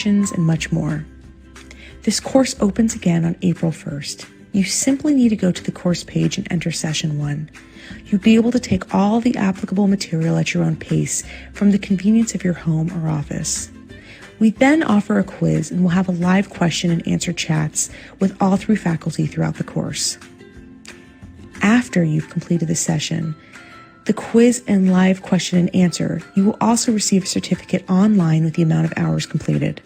demonstrations, and much more. This course opens again on April 1st. You simply need to go to the course page and enter session 1. You'll be able to take all the applicable material at your own pace from the convenience of your home or office. We then offer a quiz and will have a live question and answer chats with all 3 faculty throughout the course. After you've completed the session, the quiz and live question and answer, you will also receive a certificate online with the amount of hours completed.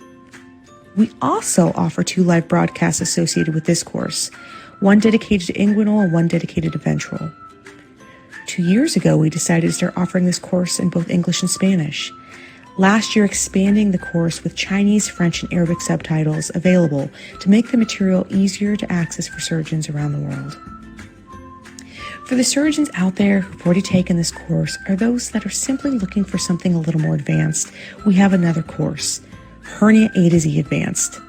We also offer 2 live broadcasts associated with this course, one dedicated to inguinal and one dedicated to ventral. 2 years ago, we decided to start offering this course in both English and Spanish. Last year, expanding the course with Chinese, French, and Arabic subtitles available to make the material easier to access for surgeons around the world. For the surgeons out there who've already taken this course or those that are simply looking for something a little more advanced, we have another course, Hernia A to Z Advanced.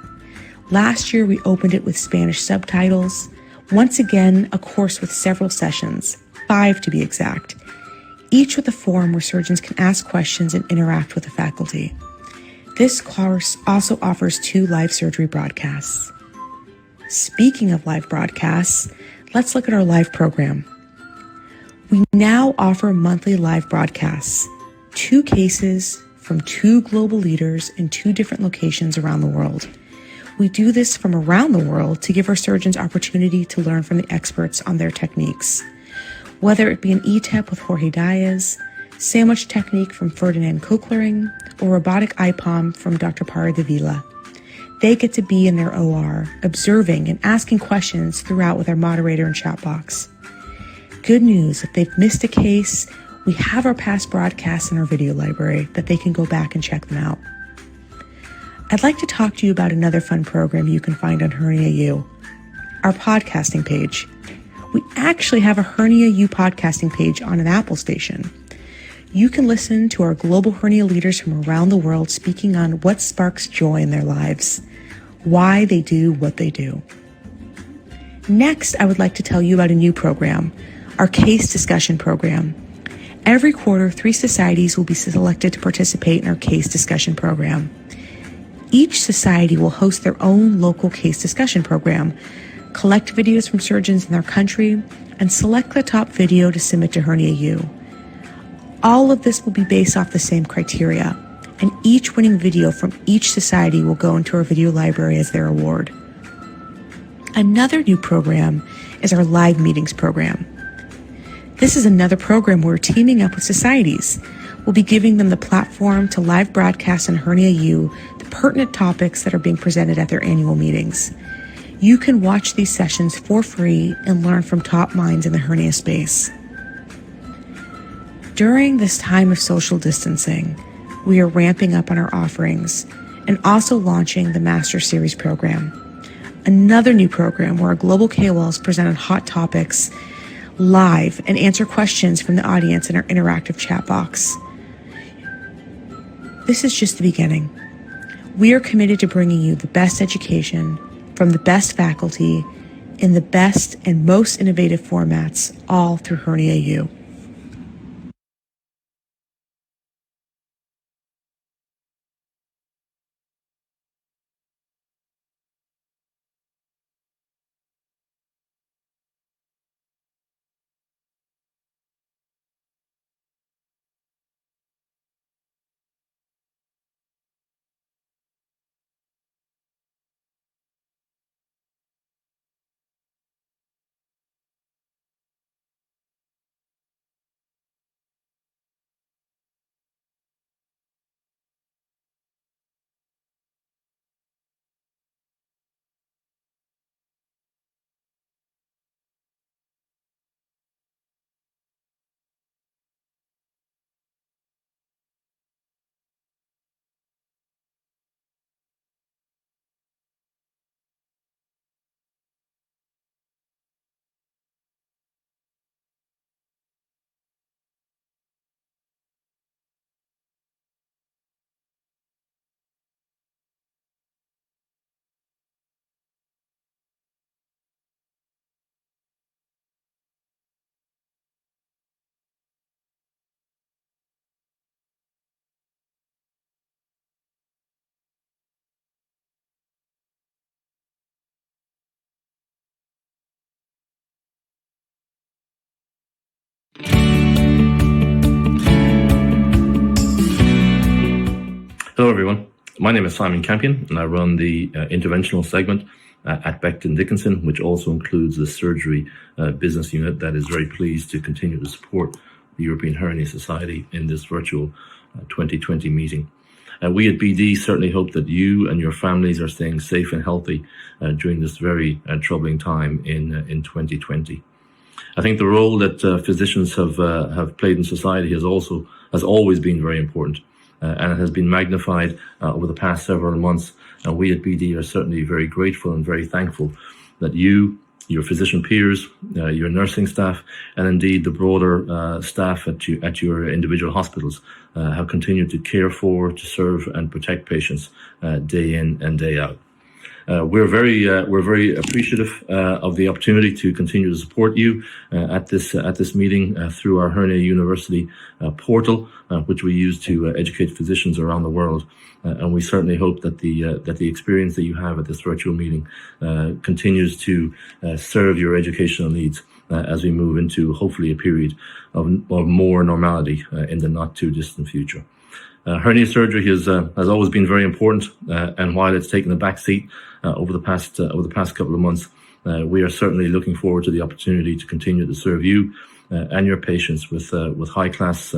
Last year, we opened it with Spanish subtitles. Once again, a course with several sessions, 5 to be exact, each with a forum where surgeons can ask questions and interact with the faculty. This course also offers 2 live surgery broadcasts. Speaking of live broadcasts, let's look at our live program. We now offer monthly live broadcasts, 2 cases from 2 global leaders in 2 different locations around the world. We do this from around the world to give our surgeons opportunity to learn from the experts on their techniques. Whether it be an ETEP with Jorge Diaz, sandwich technique from Ferdinand Koechlering, or robotic IPOM from Dr. Para de Vila, they get to be in their OR, observing and asking questions throughout with our moderator and chat box. Good news, if they've missed a case, we have our past broadcasts in our video library that they can go back and check them out. I'd like to talk to you about another fun program you can find on Hernia U, our podcasting page. We actually have a Hernia U podcasting page on an Apple station. You can listen to our global hernia leaders from around the world speaking on what sparks joy in their lives, why they do what they do. Next, I would like to tell you about a new program, our case discussion program. Every quarter, 3 societies will be selected to participate in our case discussion program. Each society will host their own local case discussion program, collect videos from surgeons in their country, and select the top video to submit to Hernia U. All of this will be based off the same criteria, and each winning video from each society will go into our video library as their award. Another new program is our live meetings program. This is another program where we're teaming up with societies. We'll be giving them the platform to live broadcast on Hernia U the pertinent topics that are being presented at their annual meetings. You can watch these sessions for free and learn from top minds in the hernia space. During this time of social distancing, we are ramping up on our offerings and also launching the Master Series program, another new program where our global KOLs present on hot topics live and answer questions from the audience in our interactive chat box. This is just the beginning. We are committed to bringing you the best education from the best faculty in the best and most innovative formats, all through Hernia U. Hello, everyone. My name is Simon Campion, and I run the interventional segment at Becton Dickinson, which also includes the surgery business unit that is very pleased to continue to support the European Hernia Society in this virtual 2020 meeting. We at BD certainly hope that you and your families are staying safe and healthy during this very troubling time in 2020. I think the role that physicians have played in society has always been very important, and it has been magnified over the past several months. And we at BD are certainly very grateful and very thankful that you, your physician peers, your nursing staff, and indeed the broader staff at your individual hospitals have continued to care for, to serve, and protect patients day in and day out. We're very appreciative of the opportunity to continue to support you at this meeting through our Hernia University portal, which we use to educate physicians around the world. And we certainly hope that the experience that you have at this virtual meeting continues to serve your educational needs as we move into hopefully a period of more normality in the not too distant future. Hernia surgery has always been very important, and while it's taken a back seat over the past couple of months, we are certainly looking forward to the opportunity to continue to serve you and your patients with high class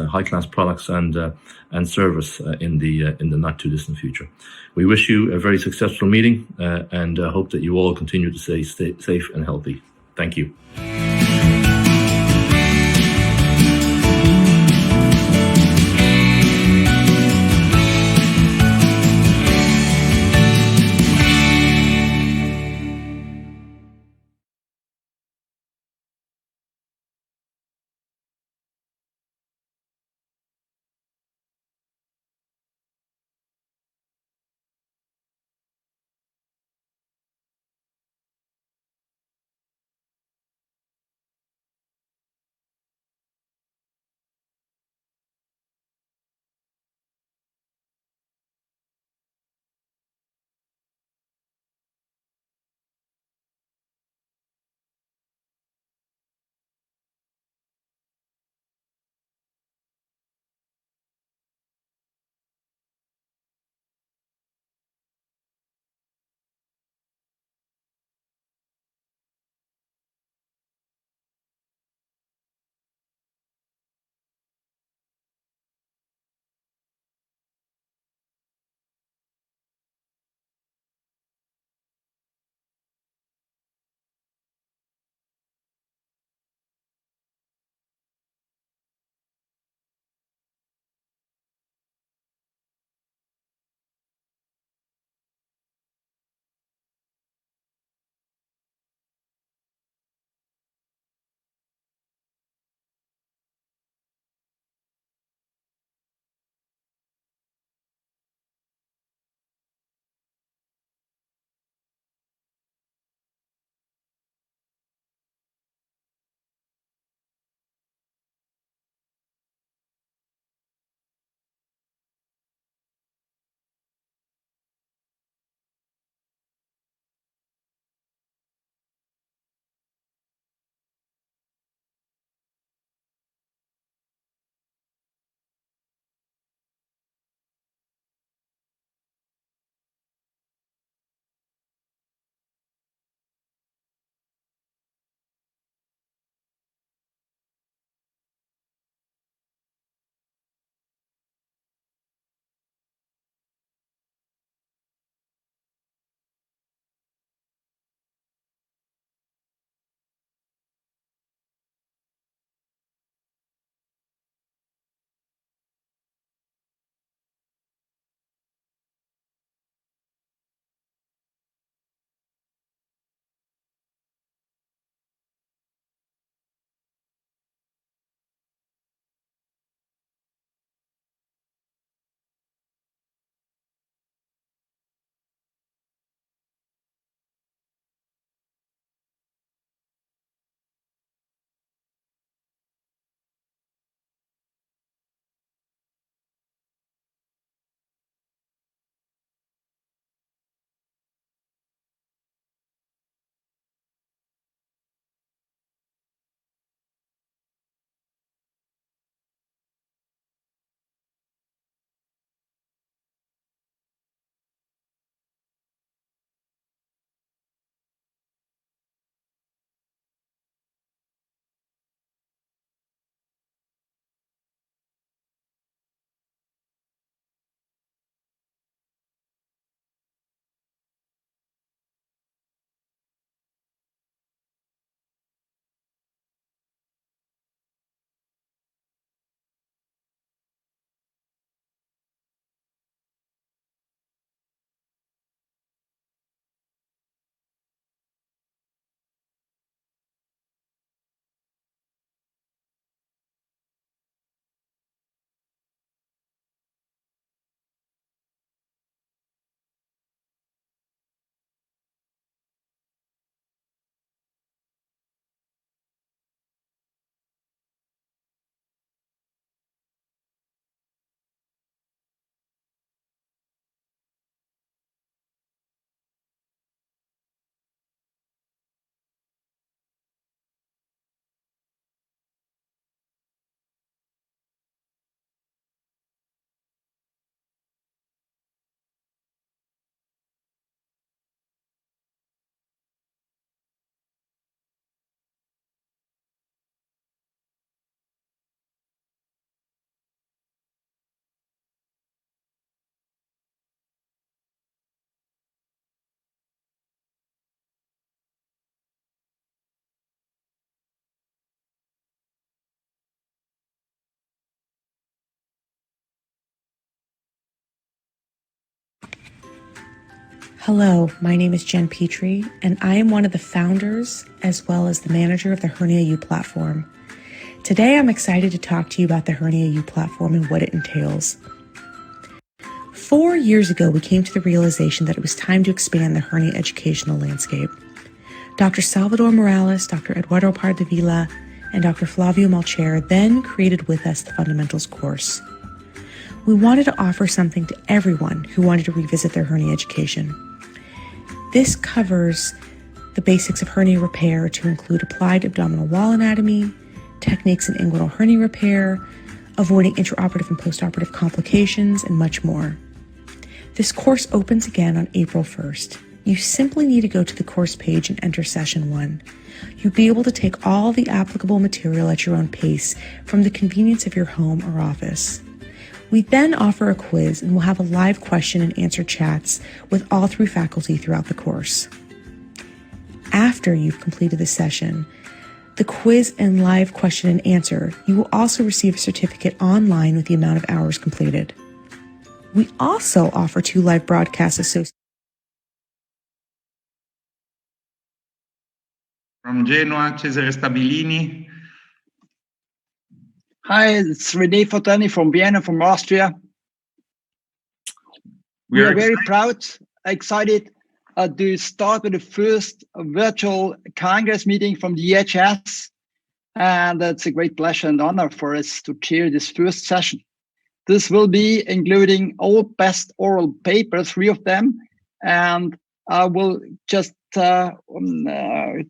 products and service in the not too distant future. We wish you a very successful meeting and hope that you all continue to stay safe and healthy. Thank you. Hello, my name is Jen Petrie, and I am one of the founders as well as the manager of the Hernia U platform. Today, I'm excited to talk to you about the Hernia U platform and what it entails. 4 years ago, we came to the realization that it was time to expand the hernia educational landscape. Dr. Salvador Morales, Dr. Eduardo Pardavila, and Dr. Flavio Malcher then created with us the Fundamentals course. We wanted to offer something to everyone who wanted to revisit their hernia education. This covers the basics of hernia repair to include applied abdominal wall anatomy, techniques in inguinal hernia repair, avoiding intraoperative and postoperative complications, and much more. This course opens again on April 1st. You simply need to go to the course page and enter session 1. You'll be able to take all the applicable material at your own pace from the convenience of your home or office. We then offer a quiz and will have a live question and answer chats with all 3 faculty throughout the course. After you've completed the session, the quiz and live question and answer, you will also receive a certificate online with the amount of hours completed. We also offer 2 live broadcasts associated. From Genoa, Cesare Stabilini. Hi, it's René Fortani from Vienna, from Austria. We are very proud, excited to start with the first virtual Congress meeting from the EHS. And it's a great pleasure and honor for us to chair this first session. This will be including all best oral papers, 3 of them. And I will just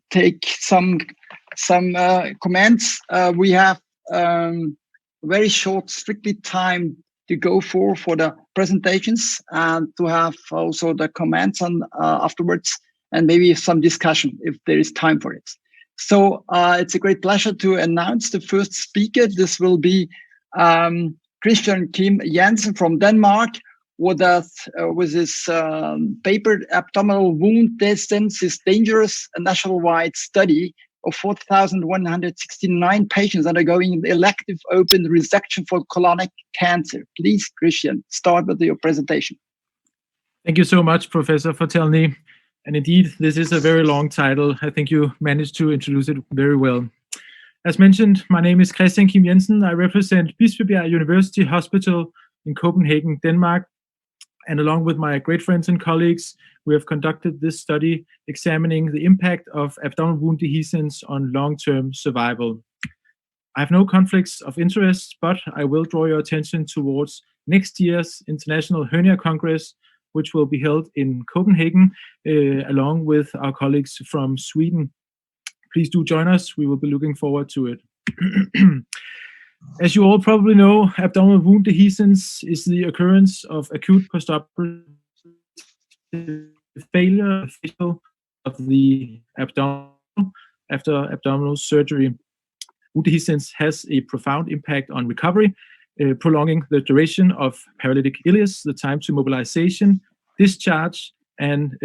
take some comments. We have very short, strictly time to go for the presentations and to have also the comments on afterwards and maybe some discussion if there is time for it. So it's a great pleasure to announce the first speaker. This will be Christian Kim Jensen from Denmark with his paper, Abdominal Wound Distance is Dangerous, a nationwide study of 4,169 patients undergoing elective open resection for colonic cancer. Please, Christian, start with your presentation. Thank you so much, Professor Fortelny. And indeed, this is a very long title. I think you managed to introduce it very well. As mentioned, my name is Christian Kim Jensen. I represent Bispebjerg University Hospital in Copenhagen, Denmark. And along with my great friends and colleagues, we have conducted this study examining the impact of abdominal wound dehiscence on long-term survival. I have no conflicts of interest, but I will draw your attention towards next year's International Hernia Congress, which will be held in Copenhagen, along with our colleagues from Sweden. Please do join us. We will be looking forward to it. As you all probably know, abdominal wound dehiscence is the occurrence of acute postoperative failure of the abdomen after abdominal surgery. Wound dehiscence has a profound impact on recovery, prolonging the duration of paralytic ileus, the time to mobilization, discharge, and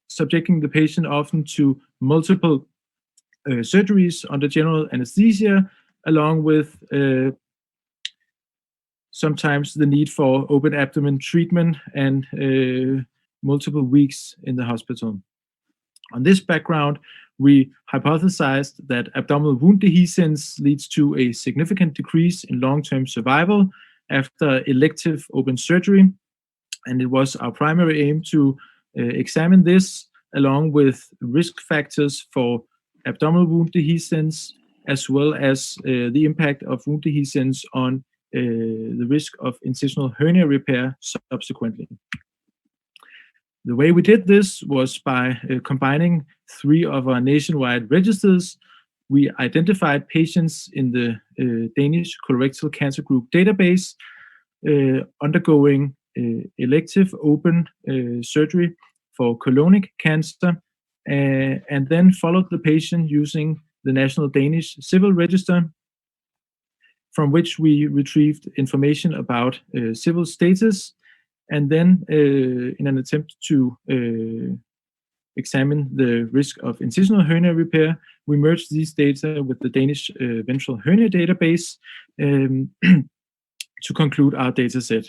subjecting the patient often to multiple surgeries under general anesthesia, along with sometimes the need for open abdomen treatment and multiple weeks in the hospital. On this background, we hypothesized that abdominal wound dehiscence leads to a significant decrease in long-term survival after elective open surgery, and it was our primary aim to examine this along with risk factors for abdominal wound dehiscence, as well as the impact of wound dehiscence on the risk of incisional hernia repair subsequently. The way we did this was by combining 3 of our nationwide registers. We identified patients in the Danish colorectal cancer group database undergoing elective open surgery for colonic cancer, and then followed the patient using the National Danish Civil Register, from which we retrieved information about civil status, and then in an attempt to examine the risk of incisional hernia repair, we merged these data with the Danish ventral hernia database to conclude our data set.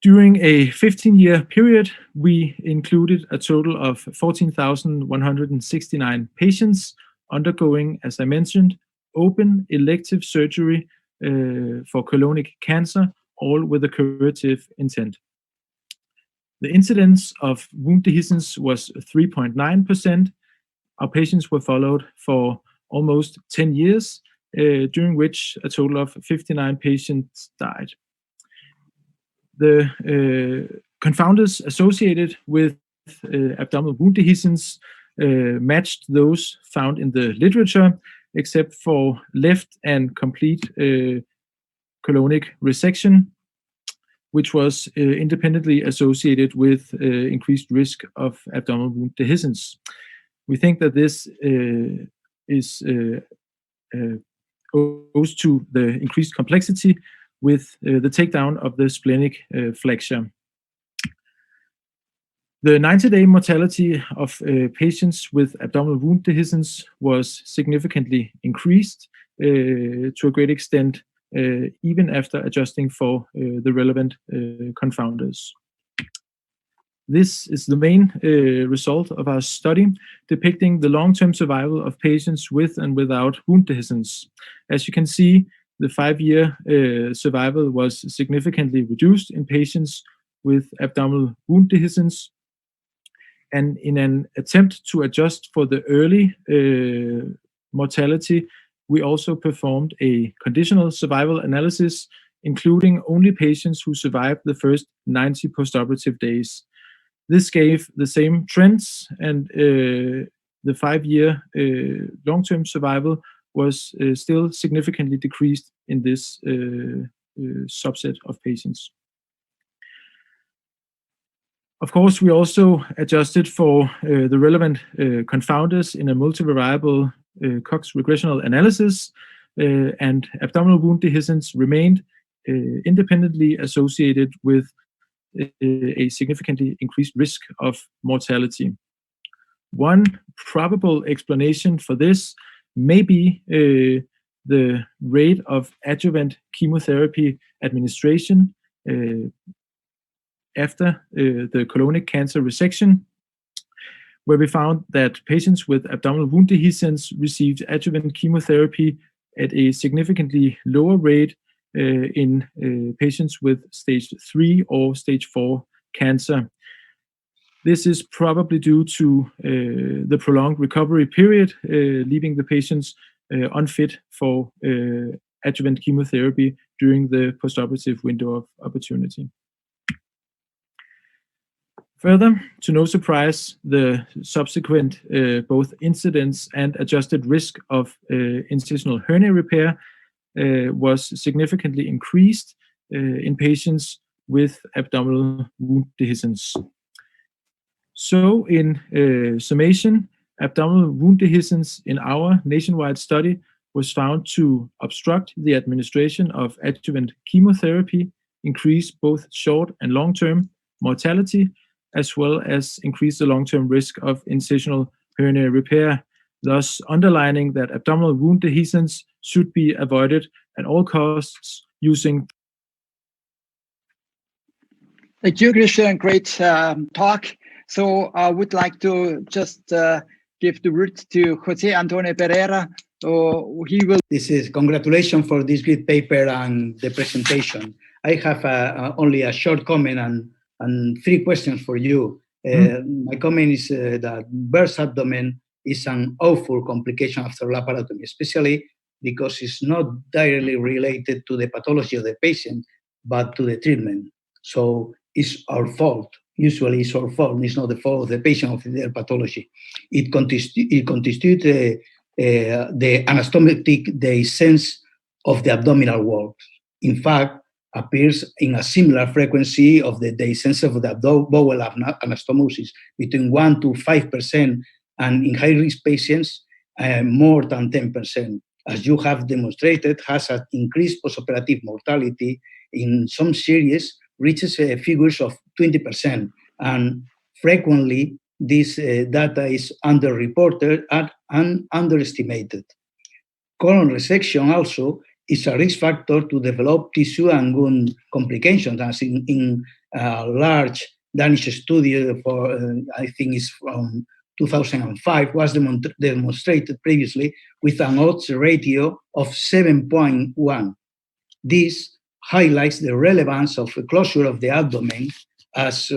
During a 15-year period, we included a total of 14,169 patients undergoing, as I mentioned, open elective surgery for colonic cancer, all with a curative intent. The incidence of wound dehiscence was 3.9%. Our patients were followed for almost 10 years, during which a total of 59 patients died. The confounders associated with abdominal wound dehiscence matched those found in the literature, except for left and complete colonic resection, which was independently associated with increased risk of abdominal wound dehiscence. We think that this owes to the increased complexity with the takedown of the splenic flexure. The 90-day mortality of patients with abdominal wound dehiscence was significantly increased to a great extent, even after adjusting for the relevant confounders. This is the main result of our study, depicting the long-term survival of patients with and without wound dehiscence. As you can see, the 5-year survival was significantly reduced in patients with abdominal wound dehiscence. And in an attempt to adjust for the early mortality, we also performed a conditional survival analysis, including only patients who survived the first 90 postoperative days. This gave the same trends, and the 5-year long-term survival was still significantly decreased in this subset of patients. Of course, we also adjusted for the relevant confounders in a multivariable Cox regressional analysis, and abdominal wound dehiscence remained independently associated with a significantly increased risk of mortality. One probable explanation for this may be the rate of adjuvant chemotherapy administration after the colonic cancer resection, where we found that patients with abdominal wound dehiscence received adjuvant chemotherapy at a significantly lower rate in patients with stage 3 or stage 4 cancer. This is probably due to the prolonged recovery period, leaving the patients unfit for adjuvant chemotherapy during the postoperative window of opportunity. Further, to no surprise, the subsequent both incidence and adjusted risk of incisional hernia repair was significantly increased in patients with abdominal wound dehiscence. So, in summation, abdominal wound dehiscence in our nationwide study was found to obstruct the administration of adjuvant chemotherapy, increase both short and long-term mortality, as well as increase the long-term risk of incisional hernia repair, thus underlining that abdominal wound dehiscence should be avoided at all costs using. Thank you, Christian. Great talk. So I would like to just give the word to Jose Antonio Pereira. He will. This is congratulations for this great paper and the presentation. I have only a short comment and 3 questions for you. My comment is that burst abdomen is an awful complication after laparotomy, especially because it's not directly related to the pathology of the patient, but to the treatment. So it's our fault. Usually it's our fault. It's not the fault of the patient of their pathology. It constitutes the anastomotic dehiscence of the abdominal wall. In fact, appears in a similar frequency of the dehiscence of the bowel anastomosis, between 1 to 5%, and in high-risk patients, more than 10%. As you have demonstrated, has an increased postoperative mortality. In some series, reaches figures of 20%, and frequently this data is underreported and underestimated. Colon resection also is a risk factor to develop tissue and wound complications, as in a large Danish study for, I think it's from 2005, was demonstrated previously with an odds ratio of 7.1. This highlights the relevance of the closure of the abdomen. As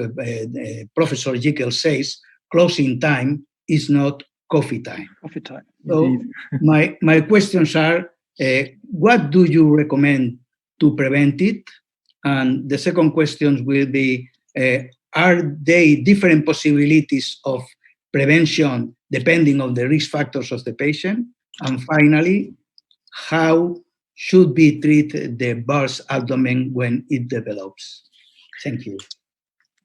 Professor Jekyll says, closing time is not coffee time. Coffee time. So my questions are, what do you recommend to prevent it? And the second question will be, are there different possibilities of prevention depending on the risk factors of the patient? And finally, how should we treat the burst abdomen when it develops? Thank you.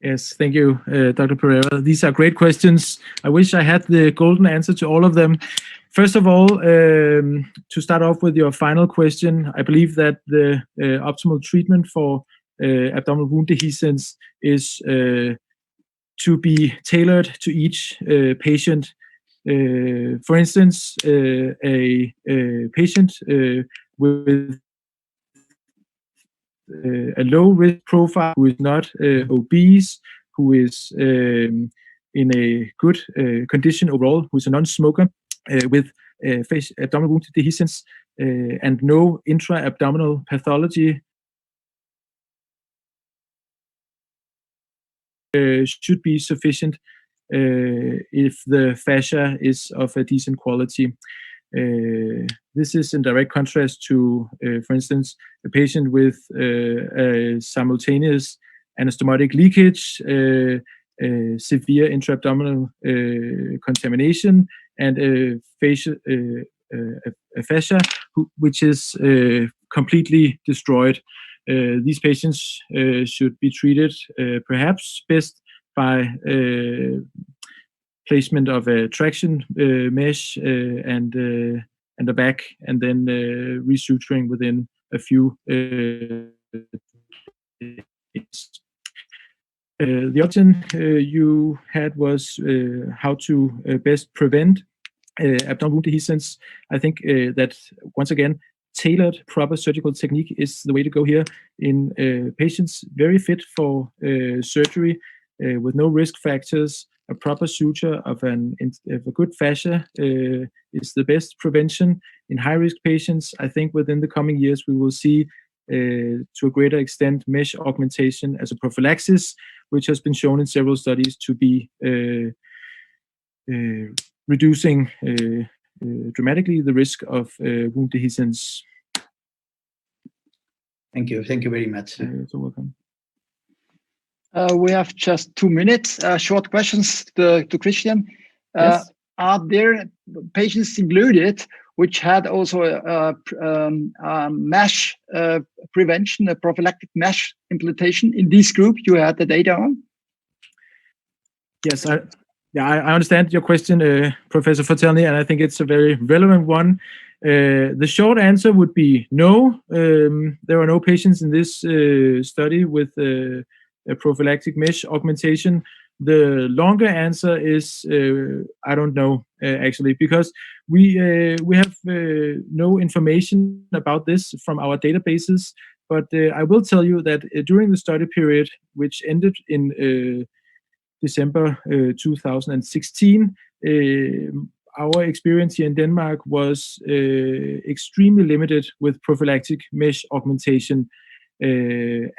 Yes, thank you, Dr. Pereira. These are great questions. I wish I had the golden answer to all of them. First of all, to start off with your final question, I believe that the optimal treatment for abdominal wound dehiscence is to be tailored to each patient. For instance, a patient with a low risk profile, who is not obese, who is in a good condition overall, who is a non-smoker, with abdominal wound dehiscence and no intra-abdominal pathology, should be sufficient if the fascia is of a decent quality. This is in direct contrast to, for instance, a patient with a simultaneous anastomotic leakage, severe intra-abdominal contamination, and a fascia which is completely destroyed. These patients should be treated perhaps best by placement of a traction mesh and a back, and then resuturing within a few days. The option you had was how to best prevent abdominal wound dehiscence. I think that, once again, tailored proper surgical technique is the way to go here in patients very fit for surgery with no risk factors. A proper suture of a good fascia is the best prevention. In high-risk patients, I think within the coming years we will see, to a greater extent, mesh augmentation as a prophylaxis, which has been shown in several studies to be reducing dramatically the risk of wound dehiscence. Thank you. Thank you very much. You're welcome. We have just 2 minutes. Short questions to Christian. Yes. Are there patients included which had also a mesh prevention, a prophylactic mesh implantation in this group you had the data on? Yes, I understand your question, Professor Fortelny, and I think it's a very relevant one. The short answer would be no. There are no patients in this study with a prophylactic mesh augmentation. The longer answer is I don't know, actually, because we have no information about this from our databases. But I will tell you that during the study period, which ended in December 2016, our experience here in Denmark was extremely limited with prophylactic mesh augmentation.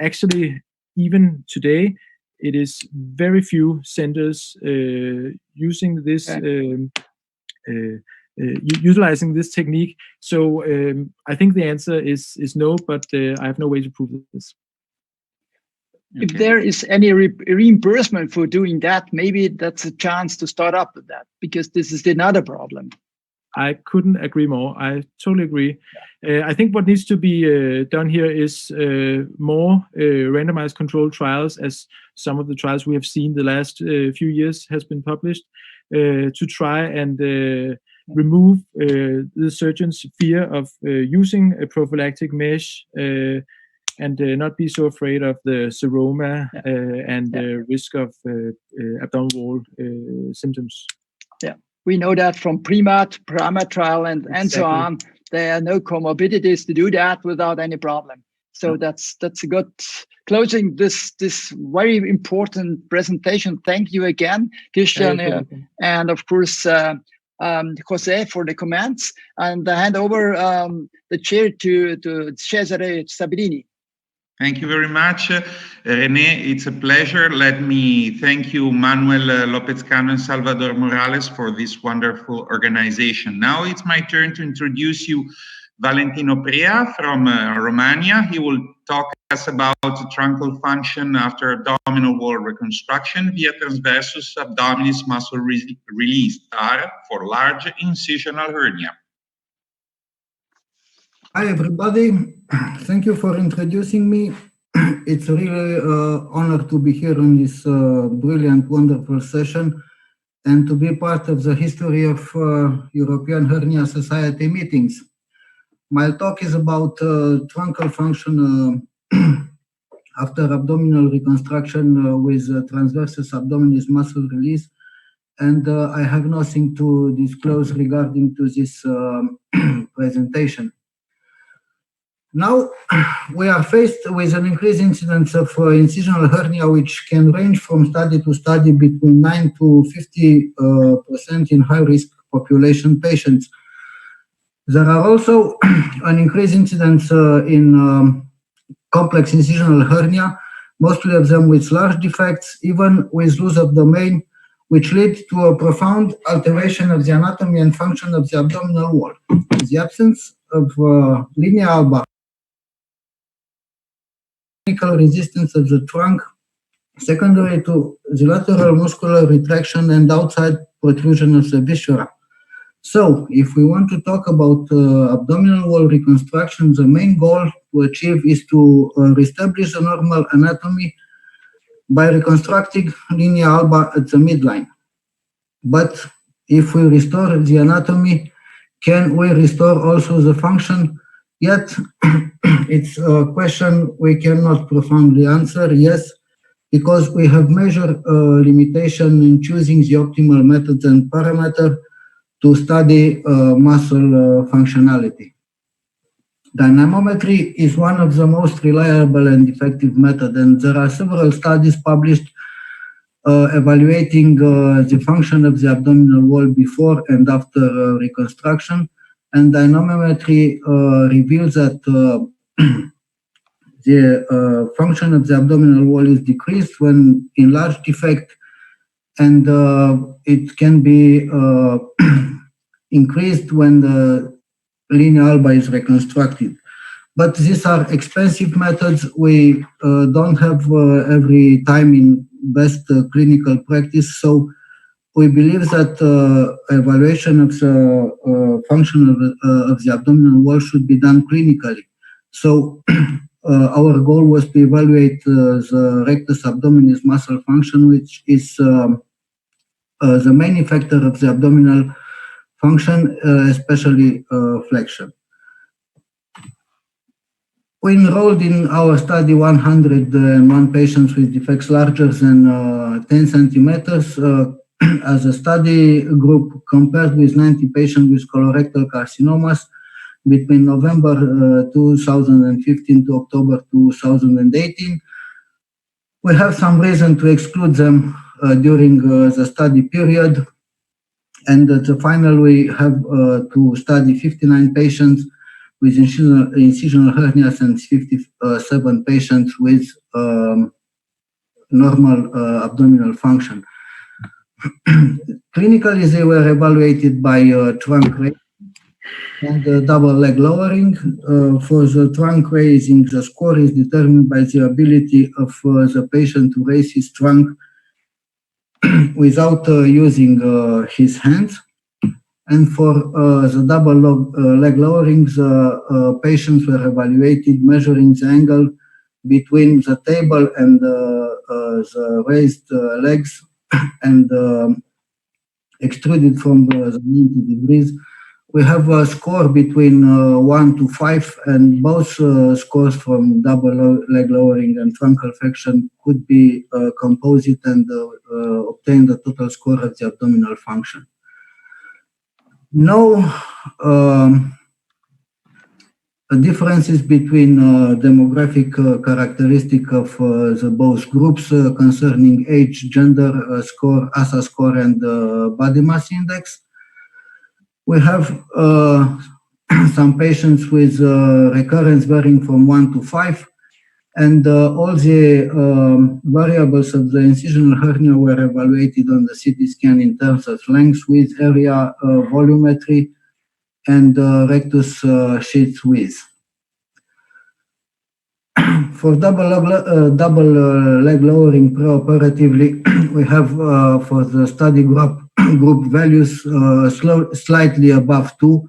Actually, even today, it is very few centers using this, utilizing this technique. So I think the answer is no, but I have no way to prove this. If there is any reimbursement for doing that, maybe that's a chance to start up with that, because this is another problem. I couldn't agree more. I totally agree. I think what needs to be done here is more randomized controlled trials, as some of the trials we have seen the last few years has been published, to try and remove the surgeon's fear of using a prophylactic mesh and not be so afraid of the seroma and the risk of abdominal wall symptoms. Yeah. We know that from PRIMA trial and so on, there are no comorbidities to do that without any problem. So that's a good closing this very important presentation. Thank you again, Christian, and of course Jose for the comments. And I hand over the chair to Cesare Sabrini. Thank you very much, René. It's a pleasure. Let me thank you, Manuel Lopez-Cano and Salvador Morales, for this wonderful organization. Now it's my turn to introduce you Valentino Prea from Romania. He will talk us about the truncal function after abdominal wall reconstruction via transversus abdominis muscle release, TAR, for large incisional hernia. Hi, everybody. Thank you for introducing me. It's a really honor to be here on this brilliant, wonderful session and to be part of the history of European Hernia Society meetings. My talk is about truncal function after abdominal reconstruction with transversus abdominis muscle release, and I have nothing to disclose regarding to this presentation. Now, we are faced with an increased incidence of incisional hernia, which can range from study to study between 9 to 50% in high-risk population patients. There are also an increased incidence in complex incisional hernia, mostly of them with large defects, even with loose of domain, which lead to a profound alteration of the anatomy and function of the abdominal wall. The absence of linea alba, mechanical resistance of the trunk, secondary to the lateral muscular retraction and outside protrusion of the viscera. So, if we want to talk about abdominal wall reconstruction, the main goal to achieve is to reestablish the normal anatomy by reconstructing linea alba at the midline. But if we restore the anatomy, can we restore also the function? Yet, it's a question we cannot profoundly answer, yes, because we have major limitation in choosing the optimal methods and parameter to study muscle functionality. Dynamometry is one of the most reliable and effective methods, and there are several studies published evaluating the function of the abdominal wall before and after reconstruction. And dynamometry reveals that the function of the abdominal wall is decreased when in large defect, and it can be increased when the linea alba is reconstructed. But these are expensive methods. We don't have every time in best clinical practice, so we believe that evaluation of the function of the abdominal wall should be done clinically. So our goal was to evaluate the rectus abdominis muscle function, which is the main effector of the abdominal function, especially flexion. We enrolled in our study 101 patients with defects larger than 10 centimeters as a study group, compared with 90 patients with colorectal carcinomas between November 2015 to October 2018. We have some reason to exclude them during the study period. And at the final, we have to study 59 patients with incisional hernias and 57 patients with normal abdominal function. Clinically, they were evaluated by trunk raising and double leg lowering. For the trunk raising, the score is determined by the ability of the patient to raise his trunk without using his hands. And for the double leg lowering, the patients were evaluated measuring the angle between the table and the raised legs and extruded from the 90 degrees. We have a score between 1 to 5, and both scores from double leg lowering and truncal flexion could be composite and obtain the total score of the abdominal function. No differences between demographic characteristic of the both groups concerning age, gender score, ASA score, and body mass index. We have some patients with recurrence varying from 1 to 5, and all the variables of the incisional hernia were evaluated on the CT scan in terms of length, width, area, volumetry, and rectus sheath width. For double leg lowering preoperatively, we have for the study group values slightly above 2,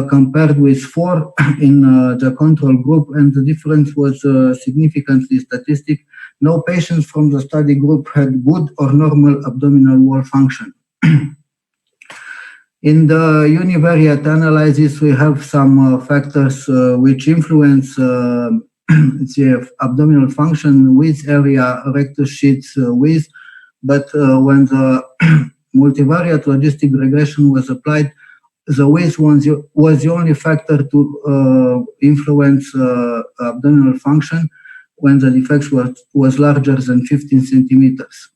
compared with 4 in the control group, and the difference was significantly statistic. No patients from the study group had good or normal abdominal wall function. In the univariate analysis, we have some factors which influence the abdominal function, width, area, rectus sheath width, but when the multivariate logistic regression was applied, the width was the only factor to influence abdominal function when the defect was larger than 15 centimeters.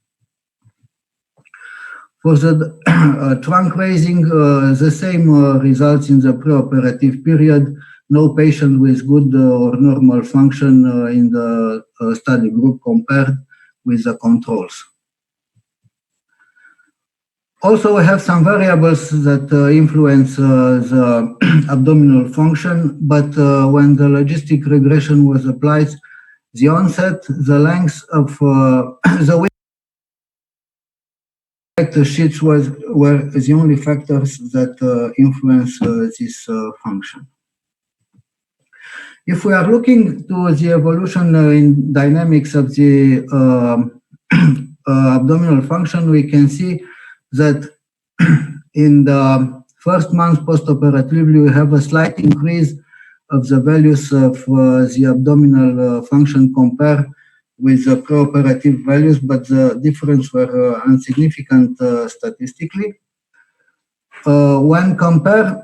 For the trunk raising, the same results in the preoperative period. No patient with good or normal function in the study group compared with the controls. Also, we have some variables that influence the abdominal function, but when the logistic regression was applied, the onset, the length of the width, the sheets were the only factors that influence this function. If we are looking to the evolution in dynamics of the abdominal function, we can see that in the first month postoperatively, we have a slight increase of the values of the abdominal function compared with the preoperative values, but the difference were insignificant statistically. When compared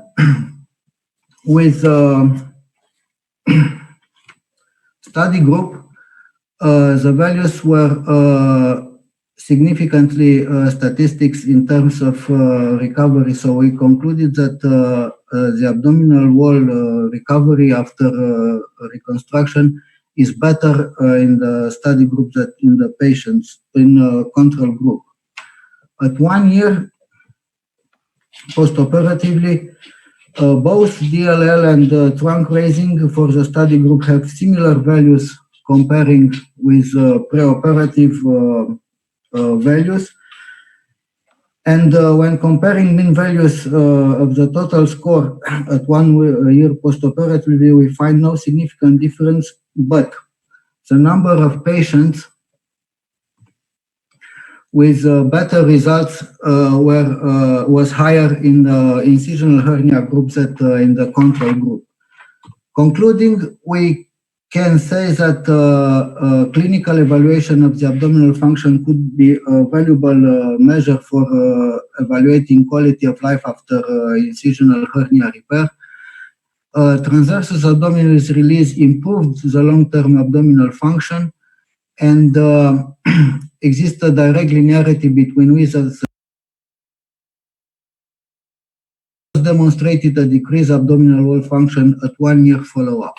with study group, the values were significantly statistics in terms of recovery. So we concluded that the abdominal wall recovery after reconstruction is better in the study group than in the patients in control group. At 1 year postoperatively, both DLL and trunk raising for the study group have similar values comparing with preoperative values. And when comparing mean values of the total score at 1 year postoperatively, we find no significant difference, but the number of patients with better results was higher in the incisional hernia group than in the control group. Concluding, we can say that clinical evaluation of the abdominal function could be a valuable measure for evaluating quality of life after incisional hernia repair. Transversus abdominis release improved the long-term abdominal function, and exists a direct linearity between results. Demonstrated a decreased abdominal wall function at 1 year follow-up.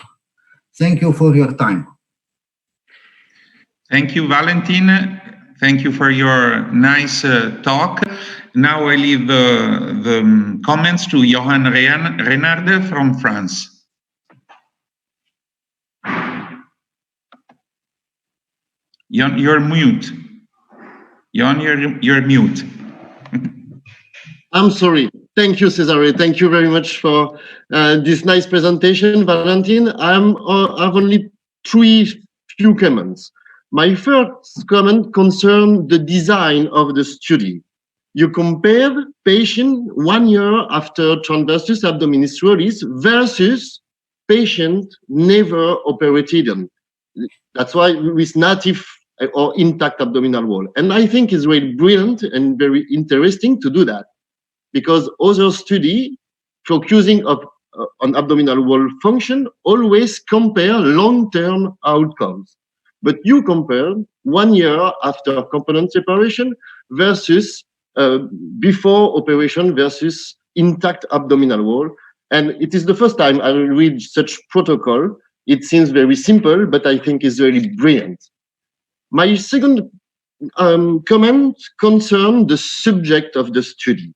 Thank you for your time. Thank you, Valentin. Thank you for your nice talk. Now I leave the comments to Johan Renarde from France. Jan, you're mute. Jan, you're mute. I'm sorry. Thank you, Cesare. Thank you very much for this nice presentation, Valentin. I have only few comments. My first comment concerns the design of the study. You compared patient 1 year after transversus abdominis release versus patient never operated on. That's why with native or intact abdominal wall. And I think it's really brilliant and very interesting to do that, because other study focusing on on abdominal wall function always compare long-term outcomes. But you compare 1 year after component separation versus before operation versus intact abdominal wall. And it is the first time I read such protocol. It seems very simple, but I think is really brilliant. My second comment concerns the subject of the study.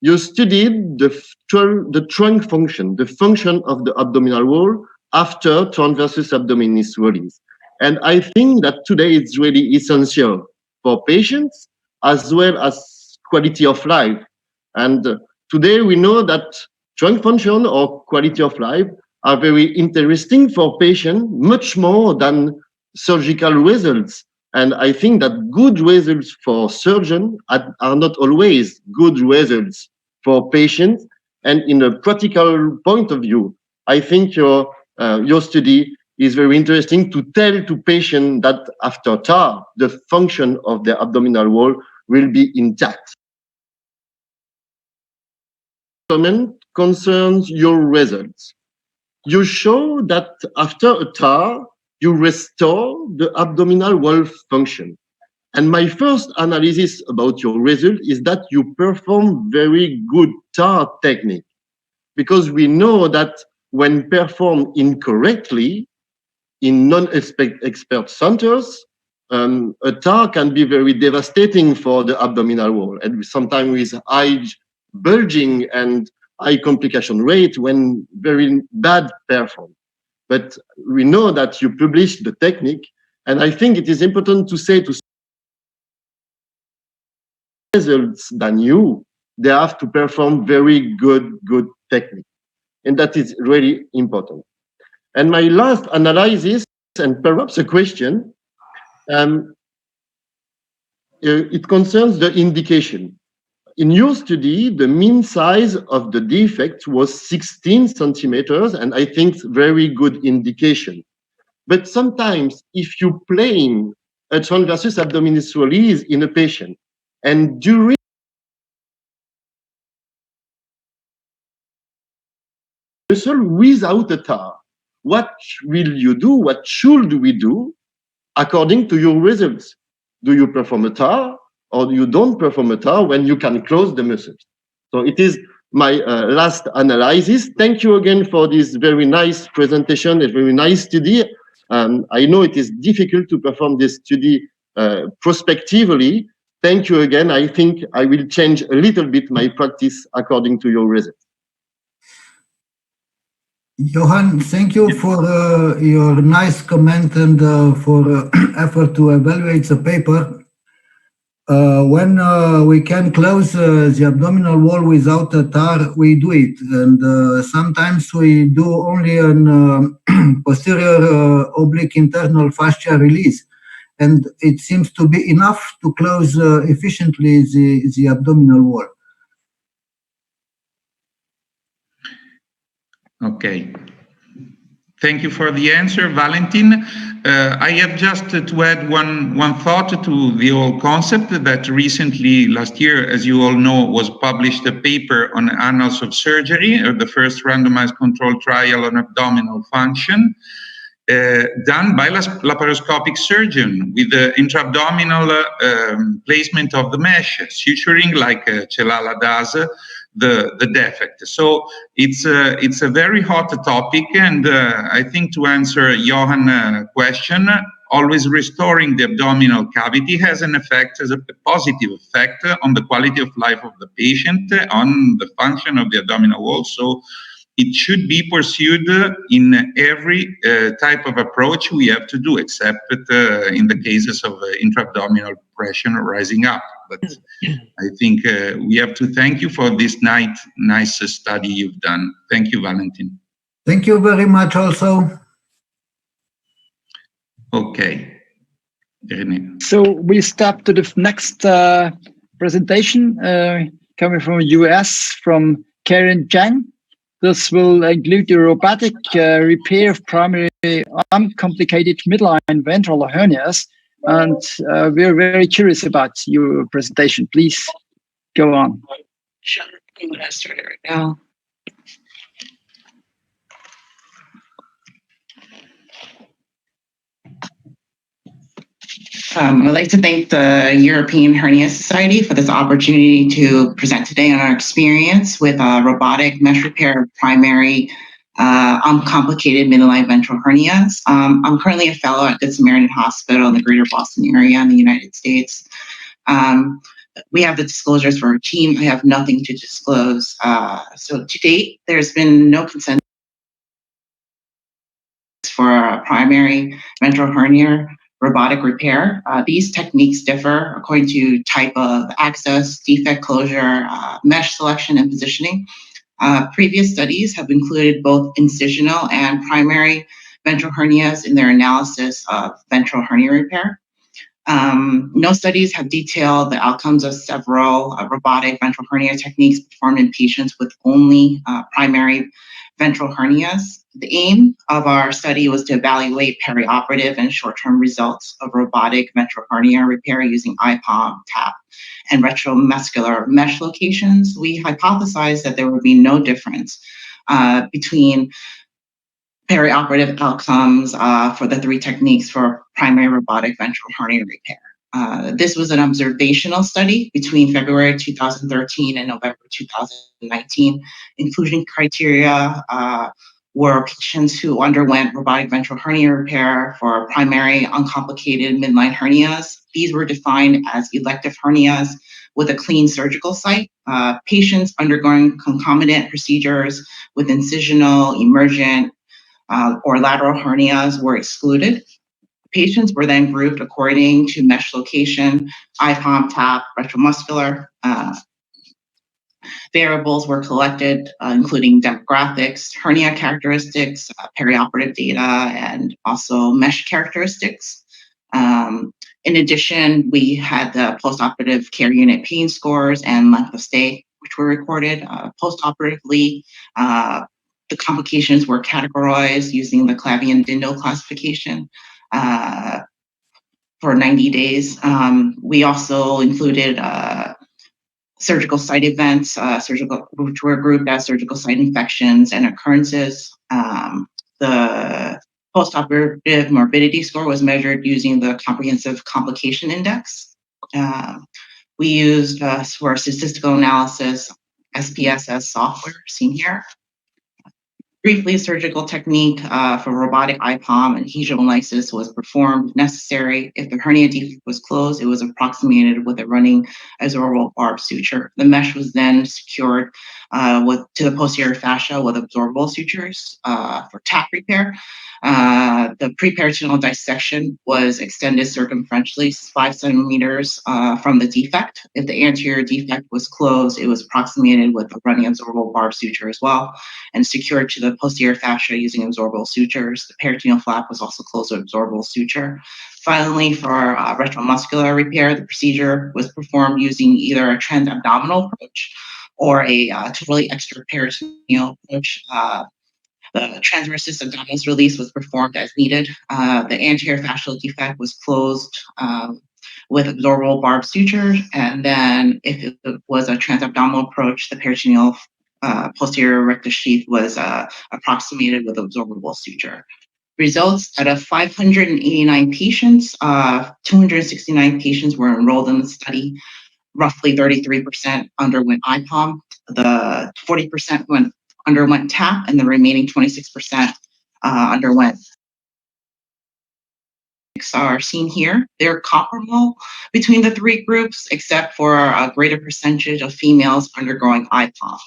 You studied the trunk function, the function of the abdominal wall after transversus abdominis release. And I think that today it's really essential for patients as well as quality of life. And today we know that trunk function or quality of life are very interesting for patients, much more than surgical results. And I think that good results for surgeons are not always good results for patients. And in a practical point of view, I think your study is very interesting to tell to patients that after TAR, the function of the abdominal wall will be intact. Comment concerns your results. You show that after a TAR, you restore the abdominal wall function. And my first analysis about your result is that you perform very good TAR technique, because we know that when performed incorrectly in non-expert centers, a TAR can be very devastating for the abdominal wall, and sometimes with high bulging and high complication rate when very bad performed. But we know that you published the technique, and I think it is important to say to results than you, they have to perform very good technique. And that is really important. And my last analysis, and perhaps a question, it concerns the indication. In your study, the mean size of the defect was 16 centimeters, and I think very good indication. But sometimes if you plan a transversus abdominis release in a patient, and during without a TAR, what will you do? What should we do according to your results? Do you perform a TAR or you don't perform a TAR when you can close the muscles? So it is my last analysis. Thank you again for this very nice presentation, a very nice study. I know it is difficult to perform this study prospectively. Thank you again. I think I will change a little bit my practice according to your results. Johan, thank you for your nice comment and for effort to evaluate the paper. When we can close the abdominal wall without a TAR, we do it. And sometimes we do only an posterior oblique internal fascia release. And it seems to be enough to close efficiently the abdominal wall. Okay. Thank you for the answer, Valentin. I have just to add one thought to the whole concept that recently, last year, as you all know, was published a paper on annals of surgery, the first randomized controlled trial on abdominal function, done by laparoscopic surgeon with the intra-abdominal placement of the mesh, suturing like Celala does, the defect. So it's a very hot topic, and I think to answer Johan's question, always restoring the abdominal cavity has an effect, has a positive effect on the quality of life of the patient, on the function of the abdominal wall. So it should be pursued in every type of approach we have to do, except in the cases of intra-abdominal pressure rising up. But I think we have to thank you for this nice study you've done. Thank you, Valentin. Thank you very much also. Okay. René. So we step to the next presentation coming from US, from Karen Zhang. This will include the robotic repair of primary uncomplicated midline ventral hernias. And we're very curious about your presentation. Please go on. Sure. I'm going to start it right now. I'd like to thank the European Hernia Society for this opportunity to present today on our experience with robotic mesh repair of primary uncomplicated midline ventral hernias. I'm currently a fellow at Good Samaritan Hospital in the greater Boston area in the United States. We have the disclosures for our team. I have nothing to disclose. So to date, there's been no consensus for a primary ventral hernia robotic repair. These techniques differ according to type of access, defect closure, mesh selection, and positioning. Previous studies have included both incisional and primary ventral hernias in their analysis of ventral hernia repair. No studies have detailed the outcomes of several robotic ventral hernia techniques performed in patients with only primary ventral hernias. The aim of our study was to evaluate perioperative and short-term results of robotic ventral hernia repair using IPOM, TAP, and retromuscular mesh locations. We hypothesized that there would be no difference between perioperative outcomes for the three techniques for primary robotic ventral hernia repair. This was an observational study between February 2013 and November 2019. Inclusion criteria were patients who underwent robotic ventral hernia repair for primary uncomplicated midline hernias. These were defined as elective hernias with a clean surgical site. Patients undergoing concomitant procedures with incisional, emergent, or lateral hernias were excluded. Patients were then grouped according to mesh location, IPOM, TAP, retromuscular. Variables were collected, including demographics, hernia characteristics, perioperative data, and also mesh characteristics. In addition, we had the postoperative care unit pain scores and length of stay, which were recorded. Postoperatively, the complications were categorized using the Clavian-Dindal classification for 90 days. We also included surgical site events, which were grouped as surgical site infections and occurrences. The postoperative morbidity score was measured using the Comprehensive Complication Index. We used, for statistical analysis, SPSS software seen here. Briefly, surgical technique for robotic IPOM and adhesion lysis was performed if necessary. If the hernia defect was closed, it was approximated with a running absorbable barb suture. The mesh was then secured to the posterior fascia with absorbable sutures for TAP repair. The preperitoneal dissection was extended circumferentially 5 centimeters from the defect. If the anterior defect was closed, it was approximated with a running absorbable barb suture as well and secured to the posterior fascia using absorbable sutures. The peritoneal flap was also closed with absorbable suture. Finally, for retromuscular repair, the procedure was performed using either a transabdominal approach or a totally extraperitoneal approach. The transversus abdominis release was performed as needed. The anterior fascial defect was closed with absorbable barb sutures, and then if it was a transabdominal approach, the peritoneal posterior rectus sheath was approximated with absorbable suture. Results: out of 589 patients, 269 patients were enrolled in the study. Roughly 33% underwent IPOM. The 40% underwent TAP, and the remaining 26% underwent. Are seen here. They're comparable between the three groups, except for a greater percentage of females undergoing IPOM.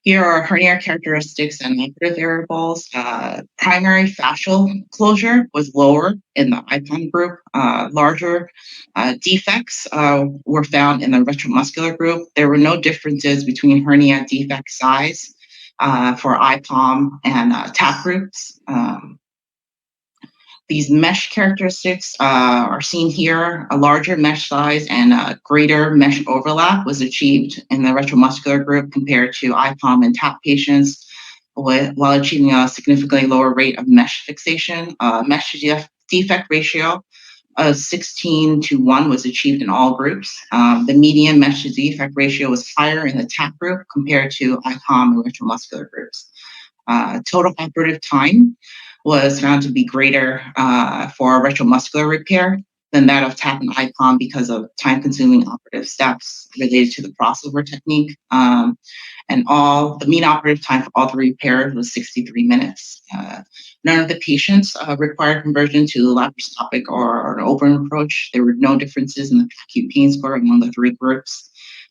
Here are hernia characteristics and operative variables. Primary fascial closure was lower in the IPOM group. Larger defects were found in the retromuscular group. There were no differences between hernia defect size for IPOM and TAP groups. These mesh characteristics are seen here. A larger mesh size and a greater mesh overlap was achieved in the retromuscular group compared to IPOM and TAP patients, while achieving a significantly lower rate of mesh fixation. Mesh defect ratio of 16:1 was achieved in all groups. The median mesh defect ratio was higher in the TAP group compared to IPOM and retromuscular groups. Total operative time was found to be greater for retromuscular repair than that of TAP and IPOM because of time-consuming operative steps related to the crossover technique. And the mean operative time for all three repairs was 63 minutes. None of the patients required conversion to laparoscopic or an open approach. There were no differences in the acute pain score among the three groups.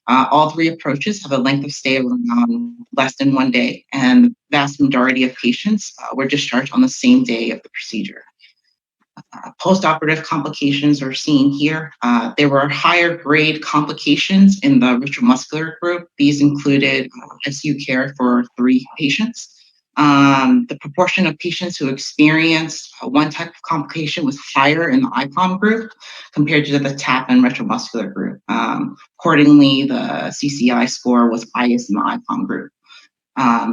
All three approaches have a length of stay of around less than 1 day, and the vast majority of patients were discharged on the same day of the procedure. Post-operative complications are seen here. There were higher grade complications in the retromuscular group. These included ICU care for 3 patients. The proportion of patients who experienced one type of complication was higher in the IPOM group compared to the TAP and retromuscular group. Accordingly, the CCI score was highest in the IPOM group.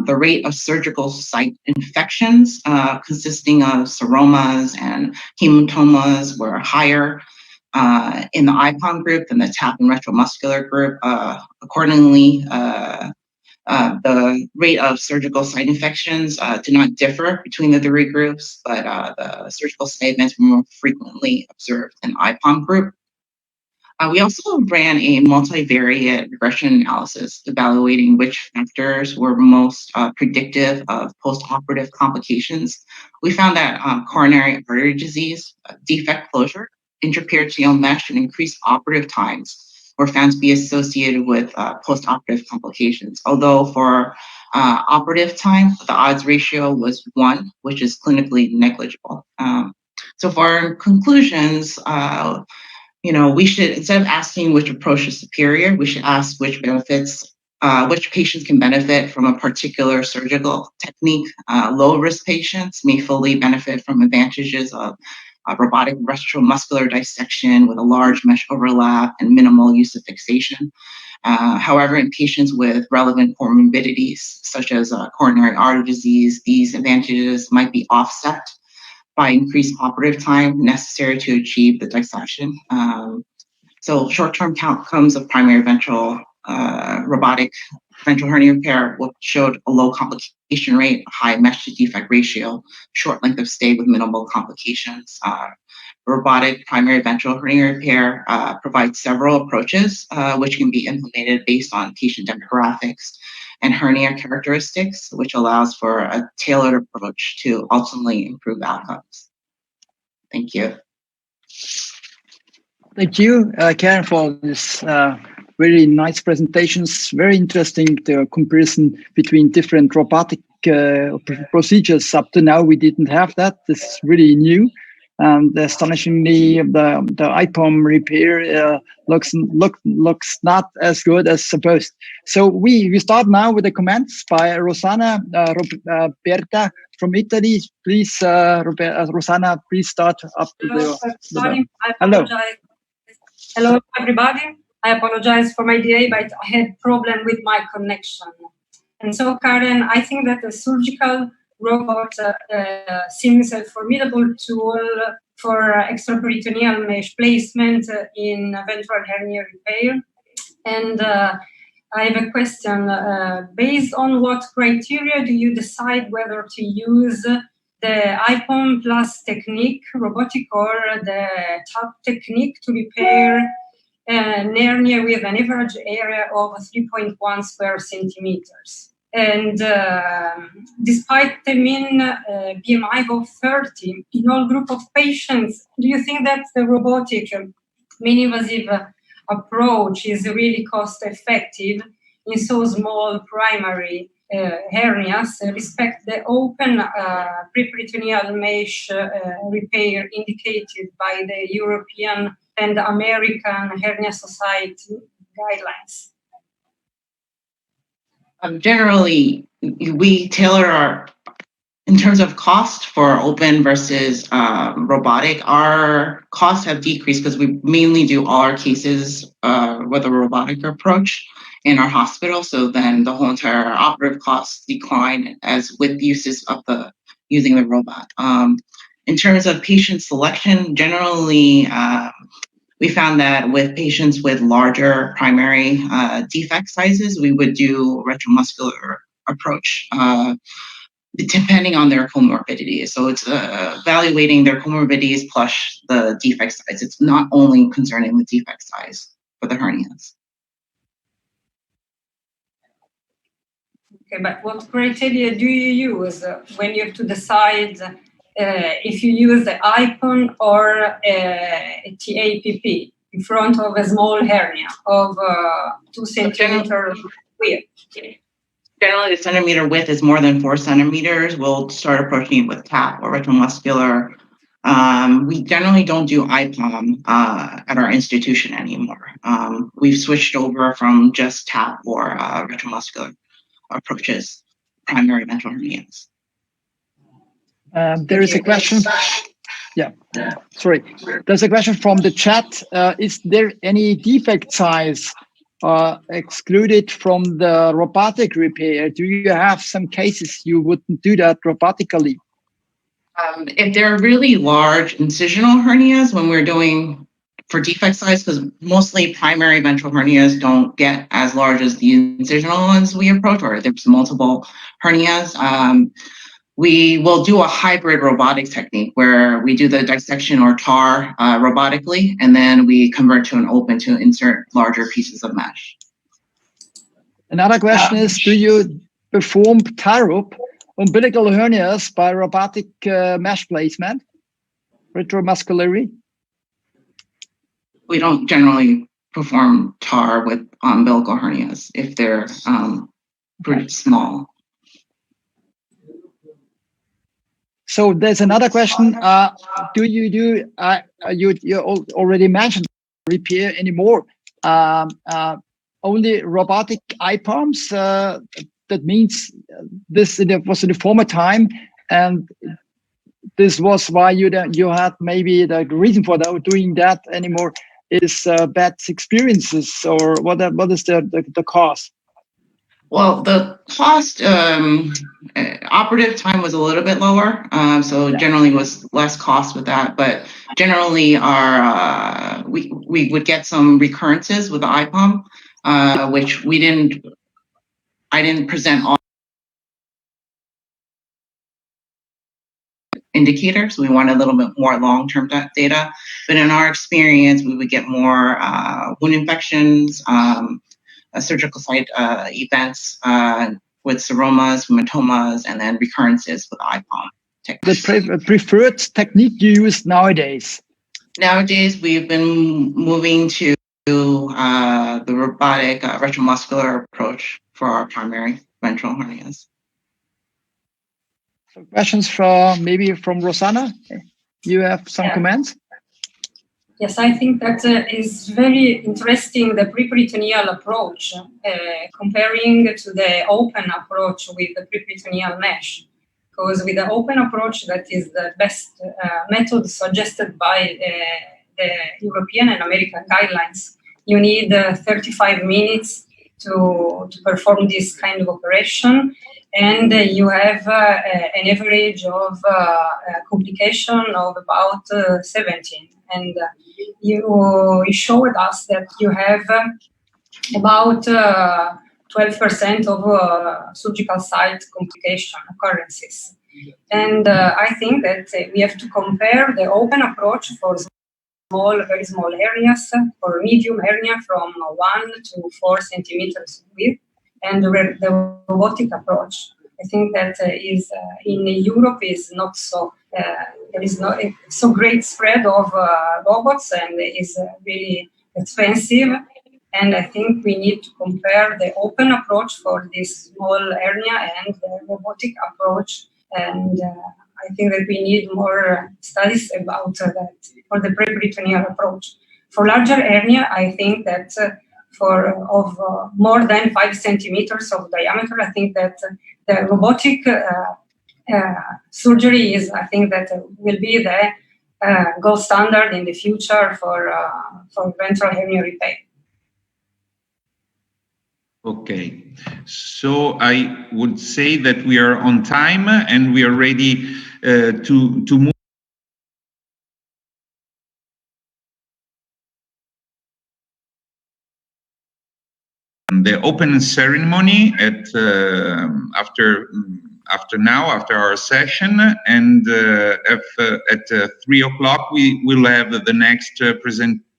The rate of surgical site infections consisting of seromas and hematomas were higher in the IPOM group than the TAP and retromuscular group. Accordingly, the rate of surgical site infections did not differ between the 3 groups, but the surgical site events were more frequently observed in the IPOM group. We also ran a multivariate regression analysis evaluating which factors were most predictive of post-operative complications. We found that coronary artery disease, defect closure, intraperitoneal mesh, and increased operative times were found to be associated with post-operative complications. Although for operative time, the odds ratio was 1, which is clinically negligible. So for our conclusions, we should, instead of asking which approach is superior, we should ask which patients can benefit from a particular surgical technique. Low-risk patients may fully benefit from advantages of robotic retromuscular dissection with a large mesh overlap and minimal use of fixation. However, in patients with relevant comorbidities, such as coronary artery disease, these advantages might be offset by increased operative time necessary to achieve the dissection. So short-term outcomes of primary ventral robotic ventral hernia repair showed a low complication rate, high mesh to defect ratio, short length of stay with minimal complications. Robotic primary ventral hernia repair provides several approaches which can be implemented based on patient demographics and hernia characteristics, which allows for a tailored approach to ultimately improve outcomes. Thank you. Thank you, Karen, for this very nice presentations. Very interesting, the comparison between different robotic procedures. Up to now, we didn't have that. This is really new. And astonishingly, the IPOM repair looks not as good as supposed. So we start now with the comments by Rosanna Berta from Italy. Please, Rosanna, please start up. Hello. Hello, everybody. I apologize for my delay, but I had problem with my connection. And so, Karen, I think that the surgical robot seems a formidable tool for extraperitoneal mesh placement in ventral hernia repair. And I have a question. Based on what criteria do you decide whether to use the IPOM plus technique, robotic, or the TAP technique to repair an hernia with an average area of 3.1 square centimeters? And despite the mean BMI of 30 in all group of patients, do you think that the robotic mini-invasive approach is really cost-effective in so small primary hernias, respect the open preperitoneal mesh repair indicated by the European and American Hernia Society guidelines? Generally, we tailor in terms of cost for open versus robotic, our costs have decreased because we mainly do all our cases with a robotic approach in our hospital. So then the whole entire operative costs decline as with uses of using the robot. In terms of patient selection, generally, we found that with patients with larger primary defect sizes, we would do a retromuscular approach. depending on their comorbidities. So it's evaluating their comorbidities plus the defect size. It's not only concerning the defect size for the hernias. Okay, but what criteria do you use when you have to decide if you use the IPON or a TAPP in front of a small hernia of 2 centimeter width? Generally, the centimeter width is more than 4 centimeters. We'll start approaching it with TAP or retromuscular. We generally don't do IPOM at our institution anymore. We've switched over from just TAP or retromuscular approaches, primary ventral hernias. There is a question. Yeah, sorry. There's a question from the chat. Is there any defect size excluded from the robotic repair? Do you have some cases you wouldn't do that robotically? If they're really large incisional hernias, when we're doing for defect size, because mostly primary ventral hernias don't get as large as the incisional ones we approach, or there's multiple hernias. We will do a hybrid robotic technique where we do the dissection or TAR robotically, and then we convert to an open to insert larger pieces of mesh. Another question is, do you perform TARUP umbilical hernias by robotic mesh placement, retromuscularly? We don't generally perform TAR with umbilical hernias if they're pretty small. So there's another question. Do you do, you already mentioned repair anymore, only robotic IPOMs? That means this was in the former time, and this was why you had maybe the reason for doing that anymore is bad experiences, or what is the cause? Well, the cost, operative time was a little bit lower, so generally was less cost with that. But generally, our we would get some recurrences with the IPOM, which I didn't present all indicators. We wanted a little bit more long-term data. But in our experience, we would get more wound infections, surgical site events with seromas, hematomas, and then recurrences with IPOM technique. The preferred technique you use nowadays? Nowadays, we've been moving to the robotic retromuscular approach for our primary ventral hernias. So questions from Rosanna? You have some comments? Yes, I think that is very interesting, the preperitoneal approach, comparing to the open approach with the preperitoneal mesh. Because with the open approach, that is the best method suggested by the European and American guidelines. You need 35 minutes to perform this kind of operation, and you have an average of complication of about 17. And you showed us that you have about 12% of surgical site complication occurrences. And I think that we have to compare the open approach for very small areas, for medium hernia from 1 to 4 centimeters width, and the robotic approach. I think that is in Europe is not so. There is not so great spread of robots, and it is really expensive. And I think we need to compare the open approach for this small hernia and the robotic approach. And I think that we need more studies about that for the preperitoneal approach. For larger hernia, I think that for more than 5 centimeters of diameter, I think that the robotic surgery is, I think that will be the gold standard in the future for ventral hernia repair. Okay, so I would say that we are on time and we are ready to move. The open ceremony at after after our session, and at 3 o'clock we will have the next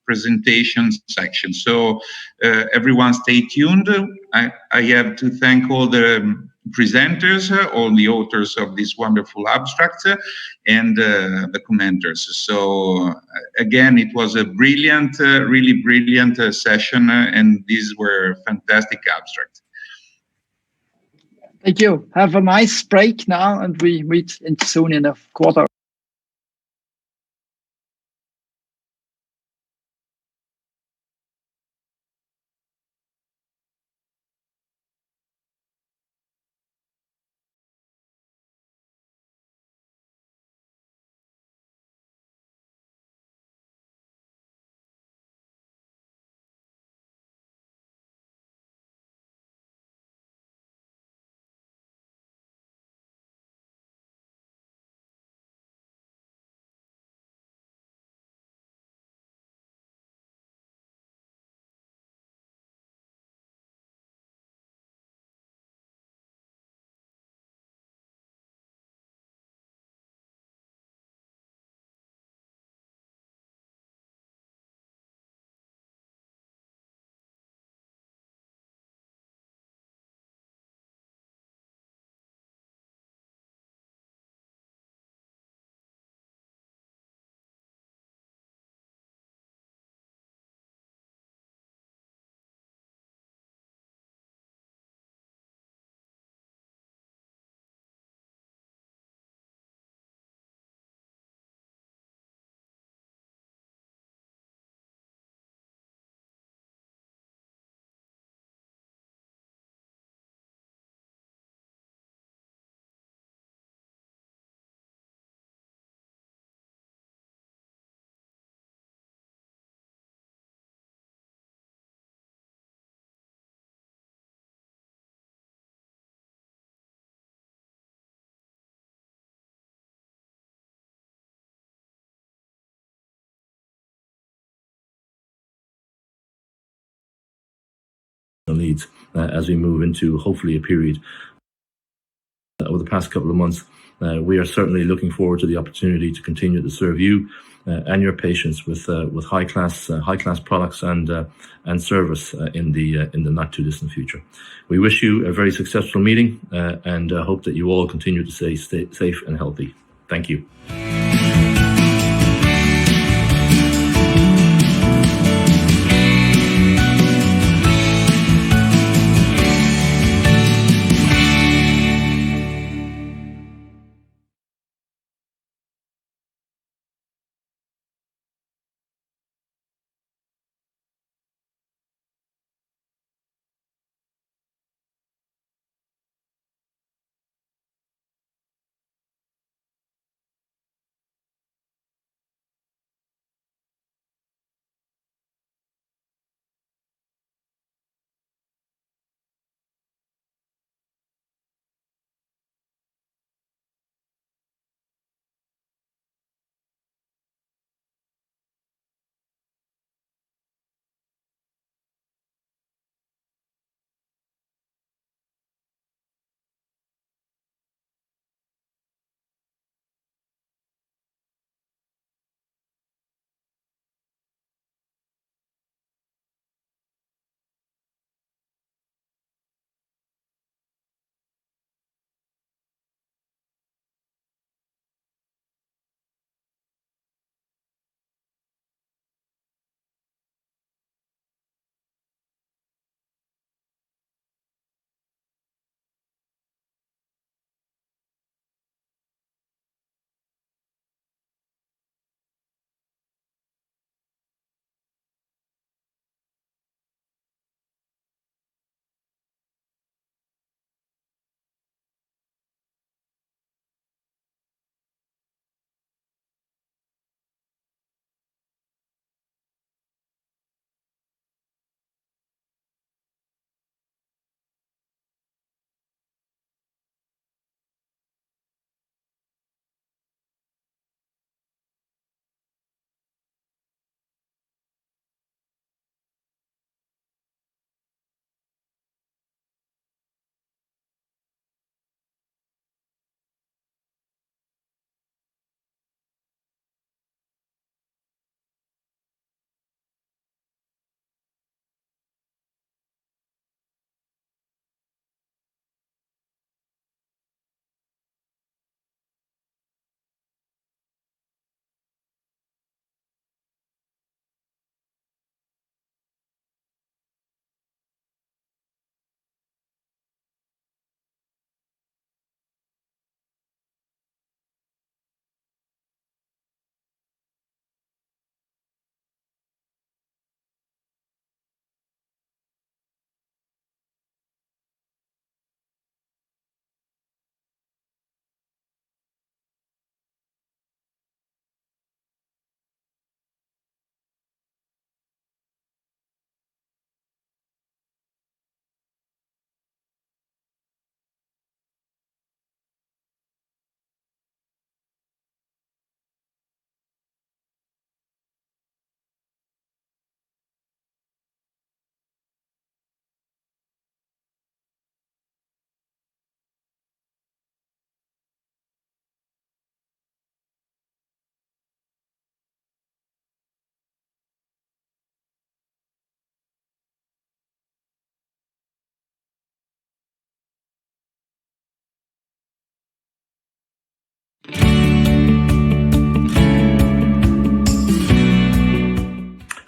presentation section. So everyone stay tuned. I have to thank all the presenters, all the authors of this wonderful abstract, and the commenters. So again, it was a brilliant, really brilliant session, and these were fantastic abstracts. Thank you. Have a nice break now, and we meet soon in a quarter. Needs as we move into hopefully a period over the past couple of months. We are certainly looking forward to the opportunity to continue to serve you and your patients with high class products and service in the not too distant future. We wish you a very successful meeting and hope that you all continue to stay safe and healthy. Thank you.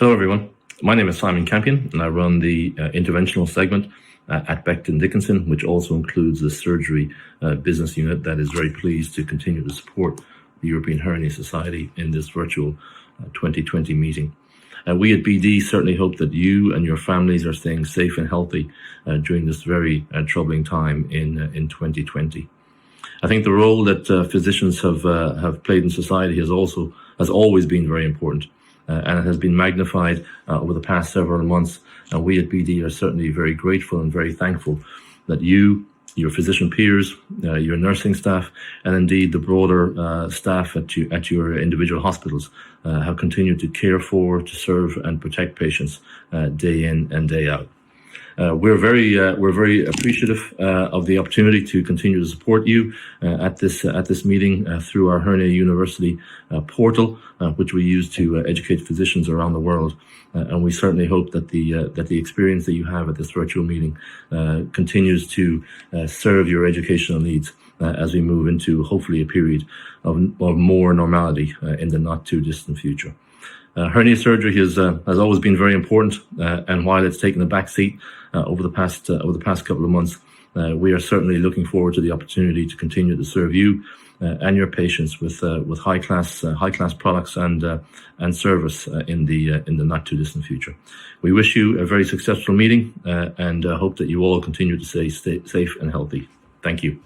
Hello, everyone. My name is Simon Campion, and I run the interventional segment at Becton Dickinson, which also includes the surgery business unit that is very pleased to continue to support the European Hernia Society in this virtual 2020 meeting. We at BD certainly hope that you and your families are staying safe and healthy during this very troubling time in 2020. I think the role that physicians have played in society has always been very important. And it has been magnified over the past several months. And we at BD are certainly very grateful and very thankful that you, your physician peers, your nursing staff, and indeed the broader staff at your individual hospitals have continued to care for, to serve, and protect patients day in and day out. We're very appreciative of the opportunity to continue to support you at this meeting through our Hernia University portal, which we use to educate physicians around the world. And we certainly hope that the experience that you have at this virtual meeting continues to serve your educational needs as we move into hopefully a period of more normality in the not too distant future. Hernia surgery has always been very important, and while it's taken a back seat over the past couple of months, we are certainly looking forward to the opportunity to continue to serve you and your patients with high class products and service in the not too distant future. We wish you a very successful meeting and hope that you all continue to stay safe and healthy. Thank you.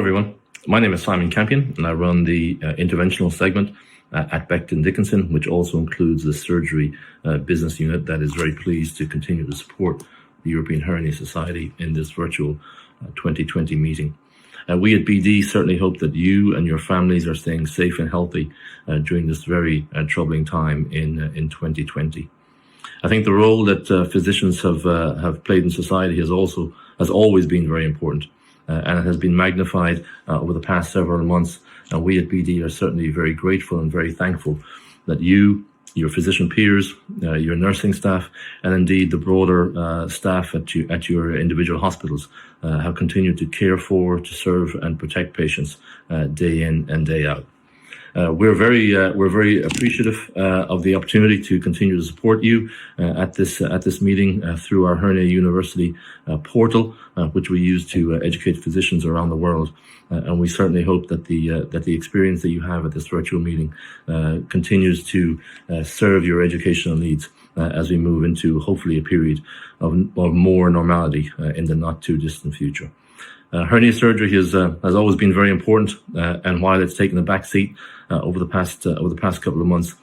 everyone. My name is Simon Campion, and I run the interventional segment at Becton Dickinson, which also includes the surgery business unit that is very pleased to continue to support the European Hernia Society in this virtual 2020 meeting. We at BD certainly hope that you and your families are staying safe and healthy during this very troubling time in 2020. I think the role that physicians have played in society has always been very important, and it has been magnified over the past several months. And we at BD are certainly very grateful and very thankful that you, your physician peers, your nursing staff, and indeed the broader staff at your individual hospitals have continued to care for, to serve, and protect patients day in and day out. We're very appreciative of the opportunity to continue to support you at this meeting through our Hernia University portal, which we use to educate physicians around the world. And we certainly hope that the experience that you have at this virtual meeting continues to serve your educational needs as we move into hopefully a period of more normality in the not too distant future. Hernia surgery has always been very important, and while it's taken a back seat over the past couple of months,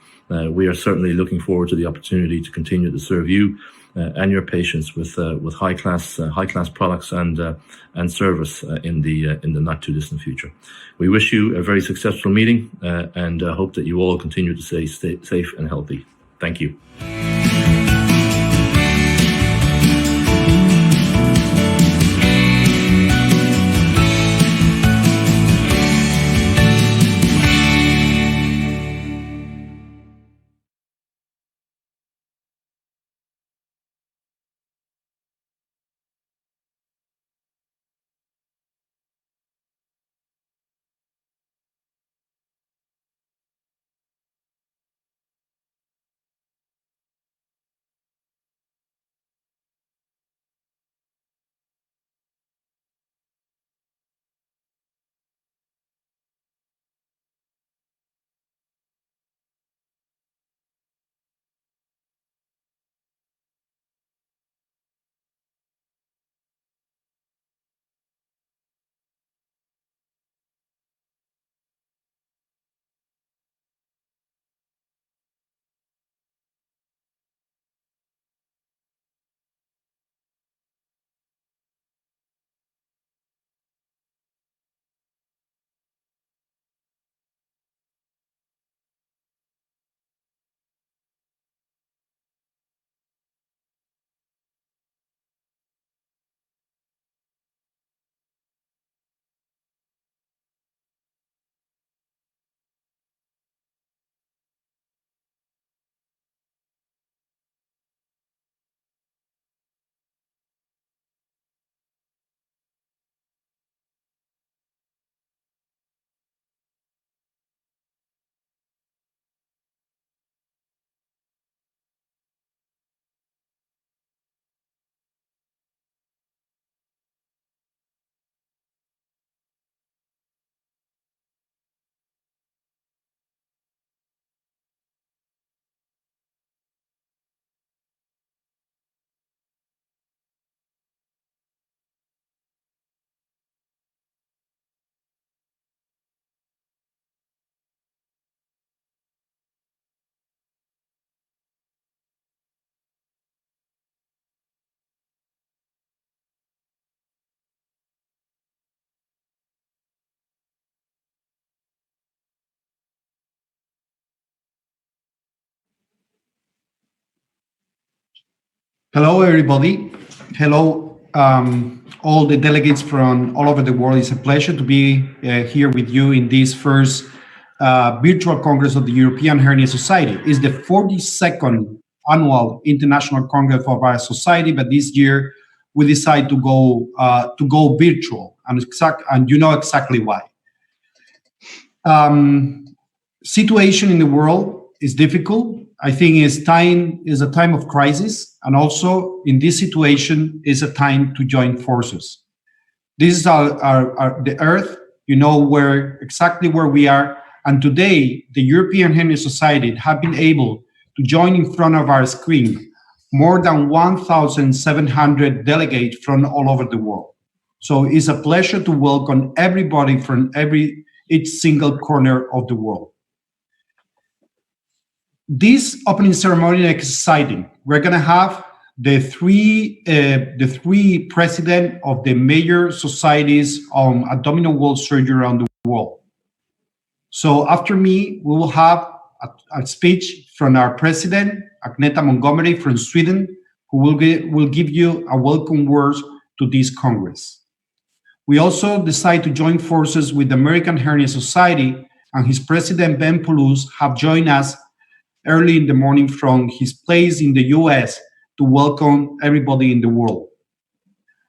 we are certainly looking forward to the opportunity to continue to serve you and your patients with high class products and service in the not too distant future. We wish you a very successful meeting and hope that you all continue to stay safe and healthy. Thank you. Hello, everybody. Hello, all the delegates from all over the world. It's a pleasure to be here with you in this first virtual Congress of the European Hernia Society. It's the 42nd annual International Congress of our society, but this year we decided to go virtual, and you know exactly why. Situation in the world is difficult. I think is a time of crisis, and also in this situation is a time to join forces. This is the Earth. You know exactly where we are, and today the European Hernia Society have been able to join in front of our screen more than 1,700 delegates from all over the world. So it's a pleasure to welcome everybody from each single corner of the world. This opening ceremony is exciting. We're going to have the three presidents of the major societies on abdominal wall surgery around the world. So after me, we will have a speech from our president, Agneta Montgomery from Sweden, who will give you a welcome words to this Congress. We also decide to join forces with the American Hernia Society, and his president, Ben Poulos, have joined us early in the morning from his place in the US to welcome everybody in the world.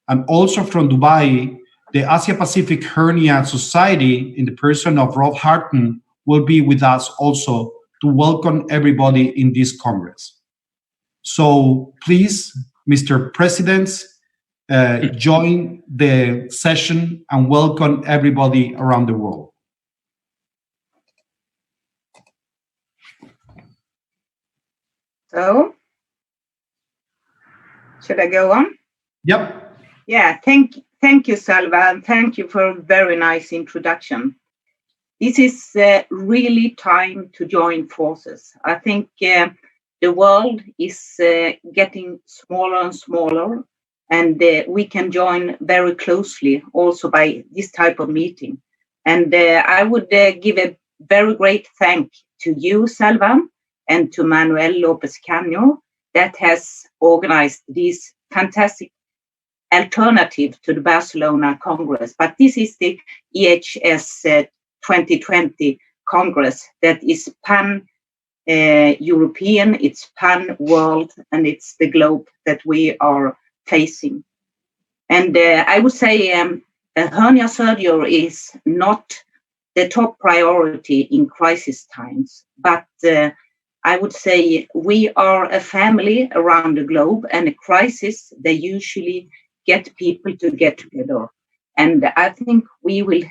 And also from Dubai, the Asia Pacific Hernia Society, in the person of Rob Harton, will be with us also to welcome everybody in this Congress. So please, Mr. President, join the session and welcome everybody around the world. So, should I go on? Yep. Yeah, thank you, Salva, and thank you for a very nice introduction. This is really time to join forces. I think the world is getting smaller and smaller, and we can join very closely also by this type of meeting. And I would give a very great thank to you, Salva, and to Manuel Lopez Cano that has organized this fantastic alternative to the Barcelona Congress. But this is the EHS 2020 Congress that is pan-European, it's pan-world, and it's the globe that we are facing. And I would say hernia surgery is not the top priority in crisis times, but I would say we are a family around the globe, and a crisis, they usually get people to get together. And I think we will,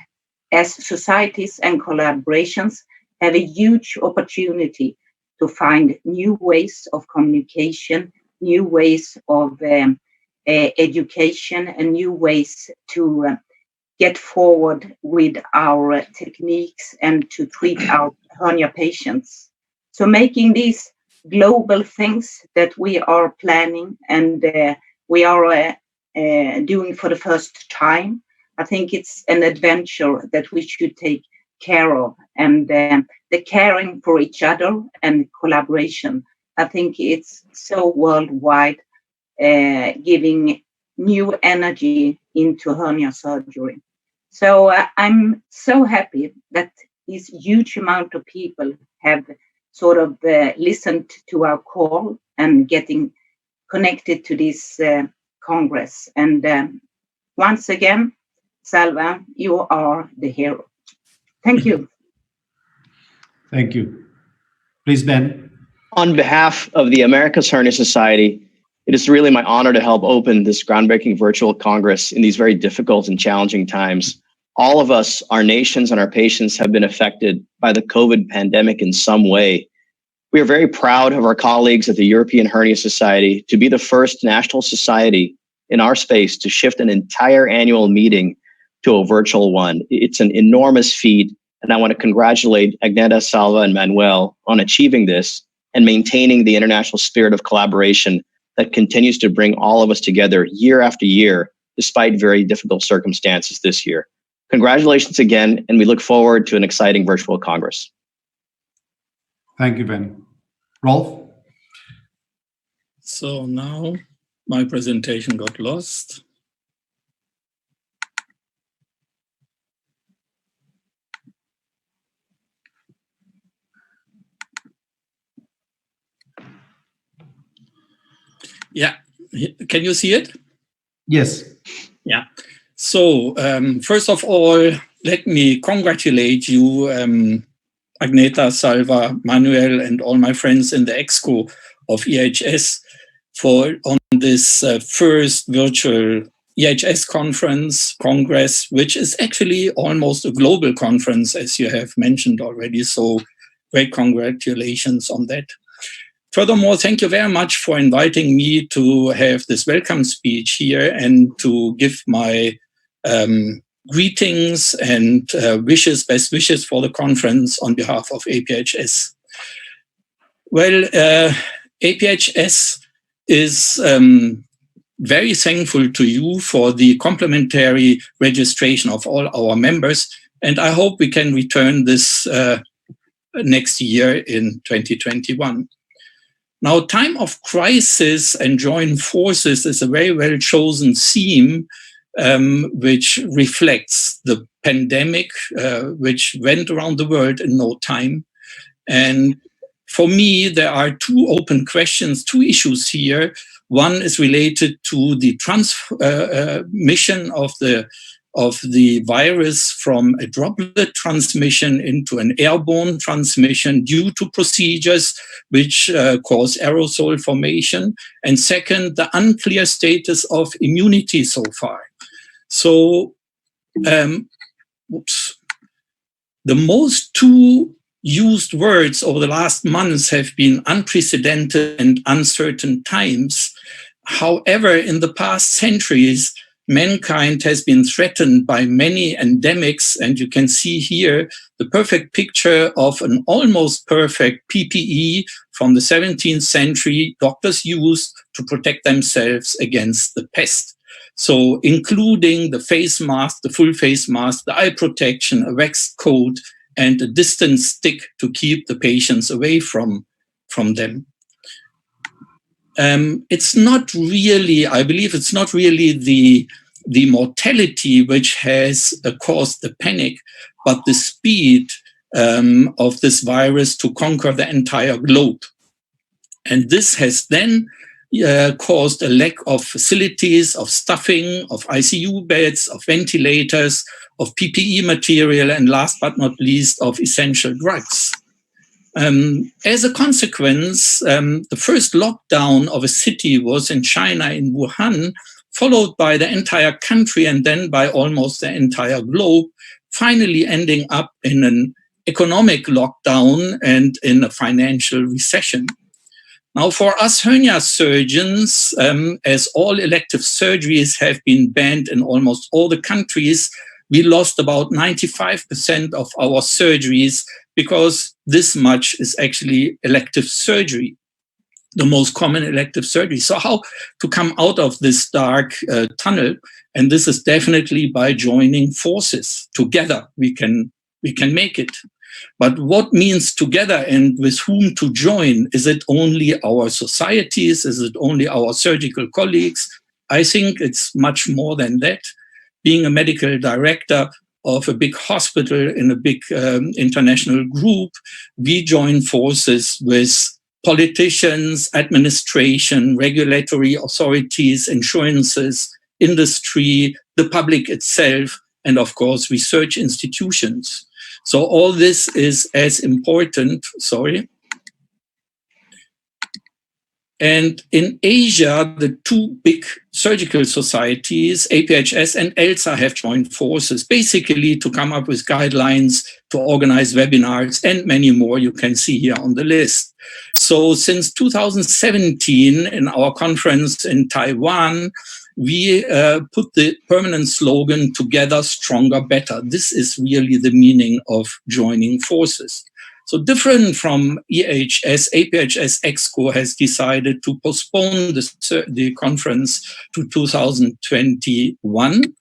as societies and collaborations, have a huge opportunity to find new ways of communication, new ways of education, and new ways to get forward with our techniques and to treat our hernia patients. So making these global things that we are planning and we are doing for the first time, I think it's an adventure that we should take care of. And the caring for each other and collaboration, I think it's so worldwide, giving new energy into hernia surgery. So I'm so happy that this huge amount of people have sort of listened to our call and getting connected to this Congress. And once again, Salva, you are the hero. Thank you. Thank you. Please, Ben. On behalf of the America's Hernia Society, it is really my honor to help open this groundbreaking virtual Congress in these very difficult and challenging times. All of us, our nations and our patients, have been affected by the COVID pandemic in some way. We are very proud of our colleagues at the European Hernia Society to be the first national society in our space to shift an entire annual meeting to a virtual one. It's an enormous feat, and I want to congratulate Agneta, Salva, and Manuel on achieving this and maintaining the international spirit of collaboration that continues to bring all of us together year after year, despite very difficult circumstances this year. Congratulations again, and we look forward to an exciting virtual Congress. Thank you, Ben. Rolf? So now my presentation got lost. Yeah, can you see it? Yes. Yeah. So first of all, let me congratulate you, Agneta, Salva, Manuel, and all my friends in the EXCO of EHS on this first virtual EHS Congress, which is actually almost a global conference, as you have mentioned already. So great congratulations on that. Furthermore, thank you very much for inviting me to have this welcome speech here and to give my greetings and wishes, best wishes for the conference on behalf of APHS. Well, APHS is very thankful to you for the complimentary registration of all our members, and I hope we can return this next year in 2021. Now, time of crisis and joint forces is a very well chosen theme which reflects the pandemic which went around the world in no time. And for me, there are two open questions, two issues here. One is related to the transmission of the virus from a droplet transmission into an airborne transmission due to procedures which cause aerosol formation. And second, the unclear status of immunity so far. So, the most two used words over the last months have been unprecedented and uncertain times. However, in the past centuries, mankind has been threatened by many endemics, and you can see here the perfect picture of an almost perfect PPE from the 17th century doctors used to protect themselves against the pest. So including the face mask, the full face mask, the eye protection, a waxed coat, and a distance stick to keep the patients away from them. It's not really, I believe it's not really the mortality which has caused the panic, but the speed of this virus to conquer the entire globe. And this has then caused a lack of facilities, of staffing, of ICU beds, of ventilators, of PPE material, and last but not least, of essential drugs. As a consequence, the first lockdown of a city was in China, in Wuhan, followed by the entire country and then by almost the entire globe, finally ending up in an economic lockdown and in a financial recession. Now, for us hernia surgeons, as all elective surgeries have been banned in almost all the countries, we lost about 95% of our surgeries because this much is actually elective surgery, the most common elective surgery. So how to come out of this dark tunnel? And this is definitely by joining forces. Together we can make it. But what means together and with whom to join? Is it only our societies? Is it only our surgical colleagues? I think it's much more than that. Being a medical director of a big hospital in a big international group, we join forces with politicians, administration, regulatory authorities, insurances, industry, the public itself, and of course, research institutions. So all this is as important, And in Asia, the two big surgical societies, APHS and ELSA, have joined forces, basically to come up with guidelines, to organize webinars, and many more you can see here on the list. So since 2017, in our conference in Taiwan, we put the permanent slogan, "Together, Stronger, Better." This is really the meaning of joining forces. So different from EHS, APHS EXCO has decided to postpone the conference to 2021,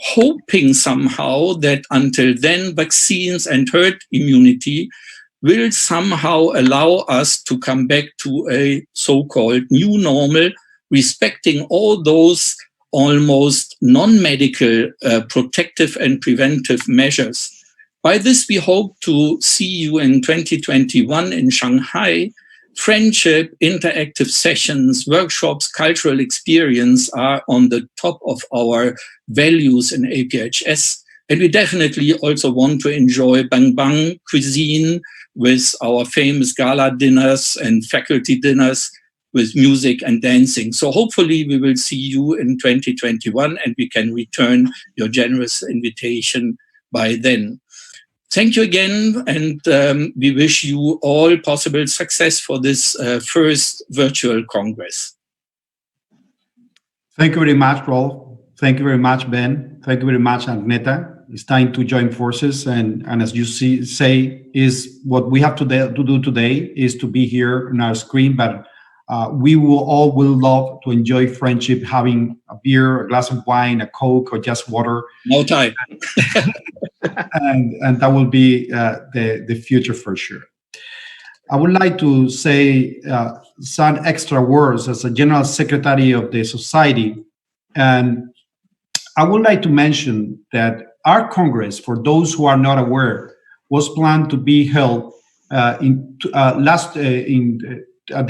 hoping somehow that until then vaccines and herd immunity will somehow allow us to come back to a so-called new normal, respecting all those almost non-medical protective and preventive measures. By this, we hope to see you in 2021 in Shanghai. Friendship, interactive sessions, workshops, cultural experience are on the top of our values in APHS. And we definitely also want to enjoy Bang Bang cuisine with our famous gala dinners and faculty dinners with music and dancing. So hopefully we will see you in 2021 and we can return your generous invitation by then. Thank you again, and we wish you all possible success for this first virtual Congress. Thank you very much, Rolf. Thank you very much, Ben. Thank you very much, Agneta. It's time to join forces, and as you say, is what we have to do today is to be here on our screen, but we will love to enjoy friendship, having a beer, a glass of wine, a Coke, or just water. No time. and that will be the future for sure. I would like to say some extra words as a General Secretary of the Society, and I would like to mention that our Congress, for those who are not aware, was planned to be held at the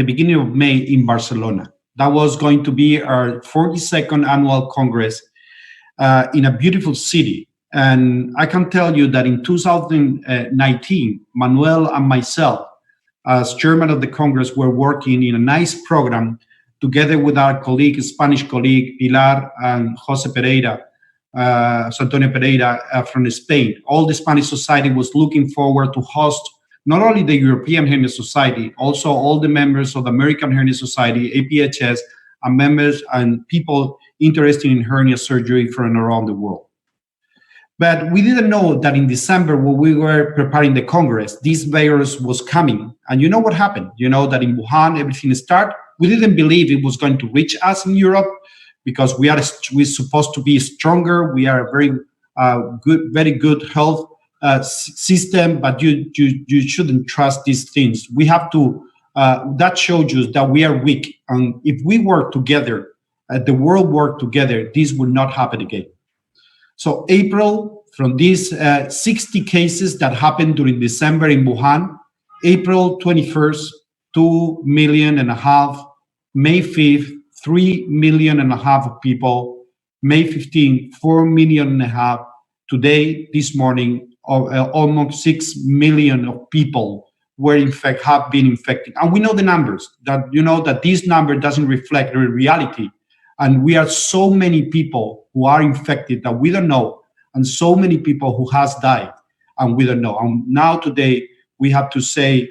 beginning of May in Barcelona. That was going to be our 42nd annual Congress in a beautiful city. And I can tell you that in 2019, Manuel and myself, as chairman of the Congress, were working in a nice program together with our Spanish colleague, Pilar and Jose Pereira, Antonio Pereira from Spain. All the Spanish society was looking forward to host not only the European Hernia Society, also all the members of the American Hernia Society, EHS, and members and people interested in hernia surgery from around the world. But we didn't know that in December, when we were preparing the Congress, this virus was coming. And you know what happened? You know that in Wuhan, everything started. We didn't believe it was going to reach us in Europe, because we're supposed to be stronger. We are a very good health system, but you shouldn't trust these things. We have to. That shows you that we are weak, and if we work together, the world work together, this will not happen again. So April, from these 60 cases that happened during December in Wuhan, April 21st, 2.5 million, May 5th. 3.5 million of people, May 15, 4.5 million. Today, this morning, almost 6 million of people have been infected. And we know the numbers, that this number doesn't reflect the reality. And we are so many people who are infected that we don't know, and so many people who has died and we don't know. And now today, we have to say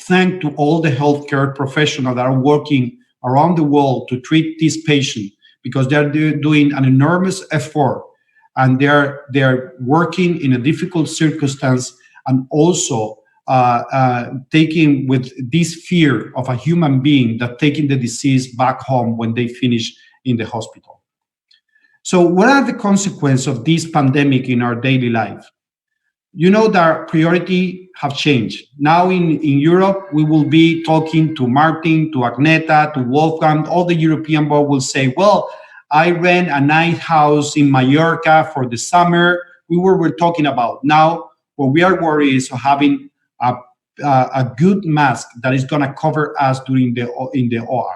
thank to all the healthcare professionals that are working around the world to treat these patients, because they're doing an enormous effort, and they're working in a difficult circumstance, and also taking with this fear of a human being that taking the disease back home when they finish in the hospital. So what are the consequences of this pandemic in our daily life? You know that our priority have changed. Now in Europe, we will be talking to Martin, to Agneta, to Wolfgang. All the European board will say, well, I rent a nice house in Mallorca for the summer. We're talking about. Now, what we are worried is having a good mask that is going to cover us in the OR,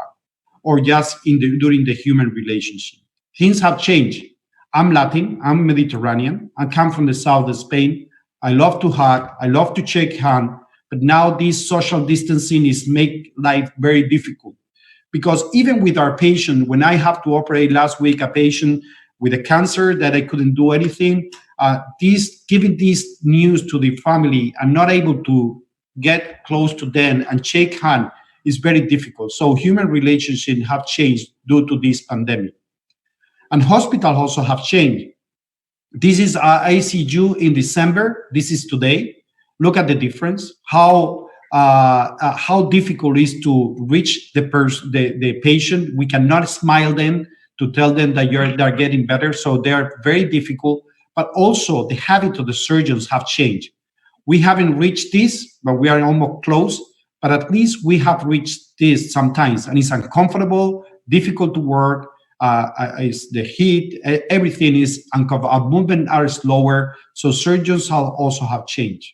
or just during the human relationship. Things have changed. I'm Latin, I'm Mediterranean. I come from the south of Spain. I love to hug, I love to shake hands, but now this social distancing is make life very difficult. Because even with our patient, when I have to operate last week, a patient with a cancer that I couldn't do anything, giving this news to the family and not able to get close to them and shake hands is very difficult. So human relationships have changed due to this pandemic. And hospitals also have changed. This is ICU in December. This is today. Look at the difference. How difficult it is to reach the patient. We cannot smile them to tell them that they're getting better. So they are very difficult. But also the habit of the surgeons have changed. We haven't reached this, but we are almost close. But at least we have reached this sometimes, and it's uncomfortable, difficult to work. It's the heat, everything is uncomfortable. Our movement are slower, so surgeons also have changed.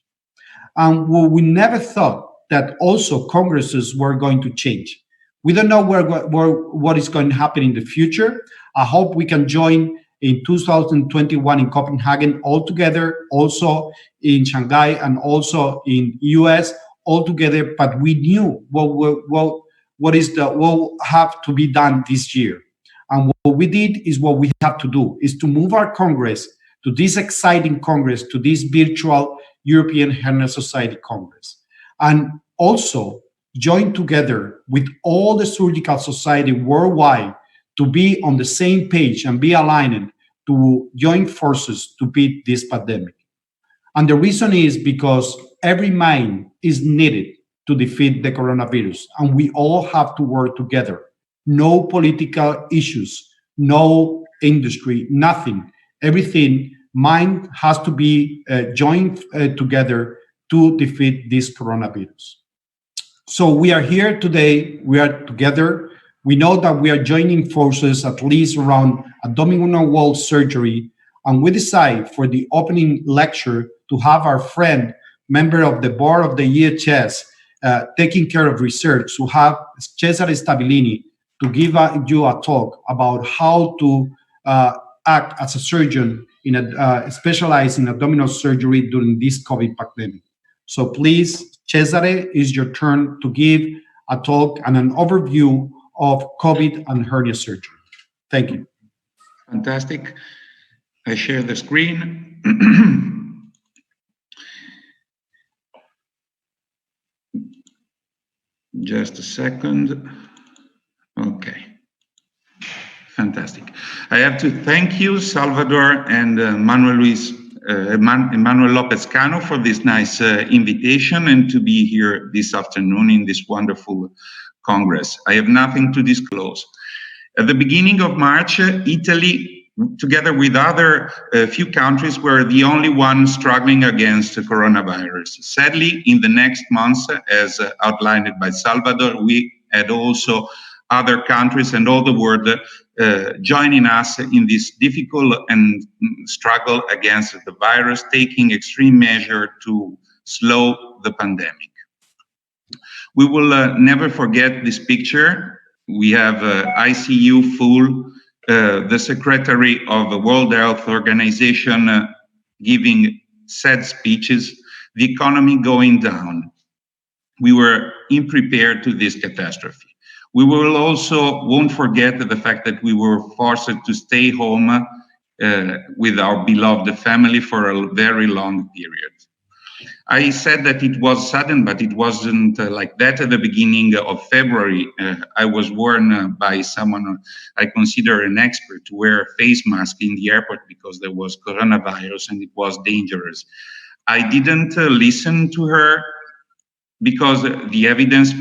And we never thought that also congresses were going to change. We don't know what is going to happen in the future. I hope we can join in 2021 in Copenhagen all together, also in Shanghai and also in US all together. But we knew what have to be done this year. And what we did is what we have to do, is to move our Congress to this exciting Congress, to this virtual European Hernia Society Congress. And also join together with all the surgical society worldwide to be on the same page and be aligned to join forces to beat this pandemic. And the reason is because every mind is needed to defeat the coronavirus, and we all have to work together. No political issues, no industry, nothing. Everything, mind has to be joined together to defeat this coronavirus. So we are here today, we are together. We know that we are joining forces at least around abdominal wall surgery, and we decide for the opening lecture to have our friend, member of the board of the EHS, taking care of research, to have Cesare Stabilini to give you a talk about how to act as a surgeon specialized in abdominal surgery during this COVID pandemic. So please, Cesare, is your turn to give a talk and an overview of COVID and hernia surgery. Thank you. Fantastic. I share the screen. Just a second. Okay. Fantastic. I have to thank you, Salvador and Emmanuel Lopez Cano, for this nice invitation and to be here this afternoon in this wonderful Congress. I have nothing to disclose. At the beginning of March, Italy, together with other few countries, were the only one struggling against the coronavirus. Sadly, in the next months, as outlined by Salvador, we had also other countries and all the world joining us in this difficult and struggle against the virus, taking extreme measures to slow the pandemic. We will never forget this picture. We have ICU full, the Secretary of the World Health Organization giving sad speeches, the economy going down. We were unprepared to this catastrophe. We will also won't forget the fact that we were forced to stay home with our beloved family for a very long period. I said that it was sudden, but it wasn't like that at the beginning of February. I was warned by someone I consider an expert to wear a face mask in the airport because there was coronavirus and it was dangerous. I didn't listen to her because the evidence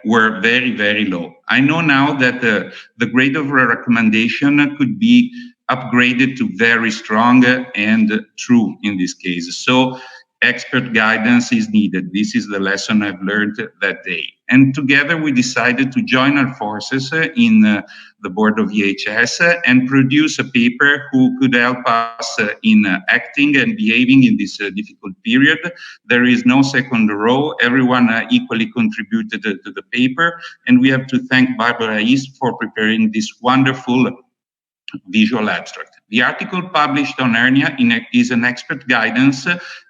were very, very low. I know now that the grade of recommendation could be upgraded to very strong and true in this case. So expert guidance is needed. This is the lesson I've learned that day. And together we decided to join our forces in the board of EHS and produce a paper who could help us in acting and behaving in this difficult period. There is no second row. Everyone equally contributed to the paper. And we have to thank Barbara East for preparing this wonderful visual abstract. The article published on hernia is an expert guidance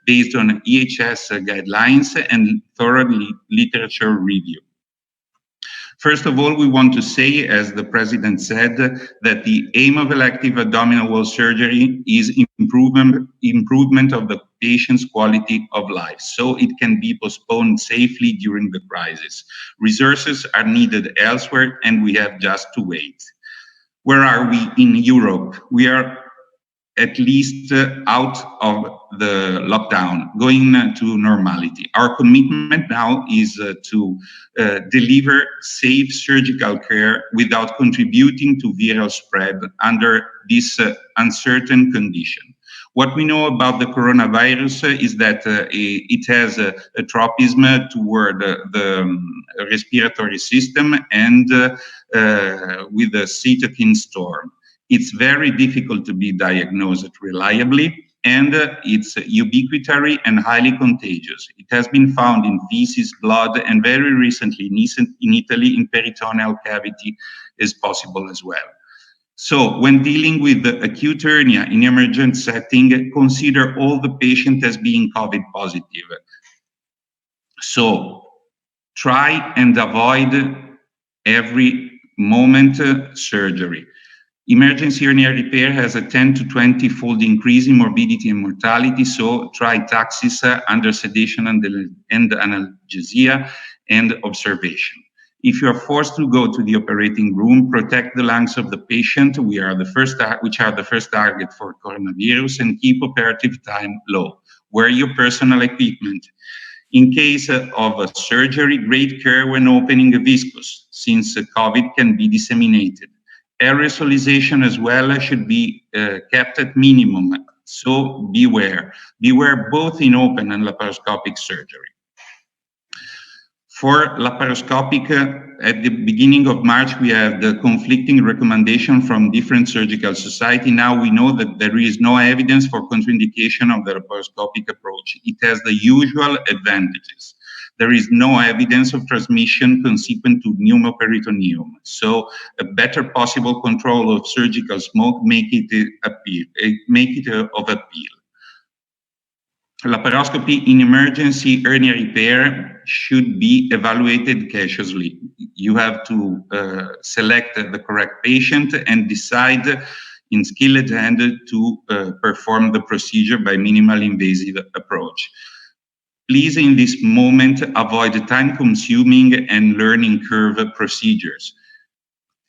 based on EHS guidelines and thorough literature review. First of all, we want to say, as the President said, that the aim of elective abdominal wall surgery is improvement of the patient's quality of life, so it can be postponed safely during the crisis. Resources are needed elsewhere, and we have just to wait. Where are we in Europe? We are at least out of the lockdown, going to normality. Our commitment now is to deliver safe surgical care without contributing to viral spread under this uncertain condition. What we know about the coronavirus is that it has a tropism toward the respiratory system and with a cytokine storm. It's very difficult to be diagnosed reliably, and it's ubiquitary and highly contagious. It has been found in feces, blood, and very recently in Italy, in peritoneal cavity is possible as well. So when dealing with the acute hernia in emergent setting, consider all the patient as being COVID positive. So try and avoid every moment surgery. Emergency hernia repair has a 10 to 20-fold increase in morbidity and mortality, so try taxis under sedation and analgesia and observation. If you are forced to go to the operating room, protect the lungs of the patient, which are the first target for coronavirus, and keep operative time low. Wear your personal equipment. In case of a surgery, great care when opening a viscous, since COVID can be disseminated. Aerosolization as well should be kept at minimum, so beware. Beware both in open and laparoscopic surgery. For laparoscopic, at the beginning of March, we have the conflicting recommendation from different surgical society. Now we know that there is no evidence for contraindication of the laparoscopic approach. It has the usual advantages. There is no evidence of transmission consequent to pneumoperitoneum. So a better possible control of surgical smoke make it of appeal. Laparoscopy in emergency hernia repair should be evaluated cautiously. You have to select the correct patient and decide in skilled hand to perform the procedure by minimal invasive approach. Please, in this moment, avoid time-consuming and learning curve procedures.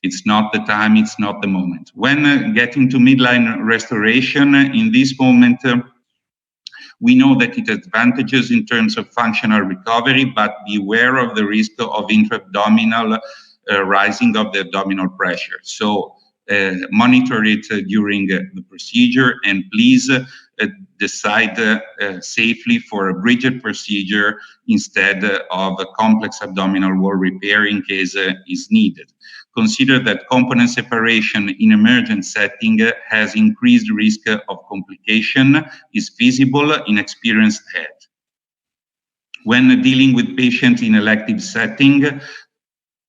It's not the time, it's not the moment. When getting to midline restoration, in this moment, we know that it has advantages in terms of functional recovery, but beware of the risk of intra-abdominal rising of the abdominal pressure. So monitor it during the procedure, and please decide safely for a bridged procedure instead of a complex abdominal wall repair in case is needed. Consider that component separation in emergent setting has increased risk of complication, is visible in experienced head. When dealing with patients in elective setting,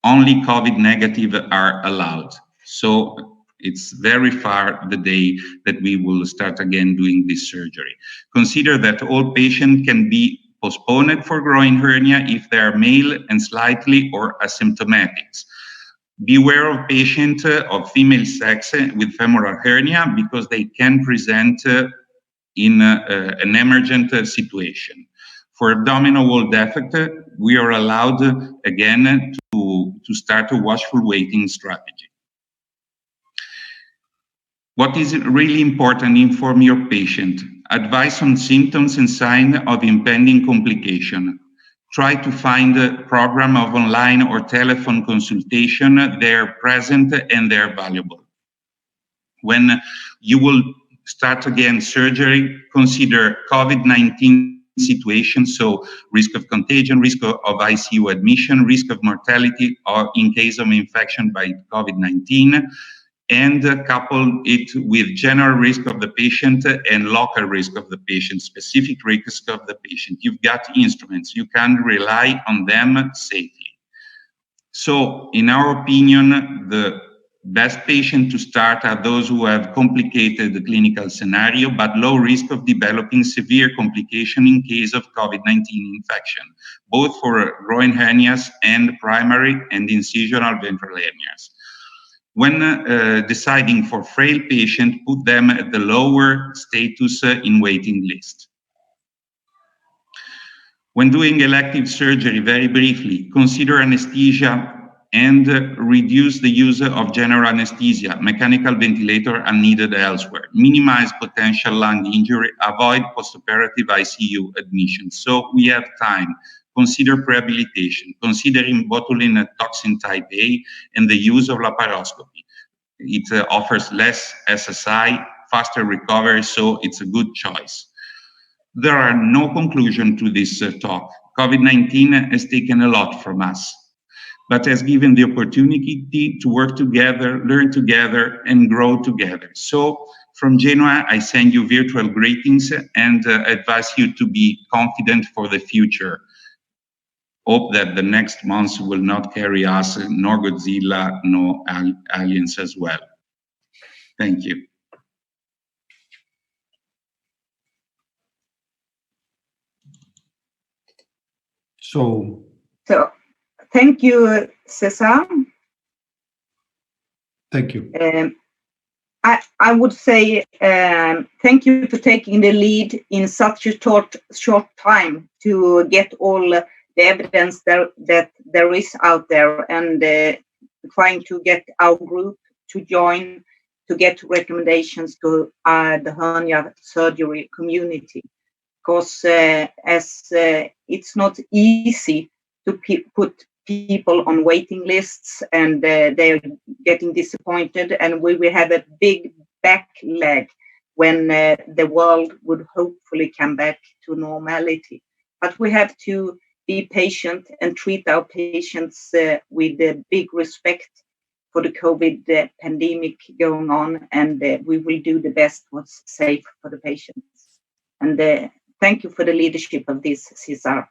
only COVID negative are allowed. So it's very far the day that we will start again doing this surgery. Consider that all patients can be postponed for groin hernia if they are male and slightly or asymptomatic. Beware of patients of female sex with femoral hernia because they can present in an emergent situation. For abdominal wall defect, we are allowed again to start a watchful waiting strategy. What is really important? Inform your patient. Advise on symptoms and signs of impending complication. Try to find a program of online or telephone consultation. They're present and they're valuable. When you will start again surgery, consider COVID-19 situation, so risk of contagion, risk of ICU admission, risk of mortality or in case of infection by COVID-19, and couple it with general risk of the patient and local risk of the patient, specific risk of the patient. You've got instruments, you can rely on them safely. So, in our opinion, the best patient to start are those who have complicated clinical scenario, but low risk of developing severe complication in case of COVID-19 infection, both for groin hernias and primary and incisional ventral hernias. When deciding for frail patient, put them at the lower status in waiting list. When doing elective surgery, very briefly, consider anesthesia and reduce the use of general anesthesia. Mechanical ventilator are needed elsewhere. Minimize potential lung injury, avoid postoperative ICU admission. So we have time. Consider rehabilitation, considering botulinum toxin type A and the use of laparoscopy. It offers less SSI, faster recovery, so it's a good choice. There are no conclusion to this talk. COVID-19 has taken a lot from us, but has given the opportunity to work together, learn together, and grow together. So from Genoa, I send you virtual greetings and advise you to be confident for the future. Hope that the next months will not carry us, nor Godzilla, nor aliens as well. Thank you. So thank you, Cesar. Thank you. I would say thank you for taking the lead in such a short time to get all the the evidence that there is out there, and trying to get our group to join to get recommendations to the hernia surgery community. Because as it's not easy to put people on waiting lists, and they're getting disappointed, and we will have a big backlog when the world would hopefully come back to normality. But we have to be patient and treat our patients with big respect for the COVID pandemic going on, and we will do the best what's safe for the patients. And thank you for the leadership of this, Cesar.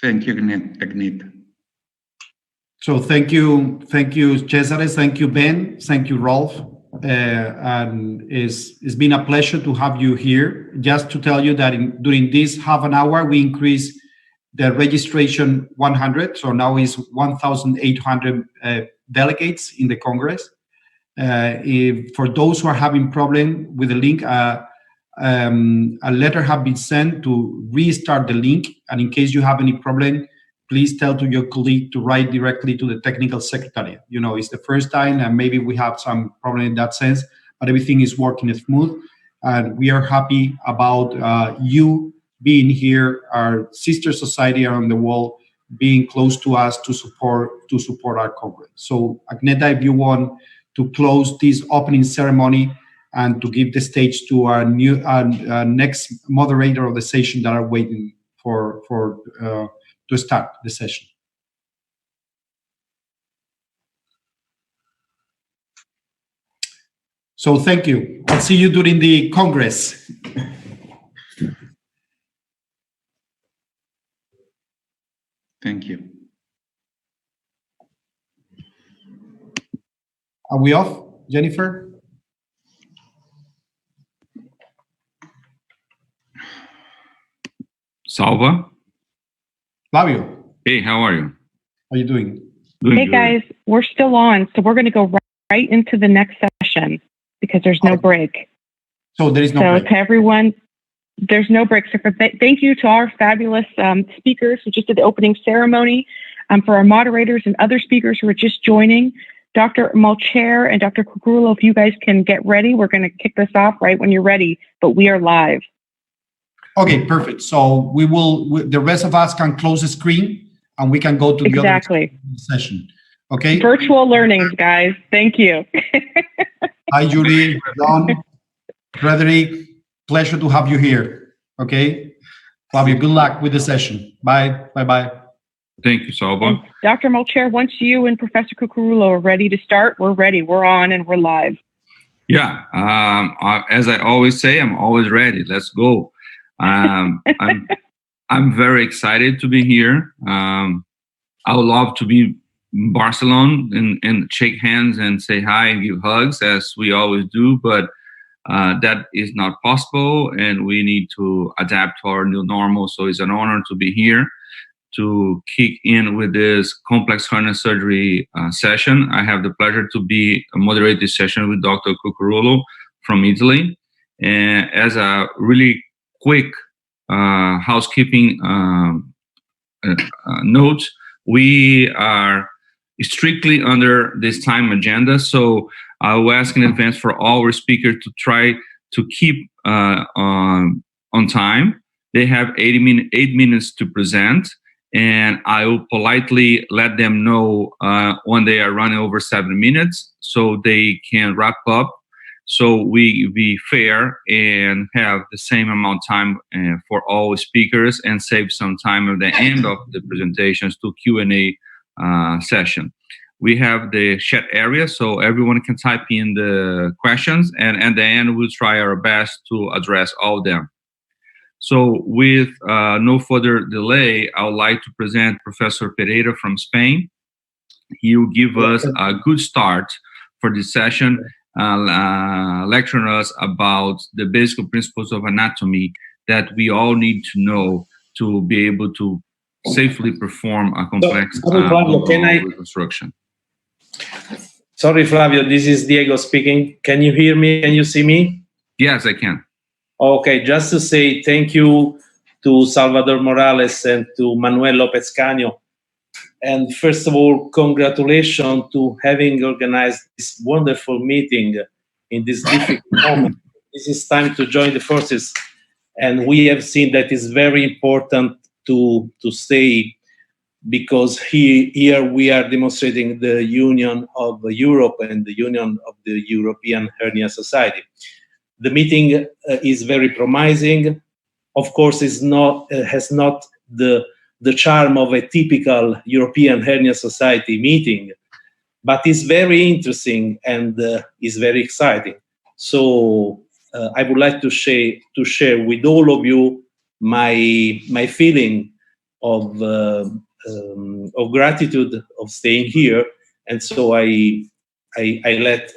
Thank you, Agneta. So thank you, Cesare. Thank you, Ben. Thank you, Rolf. And it's been a pleasure to have you here. Just to tell you that during this half an hour, we increased the registration 100. So now is 1,800 delegates in the Congress. For those who are having problem with the link, a letter have been sent to restart the link. And in case you have any problem, please tell to your colleague to write directly to the technical secretary. You know, it's the first time and maybe we have some problem in that sense, but everything is working smooth. And we are happy about you being here, our sister society around the world, being close to us to support our Congress. So Agneta, if you want to close this opening ceremony and to give the stage to our new next moderator of the session that are waiting to start the session. So thank you. I'll see you during the Congress. Thank you. Are we off, Jennifer? Salva? Flavio. Hey, how are you? How are you doing? Doing hey good. guys, we're still on, so we're going to go right into the next session because there's no break. So there is no break. So to everyone, there's no break. So thank you to our fabulous speakers who just did the opening ceremony, for our moderators and other speakers who are just joining. Dr. Malcher and Dr. Cucurulo, if you guys can get ready, we're going to kick this off right when you're ready, but we are live. Okay, perfect. So the rest of us can close the screen and we can go to the other session. Okay. Virtual learnings, guys. Thank you. Hi, Julie, John, Frederick. Pleasure to have you here. Okay. Flavio, good luck with the session. Bye. Bye-bye. Thank you, Salva. Dr. Malcher, once you and Professor Cucurulo are ready to start, we're ready. We're on and we're live. Yeah. As I always say, I'm always ready. Let's go. I'm very excited to be here. I would love to be in Barcelona and shake hands and say hi and give hugs as we always do, but that is not possible and we need to adapt to our new normal. So it's an honor to be here to kick in with this complex hernia surgery session. I have the pleasure to moderate this session with Dr. Cucurulo from Italy. And as a really quick housekeeping note, we are strictly under this time agenda. So I will ask in advance for all our speakers to try to keep on time. They have 8 minutes to present, and I will politely let them know when they are running over 7 minutes so they can wrap up. So we be fair and have the same amount of time for all speakers and save some time at the end of the presentations to Q&A session. We have the chat area, so everyone can type in the questions, and at the end we'll try our best to address all of them. So with no further delay, I would like to present Professor Pereira from Spain. He will give us a good start for this session, lecturing us about the basic principles of anatomy that we all need to know to be able to safely perform a complex reconstruction. Sorry, Flavio, this is Diego speaking. Can you hear me? Can you see me? Yes, I can. Okay, just to say thank you to Salvador Morales and to Manuel Lopez Cano. And first of all, congratulations to having organized this wonderful meeting in this difficult moment. This is time to join the forces. And we have seen that it's very important to stay, because here we are demonstrating the union of Europe and the union of the European Hernia Society. The meeting is very promising. Of course, has not the charm of a typical European Hernia Society meeting, but it's very interesting and is very exciting. So I would like to share with all of you my feeling of gratitude of staying here, and so I let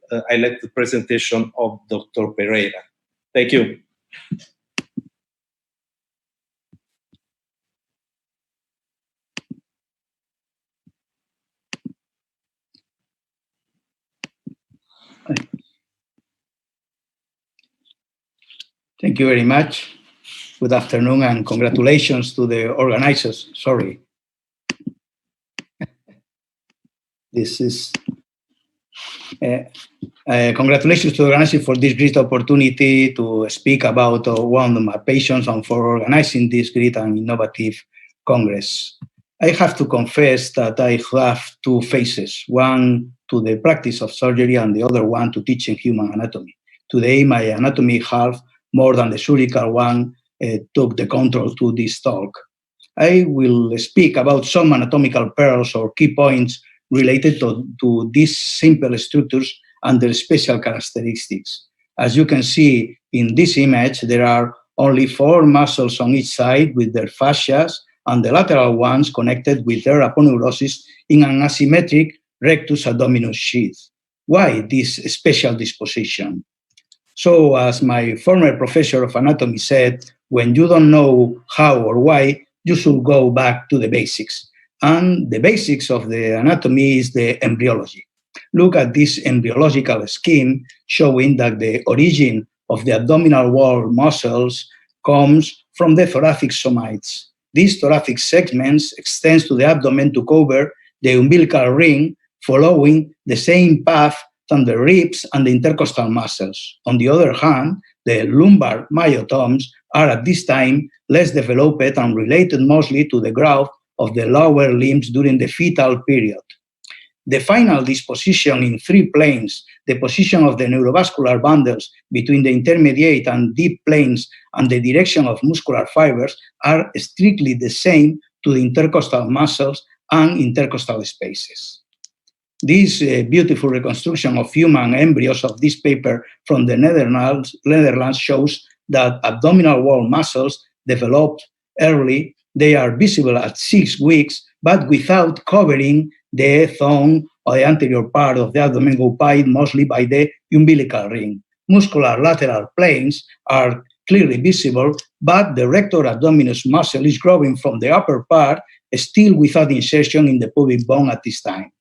the presentation of Dr. Pereira. Thank you. Thank you very much. Good afternoon and congratulations to the organizers. Sorry. This is congratulations to the organizers for this great opportunity to speak about one of my patients and for organizing this great and innovative Congress. I have to confess that I have two faces, one to the practice of surgery and the other one to teaching human anatomy. Today, my anatomy half, more than the surgical one, took the control to this talk. I will speak about some anatomical pearls or key points related to these simple structures and their special characteristics. As you can see in this image, there are only 4 muscles on each side with their fascias, and the lateral ones connected with their aponeurosis in an asymmetric rectus abdominis sheath. Why this special disposition? So, as my former professor of anatomy said, when you don't know how or why, you should go back to the basics. And the basics of the anatomy is the embryology. Look at this embryological scheme showing that the origin of the abdominal wall muscles comes from the thoracic somites. These thoracic segments extend to the abdomen to cover the umbilical ring, following the same path than the ribs and the intercostal muscles. On the other hand, the lumbar myotomes are at this time less developed and related mostly to the growth of the lower limbs during the fetal period. The final disposition in 3 planes, the position of the neurovascular bundles between the intermediate and deep planes and the direction of muscular fibers, are strictly the same to the intercostal muscles and intercostal spaces. This beautiful reconstruction of human embryos of this paper from the Netherlands shows that abdominal wall muscles developed early. They are visible at 6 weeks, but without covering the thong or the anterior part of the abdomen, occupied mostly by the umbilical ring. Muscular lateral planes are clearly visible, but the rector abdominis muscle is growing from the upper part, still without insertion in the pubic bone at this time.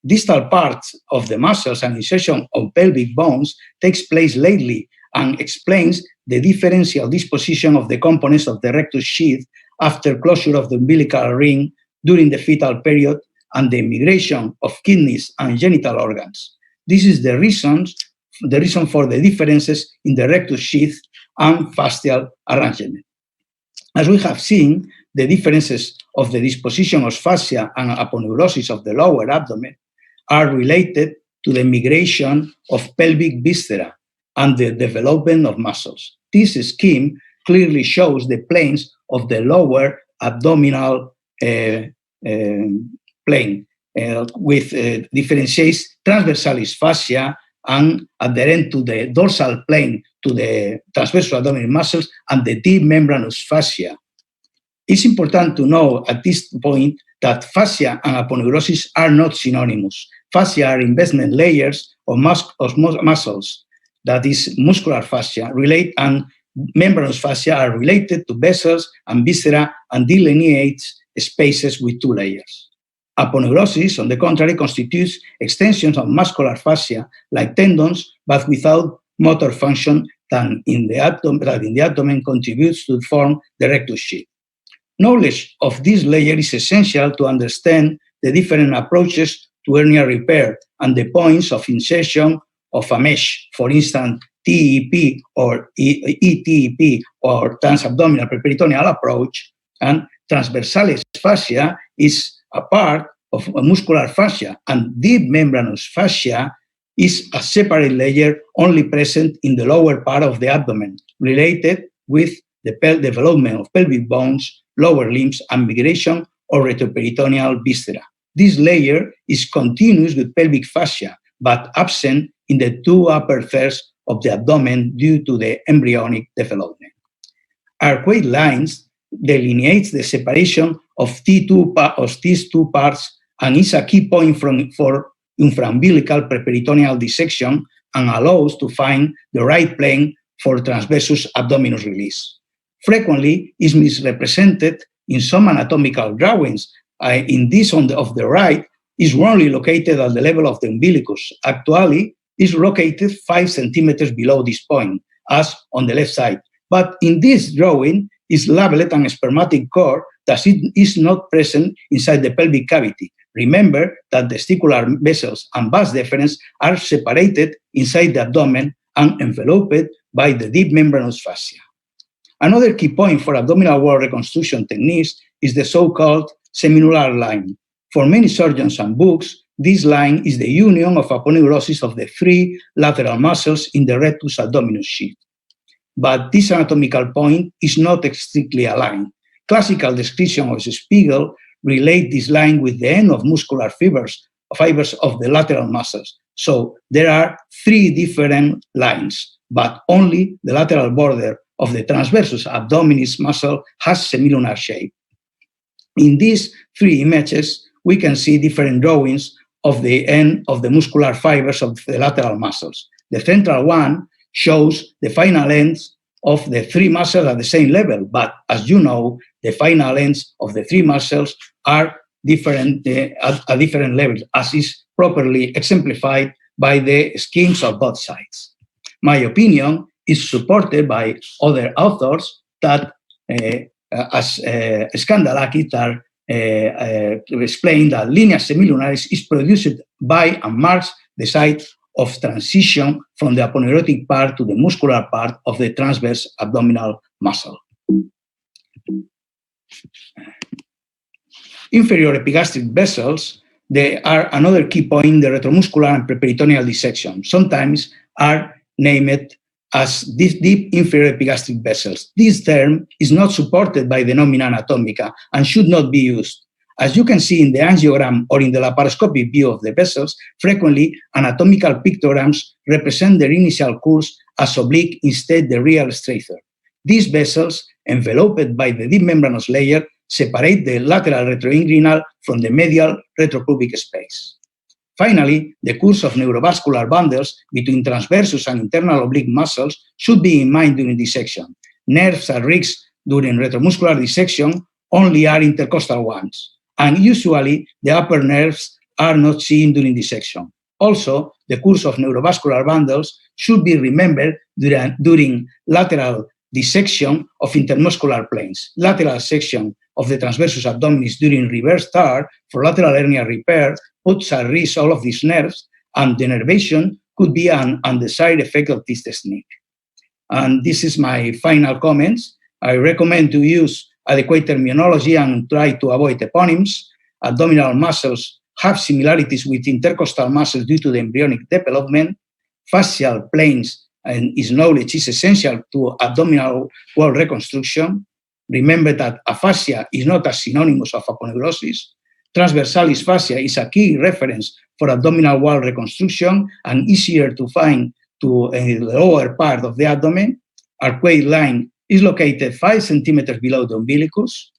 Distal parts of the muscles and insertion of pelvic bones takes place lately and explains the differential disposition of the components of the rectus sheath after closure of the umbilical ring during the fetal period and the migration of kidneys and genital organs. This is the reason for the differences in the rectus sheath and fascial arrangement. As we have seen, the differences of the disposition of fascia and aponeurosis of the lower abdomen are related to the migration of pelvic viscera and the development of muscles. This scheme clearly shows the planes of the lower abdominal plane with differentiates transversalis fascia and adherent to the dorsal plane to the transversal abdominal muscles and the deep membranous fascia. It's important to know at this point that fascia and aponeurosis are not synonymous. Fascia are investment layers of muscles, that is, muscular fascia, and membranous fascia are related to vessels and viscera and delineates spaces with 2 layers. Aponeurosis, on the contrary, constitutes extensions of muscular fascia like tendons, but without motor function, than in the abdomen contributes to form the rectus sheath. Knowledge of this layer is essential to understand the different approaches to hernia repair and the points of insertion of a mesh, for instance, TEP or ETEP or transabdominal periperitoneal approach, and transversalis fascia is a part of a muscular fascia, and deep membranous fascia is a separate layer only present in the lower part of the abdomen, related with the development of pelvic bones, lower limbs, and migration or retroperitoneal viscera. This layer is continuous with pelvic fascia, but absent in the two upper thirds of the abdomen due to the embryonic development. Arcuate lines delineates the separation of these two parts and is a key point for infraumbilical preperitoneal dissection and allows to find the right plane for transversus abdominis release. Frequently is misrepresented in some anatomical drawings. In this of the right is wrongly located at the level of the umbilicus. Actually, is located 5 centimeters below this point, as on the left side. But in this drawing is labeled an spermatic cord that is not present inside the pelvic cavity. Remember that testicular vessels and vas deferens are separated inside the abdomen and enveloped by the deep membranous fascia. Another key point for abdominal wall reconstruction techniques is the so-called seminular line. For many surgeons and books, this line is the union of aponeurosis of the 3 lateral muscles in the rectus abdominis sheath. But this anatomical point is not strictly aligned. Classical description of Spiegel relate this line with the end of muscular fibers of the lateral muscles. So there are 3 different lines, but only the lateral border of the transversus abdominis muscle has semilunar shape. In these 3 images, we can see different drawings of the end of the muscular fibers of the lateral muscles. The central one shows the final ends of the 3 muscles at the same level, but as you know, the final ends of the 3 muscles are different at different levels, as is properly exemplified by the schemes of both sides. My opinion is supported by other authors that, as Skandalakis, are explain that linea semilunaris is produced by and marks the site of transition from the aponeurotic part to the muscular part of the transverse abdominal muscle. Inferior epigastric vessels, they are another key point in the retromuscular and preperitoneal dissection. Sometimes are named as deep inferior epigastric vessels. This term is not supported by the nomina anatomica and should not be used. As you can see in the angiogram or in the laparoscopic view of the vessels, frequently anatomical pictograms represent their initial course as oblique instead the real straighter. These vessels, enveloped by the deep membranous layer, separate the lateral retroinguinal from the medial retropubic space. Finally, the course of neurovascular bundles between transversus and internal oblique muscles should be in mind during dissection. Nerves at risk during retromuscular dissection only are intercostal ones, and usually the upper nerves are not seen during dissection. Also, the course of neurovascular bundles should be remembered during lateral dissection of intermuscular planes. Lateral section of the transversus abdominis during reverse TAR for lateral hernia repair puts at risk all of these nerves, and denervation could be an undesired effect of this technique. And this is my final comments. I recommend to use adequate terminology and try to avoid eponyms. Abdominal muscles have similarities with intercostal muscles due to the embryonic development. Fascial planes and its knowledge is essential to abdominal wall reconstruction. Remember that aphasia is not a synonymous of aponeurosis. Transversalis fascia is a key reference for abdominal wall reconstruction and easier to find to the lower part of the abdomen. Arcuate line is located 5 centimeters below the umbilicus.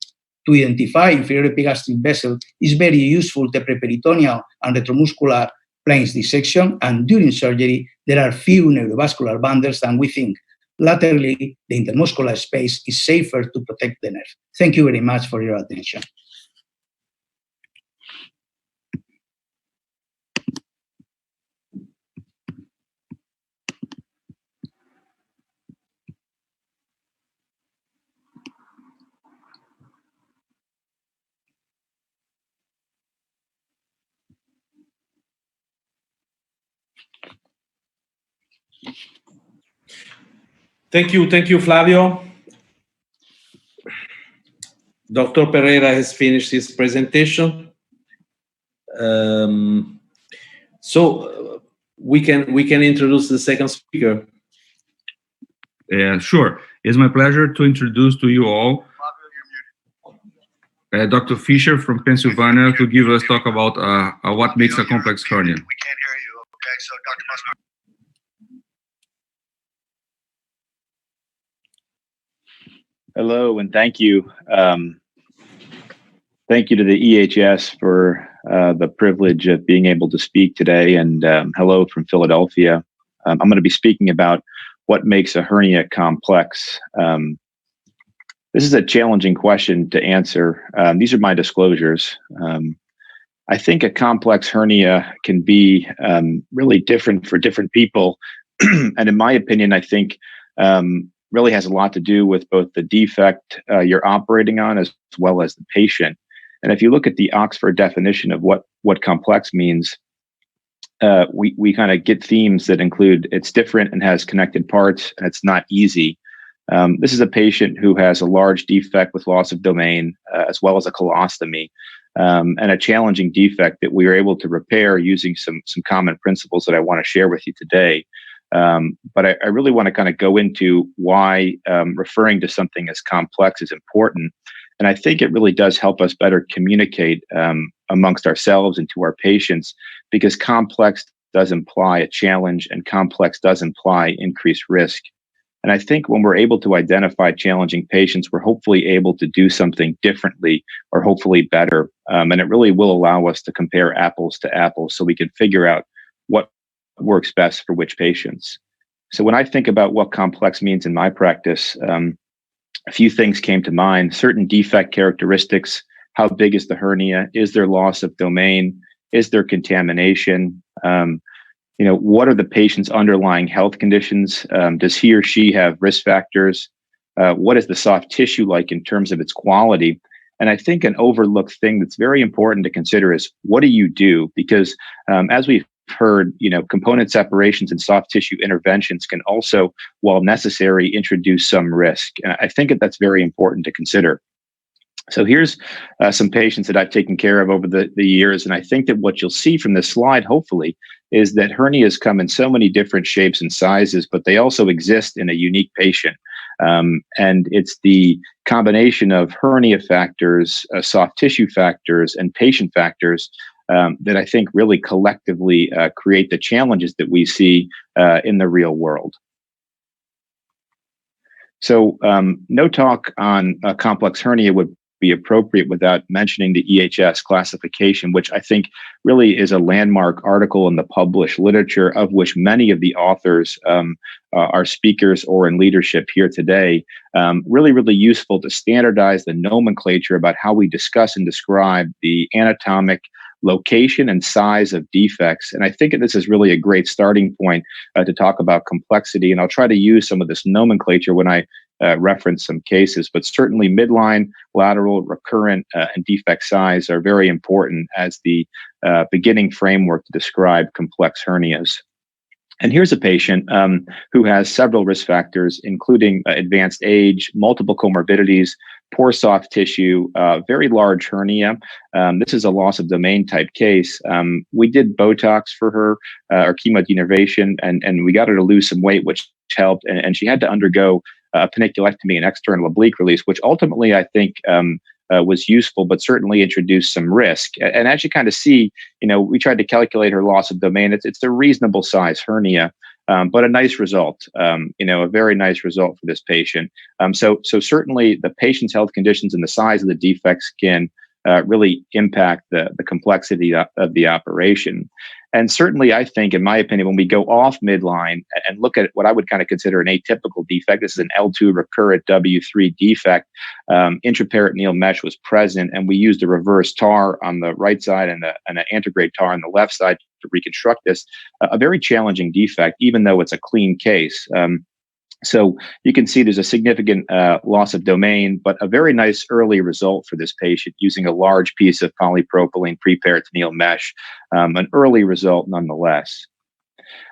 To identify inferior epigastric vessel is very useful to preperitoneal and retromuscular planes dissection, and during surgery there are few neurovascular bundles than we think. Laterally, the intermuscular space is safer to protect the nerve. Thank you very much for your attention. Thank you, Flavio. Dr. Pereira has finished his presentation. So we can introduce the second speaker. Sure. It's my pleasure to introduce to you all Dr. Fisher from Pennsylvania to give us talk about what makes a complex hernia. We can't hear you. Okay, so Dr. Musgrove. Hello, and thank you. Thank you to the EHS for the privilege of being able to speak today, and hello from Philadelphia. I'm going to be speaking about what makes a hernia complex. This is a challenging question to answer. These are my disclosures. I think a complex hernia can be really different for different people. And in my opinion, I think really has a lot to do with both the defect you're operating on as well as the patient. And if you look at the Oxford definition of what complex means, we kind of get themes that include it's different and has connected parts, and it's not easy. This is a patient who has a large defect with loss of domain, as well as a colostomy, and a challenging defect that we were able to repair using some common principles that I want to share with you today. But I really want to kind of go into why referring to something as complex is important. And I think it really does help us better communicate amongst ourselves and to our patients, because complex does imply a challenge and complex does imply increased risk. And I think when we're able to identify challenging patients, we're hopefully able to do something differently or hopefully better. And it really will allow us to compare apples to apples so we can figure out what works best for which patients. So when I think about what complex means in my practice, a few things came to mind. Certain defect characteristics: how big is the hernia? Is there loss of domain? Is there contamination? What are the patient's underlying health conditions? Does he or she have risk factors? What is the soft tissue like in terms of its quality? And I think an overlooked thing that's very important to consider is, what do you do? Because as we've heard, component separations and soft tissue interventions can also, while necessary, introduce some risk. And I think that's very important to consider. So here's some patients that I've taken care of over the years. And I think that what you'll see from this slide, hopefully, is that hernias come in so many different shapes and sizes, but they also exist in a unique patient. And it's the combination of hernia factors, soft tissue factors, and patient factors that I think really collectively create the challenges that we see in the real world. So no talk on a complex hernia would be appropriate without mentioning the EHS classification, which I think really is a landmark article in the published literature, of which many of the authors are speakers or in leadership here today. Really, really useful to standardize the nomenclature about how we discuss and describe the anatomic location and size of defects. And I think this is really a great starting point to talk about complexity. And I'll try to use some of this nomenclature when I reference some cases, but certainly midline, lateral, recurrent, and defect size are very important as the beginning framework to describe complex hernias. And here's a patient who has several risk factors, including advanced age, multiple comorbidities, poor soft tissue, very large hernia. This is a loss of domain type case. We did Botox for her, or chemodenervation, and we got her to lose some weight, which helped. And she had to undergo a paniculectomy and external oblique release, which ultimately I think was useful, but certainly introduced some risk. And as you kind of see, we tried to calculate her loss of domain. It's a reasonable size hernia, but a nice result, a very nice result for this patient. So certainly the patient's health conditions and the size of the defects can really impact the complexity of the operation. And certainly, I think, in my opinion, when we go off midline and look at what I would kind of consider an atypical defect, this is an L2 recurrent W3 defect, intraperitoneal mesh was present, and we used a reverse TAR on the right side and an antegrade TAR on the left side to reconstruct this. A very challenging defect, even though it's a clean case. So you can see there's a significant loss of domain, but a very nice early result for this patient using a large piece of polypropylene preperitoneal mesh, an early result nonetheless.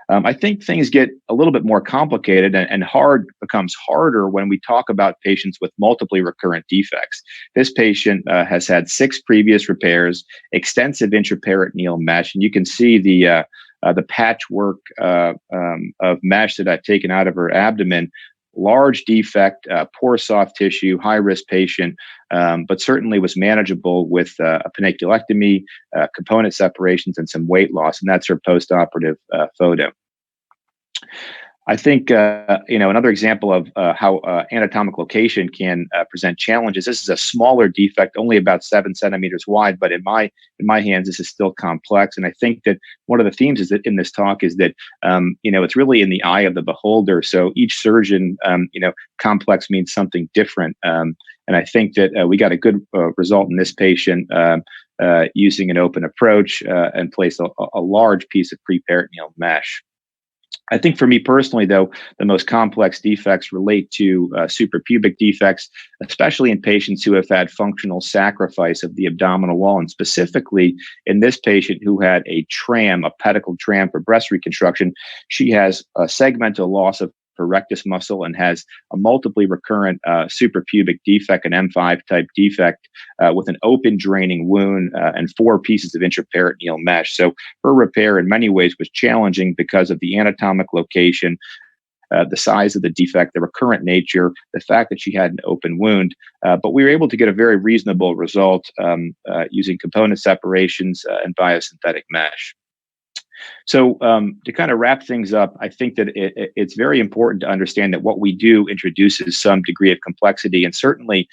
I think things get a little bit more complicated, and hard becomes harder when we talk about patients with multiply recurrent defects. This patient has had 6 previous repairs, extensive intraperitoneal mesh, and you can see the patchwork of mesh that I've taken out of her abdomen. Large defect, poor soft tissue, high risk patient, but certainly was manageable with a paniculectomy, component separations, and some weight loss. And that's her post-operative photo. I think, another example of how anatomic location can present challenges. This is a smaller defect, only about 7 centimeters wide, but in my hands, this is still complex. And I think that one of the themes is that in this talk is that, it's really in the eye of the beholder. So each surgeon, complex means something different. And I think that we got a good result in this patient using an open approach and placed a large piece of preperitoneal mesh. I think for me personally, though, the most complex defects relate to suprapubic defects, especially in patients who have had functional sacrifice of the abdominal wall, and specifically in this patient who had a tram, a pedicle tram for breast reconstruction. She has a segmental loss of her rectus muscle and has a multiply recurrent suprapubic defect, an M5 type defect with an open draining wound and 4 pieces of intraperitoneal mesh. So her repair in many ways was challenging because of the anatomic location, the size of the defect, the recurrent nature, the fact that she had an open wound. But we were able to get a very reasonable result using component separations and biosynthetic mesh. So to kind of wrap things up, I think that it's very important to understand that what we do introduces some degree of complexity, and certainly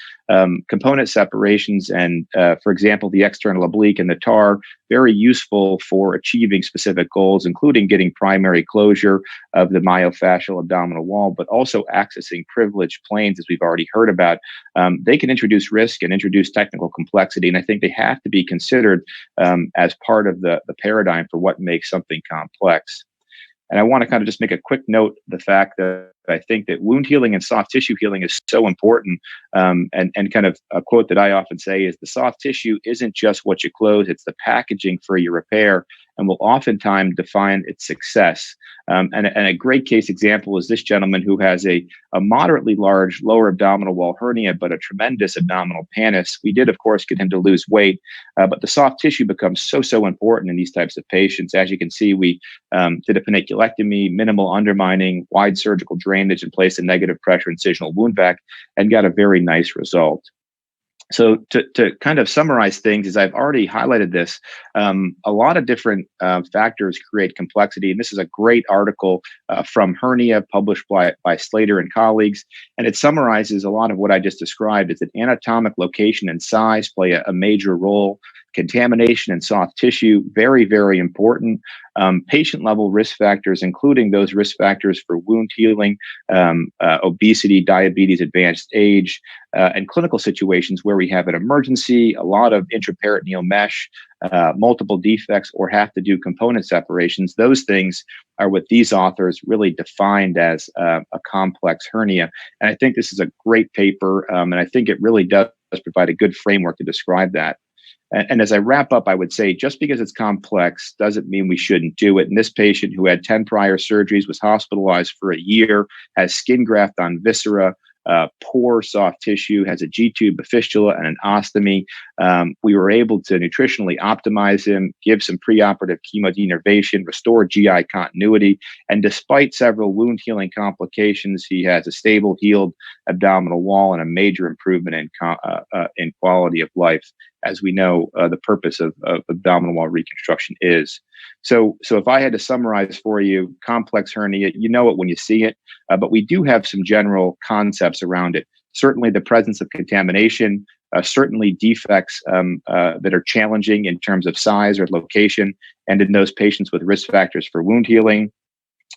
component separations and, for example, the external oblique and the TAR, very useful for achieving specific goals, including getting primary closure of the myofascial abdominal wall, but also accessing privileged planes, as we've already heard about. They can introduce risk and introduce technical complexity, and I think they have to be considered as part of the paradigm for what makes something complex. And I want to kind of just make a quick note, the fact that I think that wound healing and soft tissue healing is so important. And kind of a quote that I often say is the soft tissue isn't just what you close, it's the packaging for your repair, and will oftentimes define its success. And a great case example is this gentleman who has a moderately large lower abdominal wall hernia, but a tremendous abdominal pannus. We did, of course, get him to lose weight, but the soft tissue becomes so important in these types of patients. As you can see, we did a paniculectomy, minimal undermining, wide surgical drainage, and placed a negative pressure incisional wound vac, and got a very nice result. So to kind of summarize things, as I've already highlighted this, a lot of different factors create complexity. And this is a great article from Hernia published by Slater and colleagues. And it summarizes a lot of what I just described, is that anatomic location and size play a major role. Contamination and soft tissue, very, very important. Patient level risk factors, including those risk factors for wound healing, obesity, diabetes, advanced age, and clinical situations where we have an emergency, a lot of intraperitoneal mesh, multiple defects, or have to do component separations. Those things are what these authors really defined as a complex hernia. And I think this is a great paper, and I think it really does provide a good framework to describe that. And as I wrap up, I would say just because it's complex doesn't mean we shouldn't do it. And this patient, who had 10 prior surgeries, was hospitalized for a year, has skin graft on viscera, poor soft tissue, has a G-tube, a fistula, and an ostomy. We were able to nutritionally optimize him, give some preoperative chemodenervation, restore GI continuity, and despite several wound healing complications, he has a stable, healed abdominal wall and a major improvement in quality of life, as we know the purpose of abdominal wall reconstruction is. So if I had to summarize for you, complex hernia, you know it when you see it, but we do have some general concepts around it. Certainly the presence of contamination, certainly defects that are challenging in terms of size or location, and in those patients with risk factors for wound healing.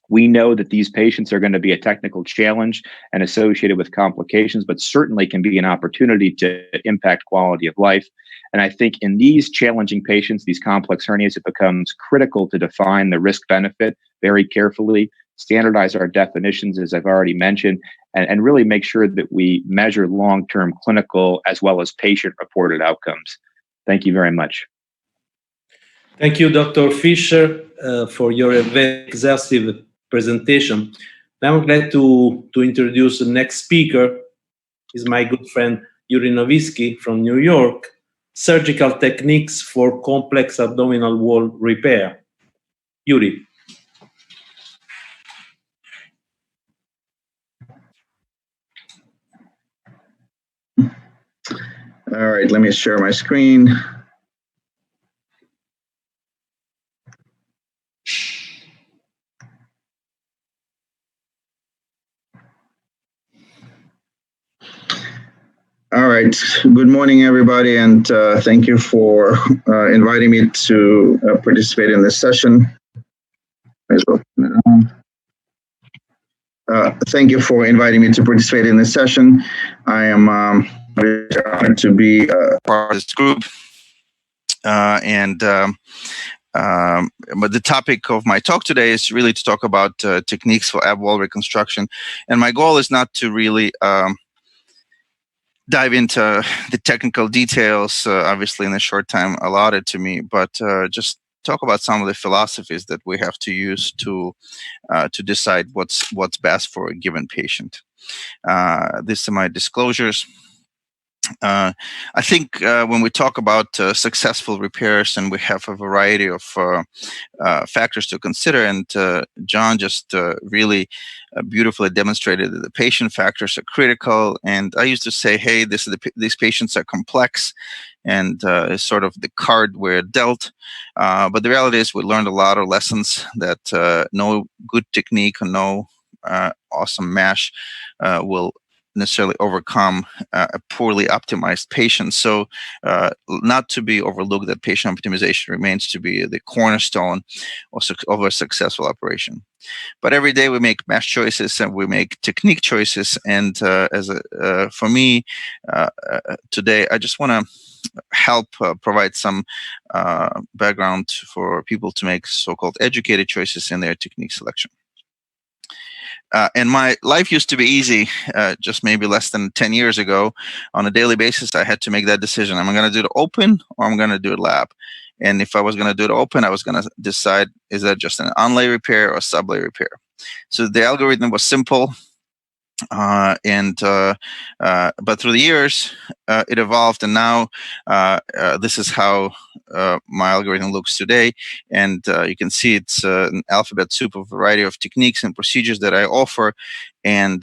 We know that these patients are going to be a technical challenge and associated with complications, but certainly can be an opportunity to impact quality of life. And I think in these challenging patients, these complex hernias, it becomes critical to define the risk benefit very carefully, standardize our definitions, as I've already mentioned, and really make sure that we measure long-term clinical as well as patient-reported outcomes. Thank you very much. Thank you, Dr. Fisher, for your very exhaustive presentation. Now I'm glad to introduce the next speaker. Is my good friend Yuri Novitsky from New York, Surgical Techniques for Complex Abdominal Wall Repair. Yuri. All right, let me share my screen. All right, good morning, everybody, and thank you for inviting me to participate in this session. Thank you for inviting me to participate in this session. I am very honored to be part of this group. But the topic of my talk today is really to talk about techniques for ab wall reconstruction. And my goal is not to really dive into the technical details, obviously in the short time allotted to me, but just talk about some of the philosophies that we have to use to decide what's best for a given patient. These are my disclosures. I think when we talk about successful repairs, and we have a variety of factors to consider, and John just really beautifully demonstrated that the patient factors are critical. And I used to say, hey, these patients are complex, and it's sort of the card we're dealt. But the reality is we learned a lot of lessons that no good technique or no awesome mesh will necessarily overcome a poorly optimized patient. So not to be overlooked, that patient optimization remains to be the cornerstone of a successful operation. But every day we make mesh choices and we make technique choices. And for me, today, I just want to help provide some background for people to make so-called educated choices in their technique selection. And my life used to be easy just maybe less than 10 years ago. On a daily basis, I had to make that decision. Am I going to do it open or I'm going to do it lab? And if I was going to do it open, I was going to decide, is that just an onlay repair or sublay repair? So the algorithm was simple. But through the years, it evolved, and now this is how my algorithm looks today. And you can see it's an alphabet soup of a variety of techniques and procedures that I offer, and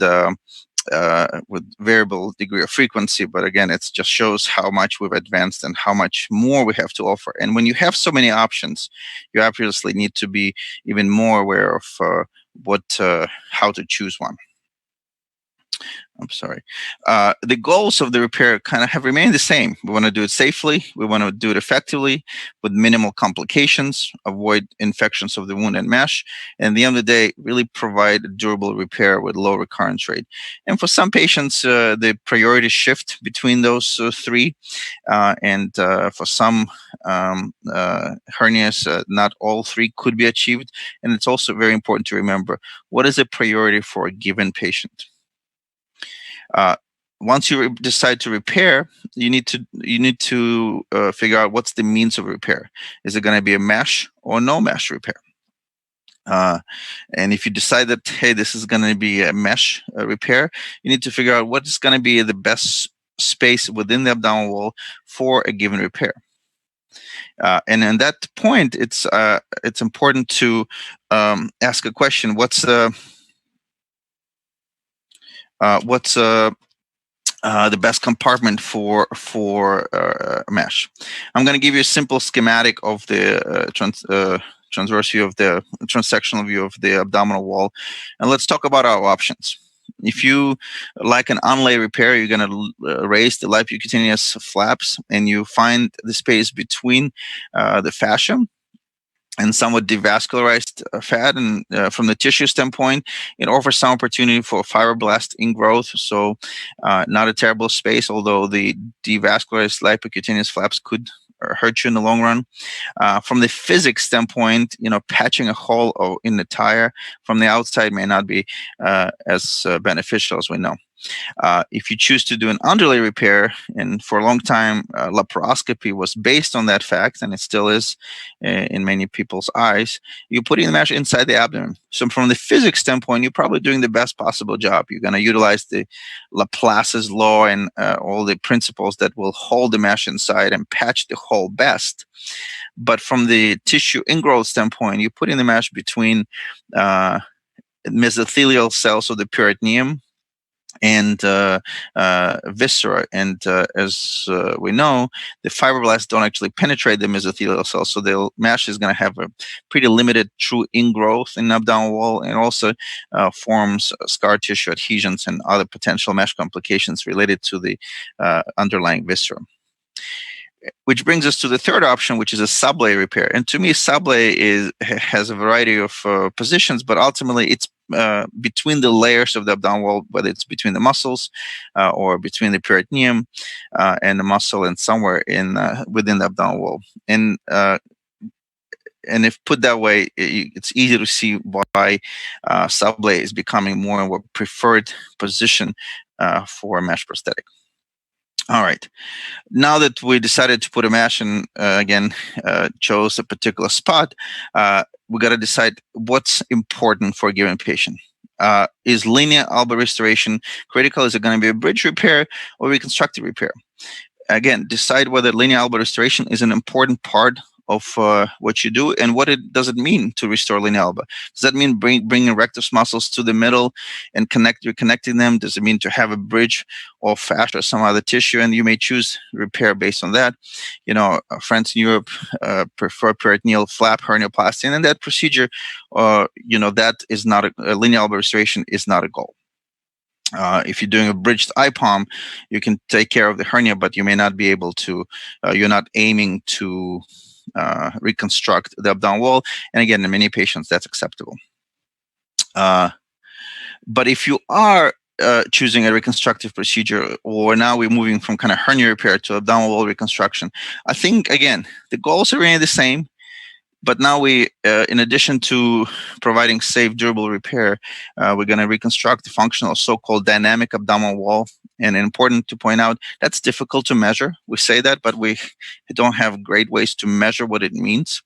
with variable degree of frequency. But again, it just shows how much we've advanced and how much more we have to offer. And when you have so many options, you obviously need to be even more aware of how to choose one. I'm sorry. The goals of the repair kind of have remained the same. We want to do it safely. We want to do it effectively with minimal complications, avoid infections of the wound and mesh, and at the end of the day, really provide a durable repair with low recurrence rate. And for some patients, the priorities shift between those three. And for some hernias, not all three could be achieved. And it's also very important to remember, what is a priority for a given patient? Once you decide to repair, you need to figure out what's the means of repair. Is it going to be a mesh or no mesh repair? And if you decide that, hey, this is going to be a mesh repair, you need to figure out what is going to be the best space within the abdominal wall for a given repair. And at that point, it's important to ask a question: what's the best compartment for mesh? I'm going to give you a simple schematic of the transverse view of the transsectional view of the abdominal wall, and let's talk about our options. If you like an onlay repair, you're going to raise the lipocutaneous flaps, and you find the space between the fascia and somewhat devascularized fat, and from the tissue standpoint, it offers some opportunity for fibroblast ingrowth. So not a terrible space, although the devascularized lipocutaneous flaps could hurt you in the long run. From the physics standpoint, patching a hole in the tire from the outside may not be as beneficial, as we know. If you choose to do an underlay repair, and for a long time, laparoscopy was based on that fact, and it still is in many people's eyes, you're putting the mesh inside the abdomen. So from the physics standpoint, you're probably doing the best possible job. You're going to utilize the Laplace's law and all the principles that will hold the mesh inside and patch the hole best. But from the tissue ingrowth standpoint, you're putting the mesh between mesothelial cells of the peritoneum and viscera. And as we know, the fibroblasts don't actually penetrate the mesothelial cells, so the mesh is going to have a pretty limited true ingrowth in the abdominal wall, and also forms scar tissue adhesions and other potential mesh complications related to the underlying viscera. Which brings us to the third option, which is a sublay repair. And to me, sublay has a variety of positions, but ultimately it's between the layers of the abdominal wall, whether it's between the muscles or between the peritoneum and the muscle, and somewhere in within the abdominal wall. And if put that way, it's easy to see why sublay is becoming more and more preferred position for a mesh prosthetic. All right. Now that we decided to put a mesh and chose a particular spot, we got to decide what's important for a given patient. Is linear elbow restoration critical? Is it going to be a bridge repair or reconstructive repair? Again, decide whether linear elbow restoration is an important part of what you do, and does it mean to restore linear elbow? Does that mean bringing rectus muscles to the middle and reconnecting them? Does it mean to have a bridge or fascia or some other tissue? And you may choose repair based on that. You know, friends in Europe prefer peritoneal flap hernioplasty, and in that procedure, that is not a linear elbow restoration is not a goal. If you're doing a bridged IPOM, you can take care of the hernia, but you may not be able to. You're not aiming to reconstruct the abdominal wall, and again, in many patients, that's acceptable. But if you are choosing a reconstructive procedure, or now we're moving from kind of hernia repair to abdominal wall reconstruction, I think again the goals remain the same. But now we, in addition to providing safe, durable repair, we're going to reconstruct the functional so-called dynamic abdominal wall. And important to point out, that's difficult to measure. We say that, but we don't have great ways to measure what it means.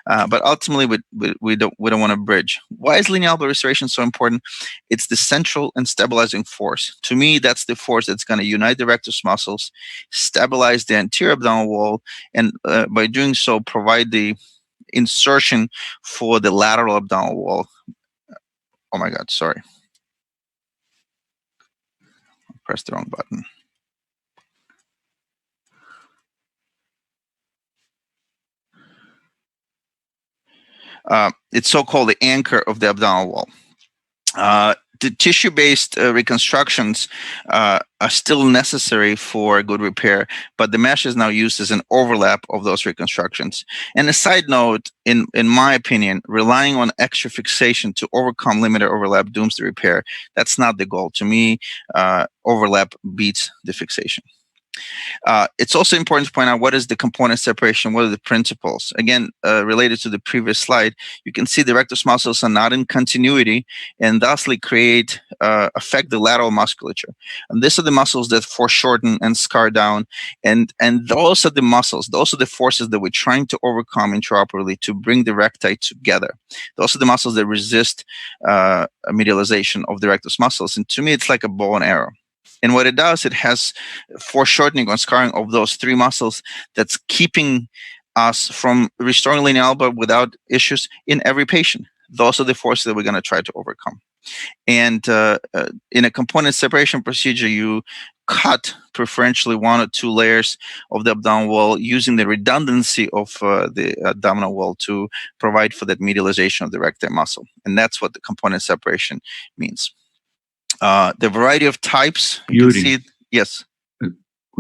But ultimately, we don't want to bridge. Why is linear elbow restoration so important? It's the central and stabilizing force. To me, that's the force that's going to unite the rectus muscles, stabilize the anterior abdominal wall, and by doing so, provide the insertion for the lateral abdominal wall. Oh my God, sorry. I pressed the wrong button. It's so-called the anchor of the abdominal wall. The tissue-based reconstructions are still necessary for a good repair, but the mesh is now used as an overlap of those reconstructions. And a side note, in my opinion, relying on extra fixation to overcome limited overlap dooms the repair. That's not the goal. To me, overlap beats the fixation. It's also important to point out what is the component separation, what are the principles. Again, related to the previous slide, you can see the rectus muscles are not in continuity and thusly affect the lateral musculature. And these are the muscles that foreshorten and scar down. And those are the muscles, those are the forces that we're trying to overcome intraoperatively to bring the recti together. Those are the muscles that resist medialization of the rectus muscles. And to me, it's like a bow and arrow. And what it does, it has foreshortening or scarring of those three muscles that's keeping us from restoring linear elbow without issues in every patient. Those are the forces that we're going to try to overcome. And in a component separation procedure, you cut preferentially 1 or 2 layers of the abdominal wall using the redundancy of the abdominal wall to provide for that medialization of the recti muscle. And that's what the component separation means. The variety of types, you can see it. Yes. Could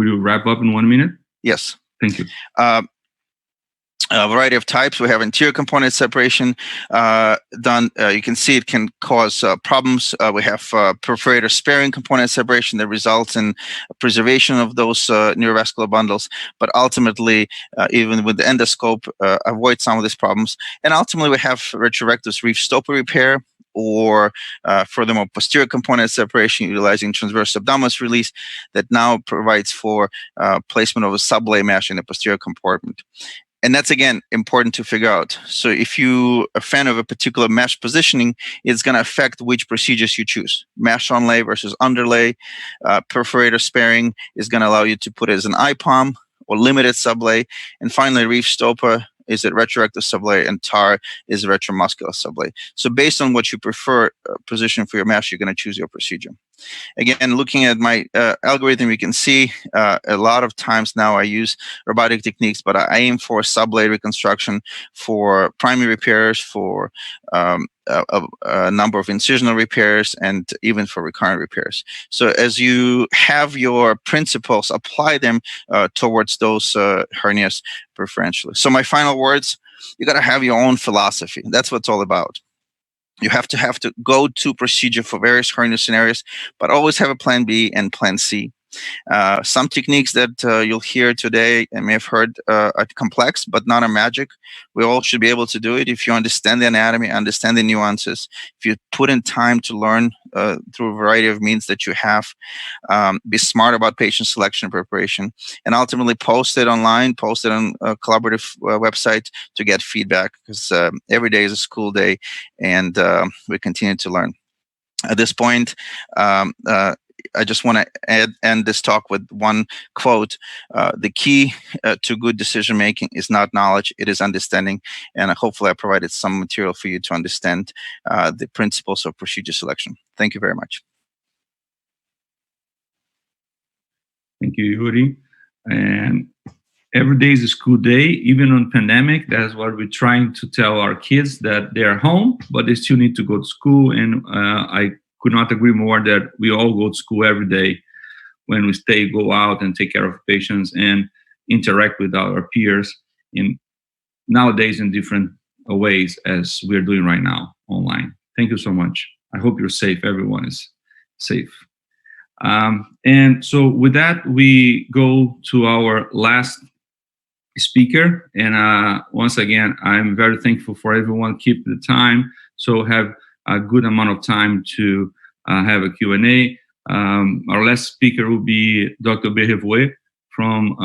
you wrap up in 1 minute? Yes. Thank you. A variety of types. We have anterior component separation done. You can see it can cause problems. We have perforator sparing component separation that results in preservation of those neurovascular bundles, but ultimately, even with the endoscope, avoid some of these problems. And ultimately, we have retrorectus reef stopper repair. or furthermore, posterior component separation utilizing transverse abdominis release that now provides for placement of a sublay mesh in the posterior compartment. And that's, again, important to figure out. So if you're a fan of a particular mesh positioning, it's going to affect which procedures you choose. Mesh onlay versus underlay. Perforator sparing is going to allow you to put it as an IPOM or limited sublay. And finally, Reef Stopa is a retrorectal sublay, and TAR is a retromuscular sublay. So based on what you prefer position for your mesh, you're going to choose your procedure. Again, looking at my algorithm, you can see a lot of times now I use robotic techniques, but I aim for sublay reconstruction for primary repairs, for a number of incisional repairs, and even for recurrent repairs. So as you have your principles, apply them towards those hernias preferentially. So my final words, you got to have your own philosophy. That's what it's all about. You have to go to procedure for various hernia scenarios, but always have a plan B and plan C. Some techniques that you'll hear today and may have heard are complex, but not a magic. We all should be able to do it if you understand the anatomy, understand the nuances. If you put in time to learn through a variety of means that you have, be smart about patient selection and preparation, and ultimately post it online, post it on a collaborative website to get feedback, because every day is a school day, and we continue to learn. At this point, I just want to end this talk with one quote. The key to good decision making is not knowledge, it is understanding. And hopefully I provided some material for you to understand the principles of procedure selection. Thank you very much. Thank you, Yuri. And every day is a school day, even on pandemic. That's what we're trying to tell our kids, that they're home, but they still need to go to school. And I could not agree more that we all go to school every day when we go out and take care of patients and interact with our peers nowadays in different ways as we're doing right now online. Thank you so much. I hope you're safe. Everyone is safe. And so with that, we go to our last speaker. And once again, I'm very thankful for everyone. Keep the time. So have a good amount of time to have a Q&A. Our last speaker will be Dr. Berrevoet from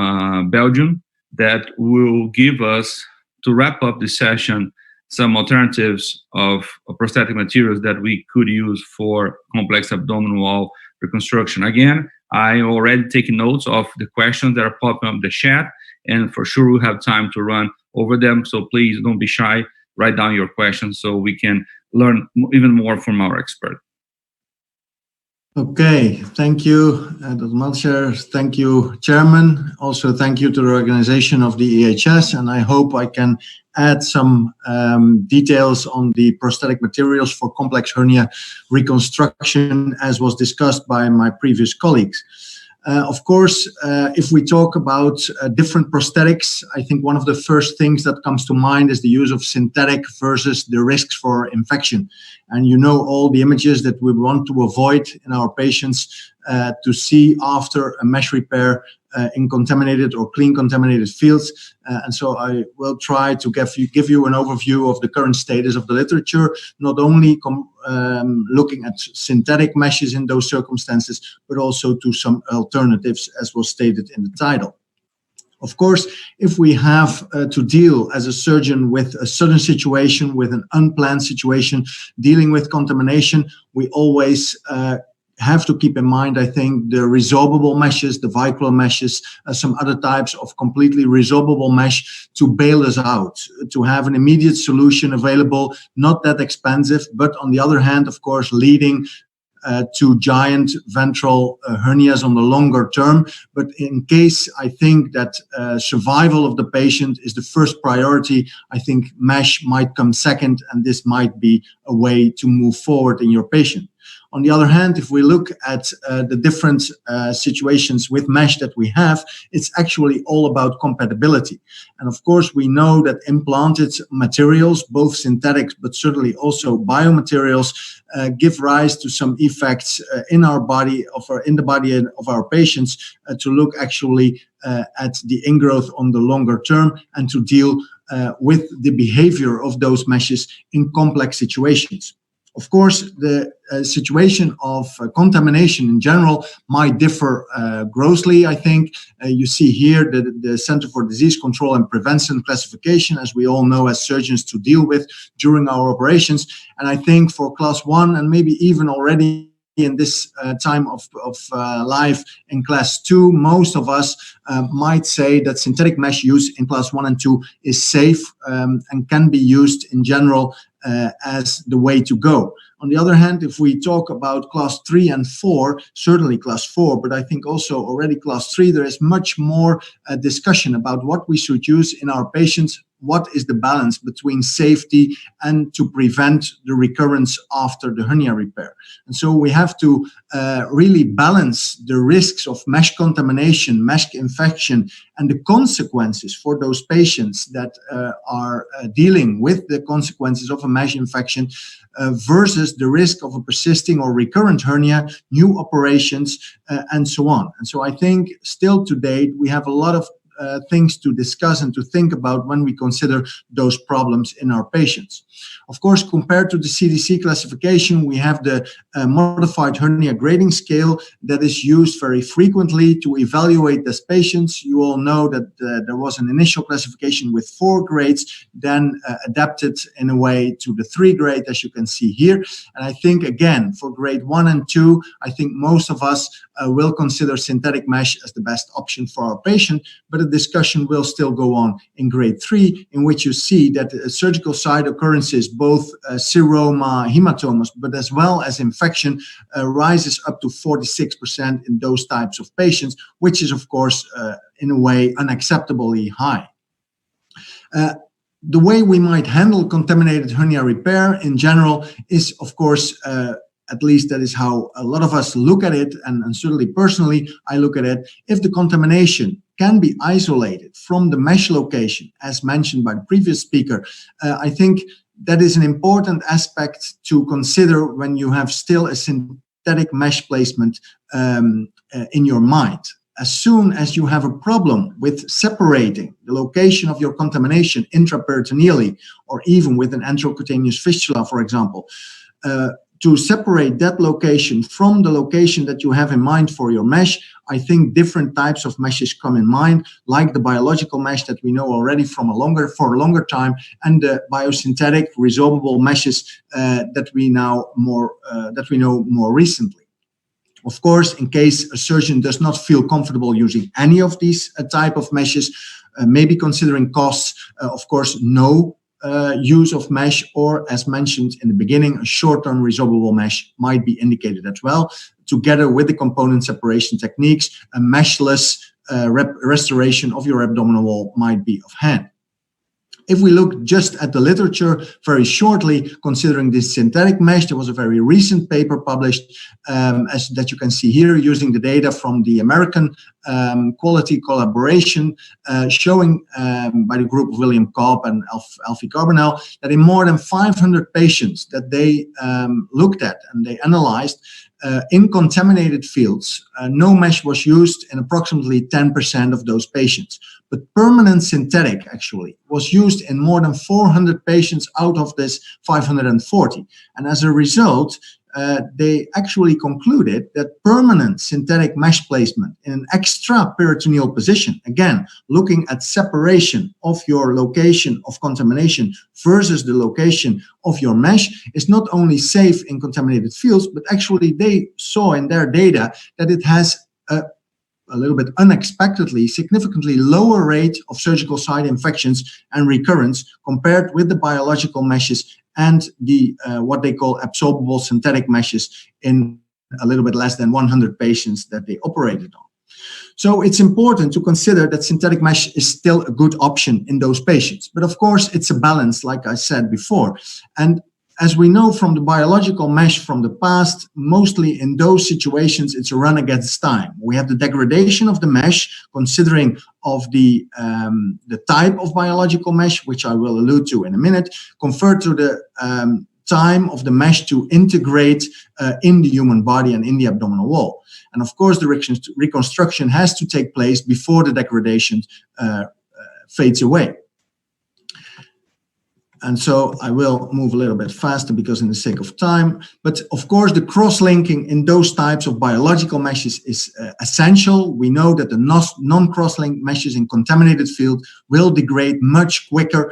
Belgium, that will give us, to wrap up the session, some alternatives of prosthetic materials that we could use for complex abdominal wall reconstruction. Again, I already taken notes of the questions that are popping up in the chat, and for sure we'll have time to run over them. So please don't be shy. Write down your questions so we can learn even more from our expert. Okay, thank you, Dr. Melcher. Thank you, Chairman. Also, thank you to the organization of the EHS, and I hope I can add some details on the prosthetic materials for complex hernia reconstruction, as was discussed by my previous colleagues. Of course, if we talk about different prosthetics, I think one of the first things that comes to mind is the use of synthetic versus the risks for infection. And you know all the images that we want to avoid in our patients to see after a mesh repair in contaminated or clean contaminated fields. And so I will try to give you an overview of the current status of the literature, not only looking at synthetic meshes in those circumstances, but also to some alternatives, as was stated in the title. Of course, if we have to deal as a surgeon with a sudden situation, with an unplanned situation, dealing with contamination, we always have to keep in mind, I think, the resorbable meshes, the Vicryl meshes, some other types of completely resorbable mesh to bail us out, to have an immediate solution available, not that expensive, but on the other hand, of course, leading to giant ventral hernias on the longer term. But in case I think that survival of the patient is the first priority, I think mesh might come second, and this might be a way to move forward in your patient. On the other hand, if we look at the different situations with mesh that we have, it's actually all about compatibility. And of course, we know that implanted materials, both synthetics, but certainly also biomaterials, give rise to some effects in our body, in the body of our patients, to look actually at the ingrowth on the longer term and to deal with the behavior of those meshes in complex situations. Of course, the situation of contamination in general might differ grossly, I think. You see here the Center for Disease Control and Prevention classification, as we all know as surgeons, to deal with during our operations. And I think for class 1 and maybe even already in this time of life in class 2, most of us might say that synthetic mesh use in class 1 and 2 is safe and can be used in general as the way to go. On the other hand, if we talk about class 3 and 4, certainly class 4, but I think also already class 3, there is much more discussion about what we should use in our patients. What is the balance between safety and to prevent the recurrence after the hernia repair? And so we have to really balance the risks of mesh contamination, mesh infection, and the consequences for those patients that are dealing with the consequences of a mesh infection versus the risk of a persisting or recurrent hernia, new operations, and so on. And so I think still to date, we have a lot of things to discuss and to think about when we consider those problems in our patients. Of course, compared to the CDC classification, we have the modified hernia grading scale that is used very frequently to evaluate these patients. You all know that there was an initial classification with 4 grades, then adapted in a way to the 3 grade, as you can see here. And I think, again, for grade 1 and 2, I think most of us will consider synthetic mesh as the best option for our patient, but the discussion will still go on in grade 3, in which you see that surgical site occurrences, both seroma, hematomas, but as well as infection, rises up to 46% in those types of patients, which is, of course, in a way, unacceptably high. The way we might handle contaminated hernia repair in general is, of course, at least that is how a lot of us look at it, and certainly personally, I look at it. If the contamination can be isolated from the mesh location, as mentioned by the previous speaker, I think that is an important aspect to consider when you have still a synthetic mesh placement in your mind. As soon as you have a problem with separating the location of your contamination intraperitoneally, or even with an enterocutaneous fistula, for example, to separate that location from the location that you have in mind for your mesh, I think different types of meshes come in mind, like the biological mesh that we know already for a longer time, and the biosynthetic resorbable meshes that we know more recently. Of course, in case a surgeon does not feel comfortable using any of these type of meshes, maybe considering costs, of course, no use of mesh, or as mentioned in the beginning, a short-term resorbable mesh might be indicated as well. Together with the component separation techniques, a meshless restoration of your abdominal wall might be of hand. If we look just at the literature very shortly, considering this synthetic mesh, there was a very recent paper published, as that you can see here, using the data from the American quality collaboration, showing by the group of William Cobb and Alfie Carbonell, that in more than 500 patients that they looked at and they analyzed, in contaminated fields, no mesh was used in approximately 10% of those patients. But permanent synthetic actually was used in more than 400 patients out of this 540. And as a result, they actually concluded that permanent synthetic mesh placement in an extra-peritoneal position, again, looking at separation of your location of contamination versus the location of your mesh, is not only safe in contaminated fields, but actually they saw in their data that it has a little bit unexpectedly, significantly lower rate of surgical site infections and recurrence compared with the biological meshes and the what they call absorbable synthetic meshes in a little bit less than 100 patients that they operated on. So it's important to consider that synthetic mesh is still a good option in those patients. But of course, it's a balance, like I said before. And as we know from the biological mesh from the past, mostly in those situations, it's a run against time. We have the degradation of the mesh, considering of the type of biological mesh, which I will allude to in a minute, compared to the time of the mesh to integrate in the human body and in the abdominal wall. And of course, the reconstruction has to take place before the degradation fades away. And so I will move a little bit faster because in the sake of time, but of course the cross-linking in those types of biological meshes is essential. We know that the non-cross-linked meshes in contaminated field will degrade much quicker,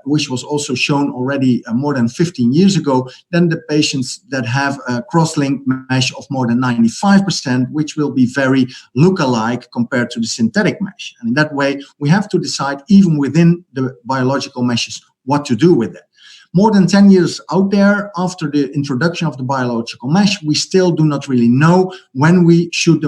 which was also shown already more than 15 years ago, than the patients that have a cross-linked mesh of more than 95%, which will be very look-alike compared to the synthetic mesh. And in that way, we have to decide even within the biological meshes what to do with it. More than 10 years out there after the introduction of the biological mesh, we still do not really know when we should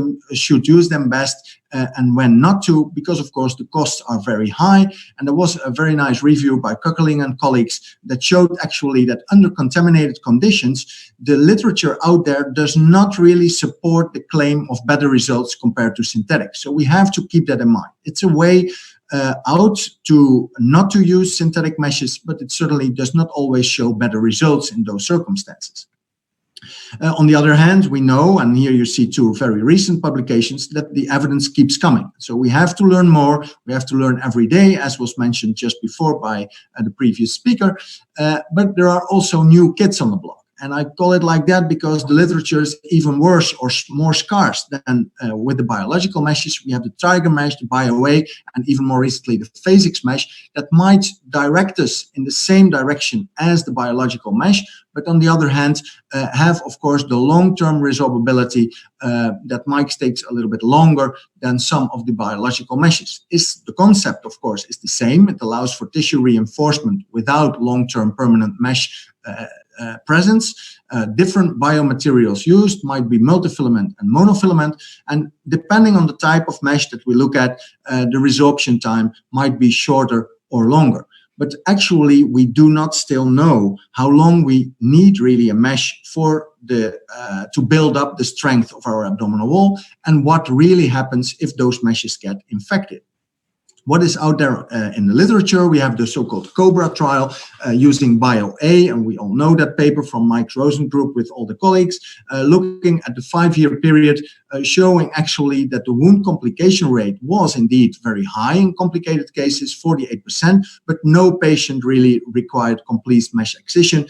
use them best and when not to, because of course the costs are very high. And there was a very nice review by Kuckeling and colleagues that showed actually that under contaminated conditions, the literature out there does not really support the claim of better results compared to synthetics. So we have to keep that in mind. It's a way out to not to use synthetic meshes, but it certainly does not always show better results in those circumstances. On the other hand, we know, and here you see two very recent publications, that the evidence keeps coming. So we have to learn more. We have to learn every day, as was mentioned just before by the previous speaker. But there are also new kids on the block. And I call it like that because the literature is even worse or more scarce than with the biological meshes. We have the Tiger mesh, the BioA, and even more recently the Phasix mesh that might direct us in the same direction as the biological mesh, but on the other hand, have, of course, the long-term resorbability that might take a little bit longer than some of the biological meshes. The concept, of course, is the same. It allows for tissue reinforcement without long-term permanent mesh presence. Different biomaterials used might be multifilament and monofilament, and depending on the type of mesh that we look at, the resorption time might be shorter or longer. But actually, we do not still know how long we need really a mesh for to build up the strength of our abdominal wall, and what really happens if those meshes get infected. What is out there in the literature? We have the so-called COBRA trial using BioA, and we all know that paper from Mike Rosen group with all the colleagues, looking at the 5-year period, showing actually that the wound complication rate was indeed very high in complicated cases, 48%, but no patient really required complete mesh excision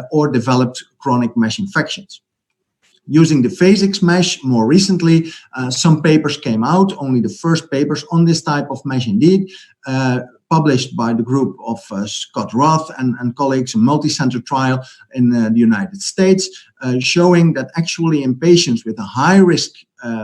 or developed chronic mesh infections. Using the Phasix mesh more recently, some papers came out, only the first papers on this type of mesh indeed, published by the group of Scott Roth and colleagues, a multi-center trial in the United States, showing that actually in patients with a high-risk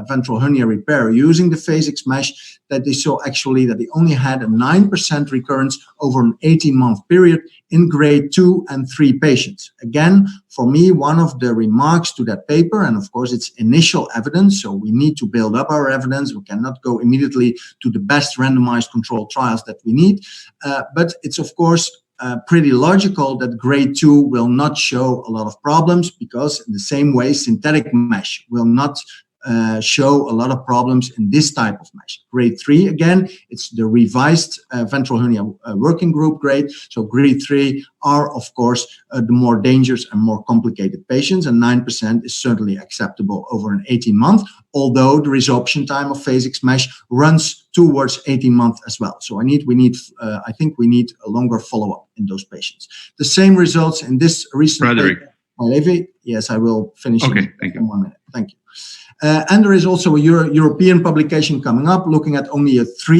ventral hernia repair using the Phasix mesh, that they saw actually that they only had a 9% recurrence over an 18-month period in grade 2 and 3 patients. Again, for me, one of the remarks to that paper, and of course it's initial evidence, so we need to build up our evidence. We cannot go immediately to the best randomized controlled trials that we need, but it's of course pretty logical that grade 2 will not show a lot of problems, because in the same way synthetic mesh will not show a lot of problems in this type of mesh. Grade 3, again, it's the revised ventral hernia working group grade. So grade 3 are, of course, the more dangerous and more complicated patients, and 9% is certainly acceptable over an 18-month, although the resorption time of Phasix mesh runs towards 18 months as well. So I think we need a longer follow-up in those patients. The same results in this recent paper. Levi, yes, I will finish in 1 minute. Thank you. And there is also a European publication coming up looking at only a 3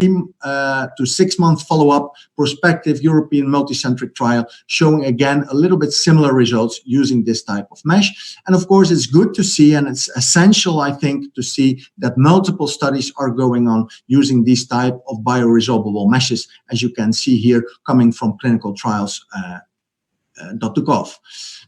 to 6 month follow-up prospective European multicentric trial, showing again a little bit similar results using this type of mesh. And of course, it's good to see, and it's essential, I think, to see that multiple studies are going on using these type of bioresorbable meshes, as you can see here, coming from clinical trials. .gov.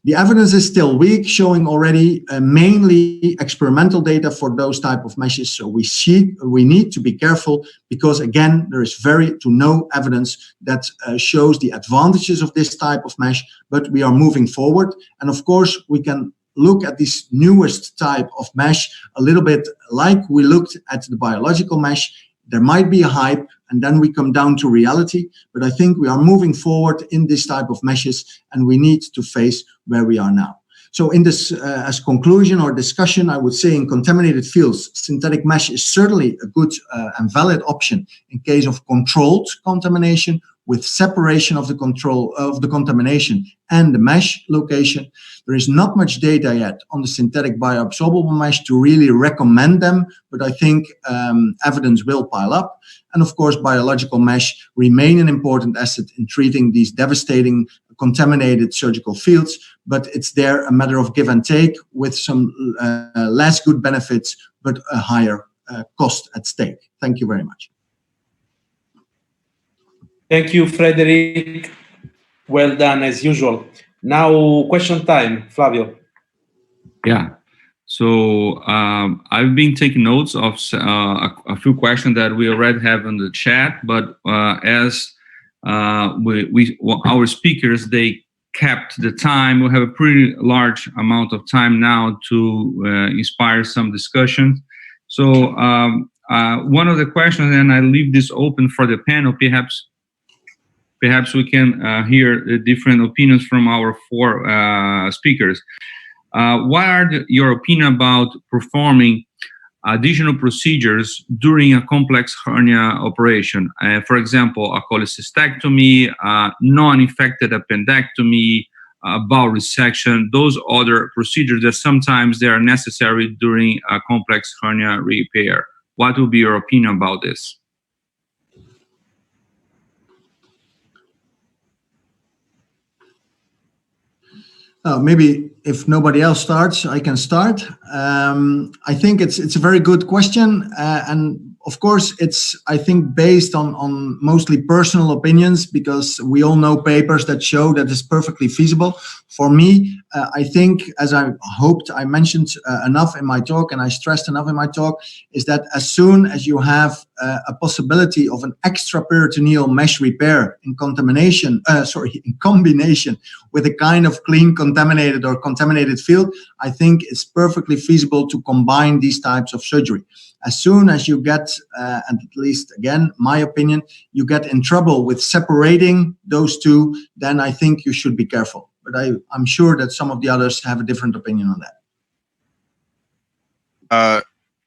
The evidence is still weak, showing already mainly experimental data for those type of meshes. So we need to be careful, because again, there is no evidence that shows the advantages of this type of mesh, but we are moving forward. And of course, we can look at this newest type of mesh a little bit like we looked at the biological mesh. There might be a hype, and then we come down to reality. But I think we are moving forward in this type of meshes, and we need to face where we are now. So in this, as conclusion or discussion, I would say in contaminated fields, synthetic mesh is certainly a good and valid option in case of controlled contamination, with separation of the control of the contamination and the mesh location. There is not much data yet on the synthetic bioabsorbable mesh to really recommend them, but I think evidence will pile up. And of course, biological mesh remain an important asset in treating these devastating contaminated surgical fields, but it's there a matter of give and take with some less good benefits, but a higher cost at stake. Thank you very much. Thank you, Frederick. Well done, as usual. Now, question time, Flavio. Yeah. So I've been taking notes of a few questions that we already have in the chat, but as our speakers, they kept the time. We have a pretty large amount of time now to inspire some discussion. So one of the questions, and I leave this open for the panel, perhaps we can hear the different opinions from our four speakers. What are your opinion about performing additional procedures during a complex hernia operation? For example, a cholecystectomy, non-infected appendectomy, bowel resection, those other procedures that sometimes they are necessary during a complex hernia repair. What would be your opinion about this? Maybe if nobody else starts, I can start. I think it's a very good question, and of course it's, I think, based on mostly personal opinions, because we all know papers that show that it's perfectly feasible. For me, I think, as I hoped I mentioned enough in my talk, and I stressed enough in my talk, is that as soon as you have a possibility of an extraperitoneal mesh repair in combination with a kind of clean contaminated or contaminated field, I think it's perfectly feasible to combine these types of surgery. As soon as you get, and at least again, my opinion, you get in trouble with separating those two, then I think you should be careful. But I'm sure that some of the others have a different opinion on that.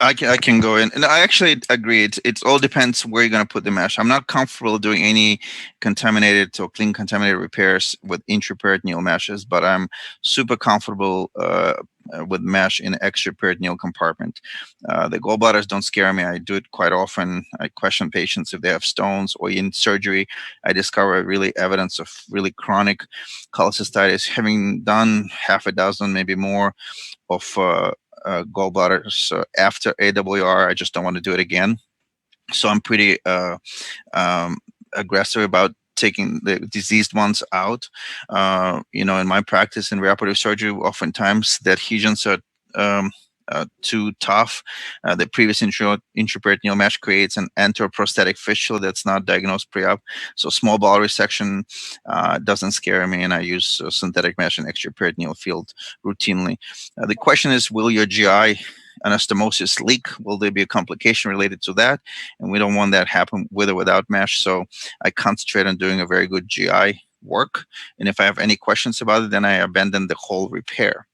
I can go in, and I actually agree. It all depends where you're going to put the mesh. I'm not comfortable doing any contaminated or clean contaminated repairs with intraperitoneal meshes, but I'm super comfortable with mesh in extraperitoneal compartment. The gallbladders don't scare me. I do it quite often. I question patients if they have stones, or in surgery, I discover really evidence of really chronic cholecystitis, having done half a dozen, maybe more, of gallbladders after AWR. I just don't want to do it again. So I'm pretty aggressive about taking the diseased ones out. In my practice in reoperative surgery, oftentimes the adhesions are too tough. The previous intraperitoneal mesh creates an enteroprosthetic fistula that's not diagnosed pre-op. So small bowel resection doesn't scare me, and I use synthetic mesh in extraperitoneal field routinely. The question is, will your GI anastomosis leak? Will there be a complication related to that? And we don't want that happen with or without mesh. So I concentrate on doing a very good GI work. And if I have any questions about it, then I abandon the whole repair.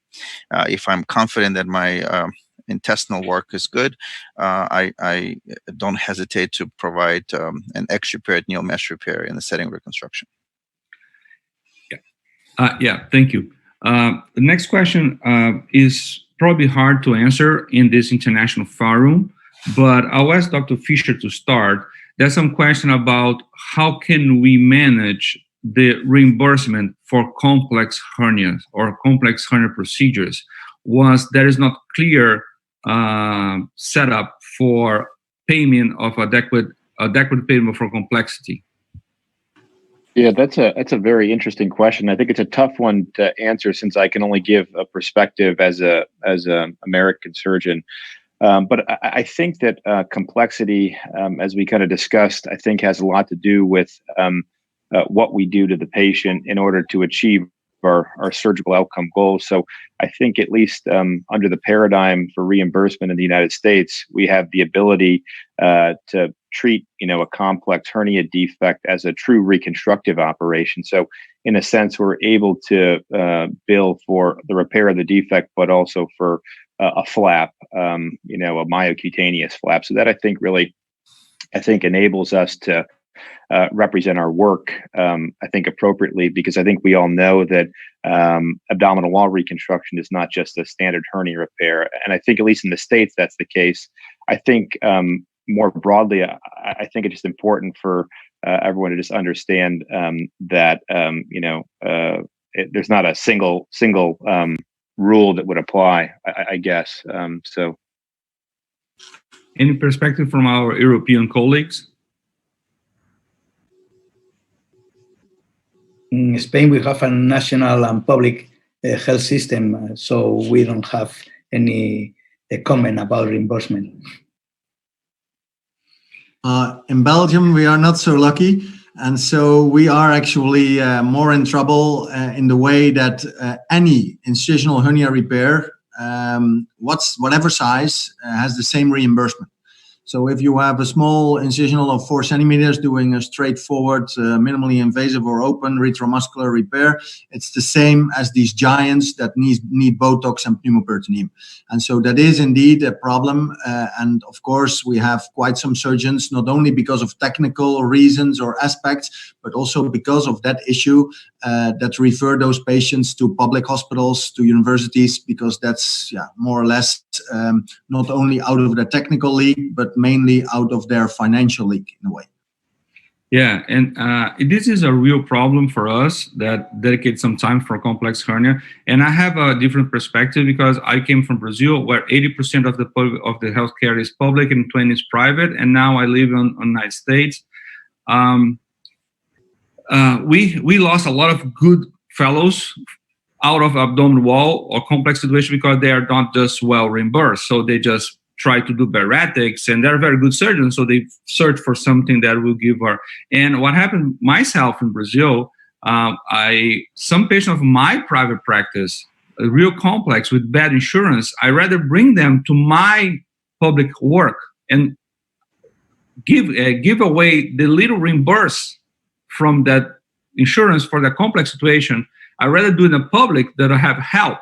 If I'm confident that my intestinal work is good, I don't hesitate to provide an extraperitoneal mesh repair in the setting of reconstruction. Yeah, thank you. The next question is probably hard to answer in this international forum, but I'll ask Dr. Fischer to start. There's some question about how can we manage the reimbursement for complex hernias or complex hernia procedures once there is not clear setup for payment of adequate payment for complexity. Yeah, that's a very interesting question. I think it's a tough one to answer since I can only give a perspective as a American surgeon. But I think that complexity, as we kind of discussed, I think has a lot to do with what we do to the patient in order to achieve our surgical outcome goals. So I think at least under the paradigm for reimbursement in the United States, we have the ability to treat, a complex hernia defect as a true reconstructive operation. So in a sense, we're able to bill for the repair of the defect, but also for a flap, a myocutaneous flap. So that I think enables us to represent our work, I think appropriately, because I think we all know that abdominal wall reconstruction is not just a standard hernia repair. And I think at least in the States, that's the case. I think more broadly, I think it's just important for everyone to just understand that, there's not a single rule that would apply, I guess. So. Any perspective from our European colleagues? In Spain, we have a national and public health system, so we don't have any comment about reimbursement. In Belgium, we are not so lucky. And so we are actually more in trouble in the way that any incisional hernia repair, whatever size, has the same reimbursement. So if you have a small incisional of 4 centimeters doing a straightforward, minimally invasive or open retromuscular repair, it's the same as these giants that need Botox and pneumoperitoneum. And so that is indeed a problem. And of course, we have quite some surgeons, not only because of technical reasons or aspects, but also because of that issue, that refer those patients to public hospitals, to universities, because that's more or less not only out of the technical league, but mainly out of their financial league in a way. Yeah, and this is a real problem for us that dedicate some time for complex hernia. And I have a different perspective because I came from Brazil, where 80% of the healthcare is public and 20% is private. And now I live in the United States. We lost a lot of good fellows out of abdominal wall or complex situation because they are not just well reimbursed. So they just try to do bariatrics, and they're very good surgeons, so they search for something that will give her. And what happened myself in Brazil, some patient of my private practice, a real complex with bad insurance, I rather bring them to my public work and give away the little reimburse from that insurance for the complex situation. I rather do it in the public that I have help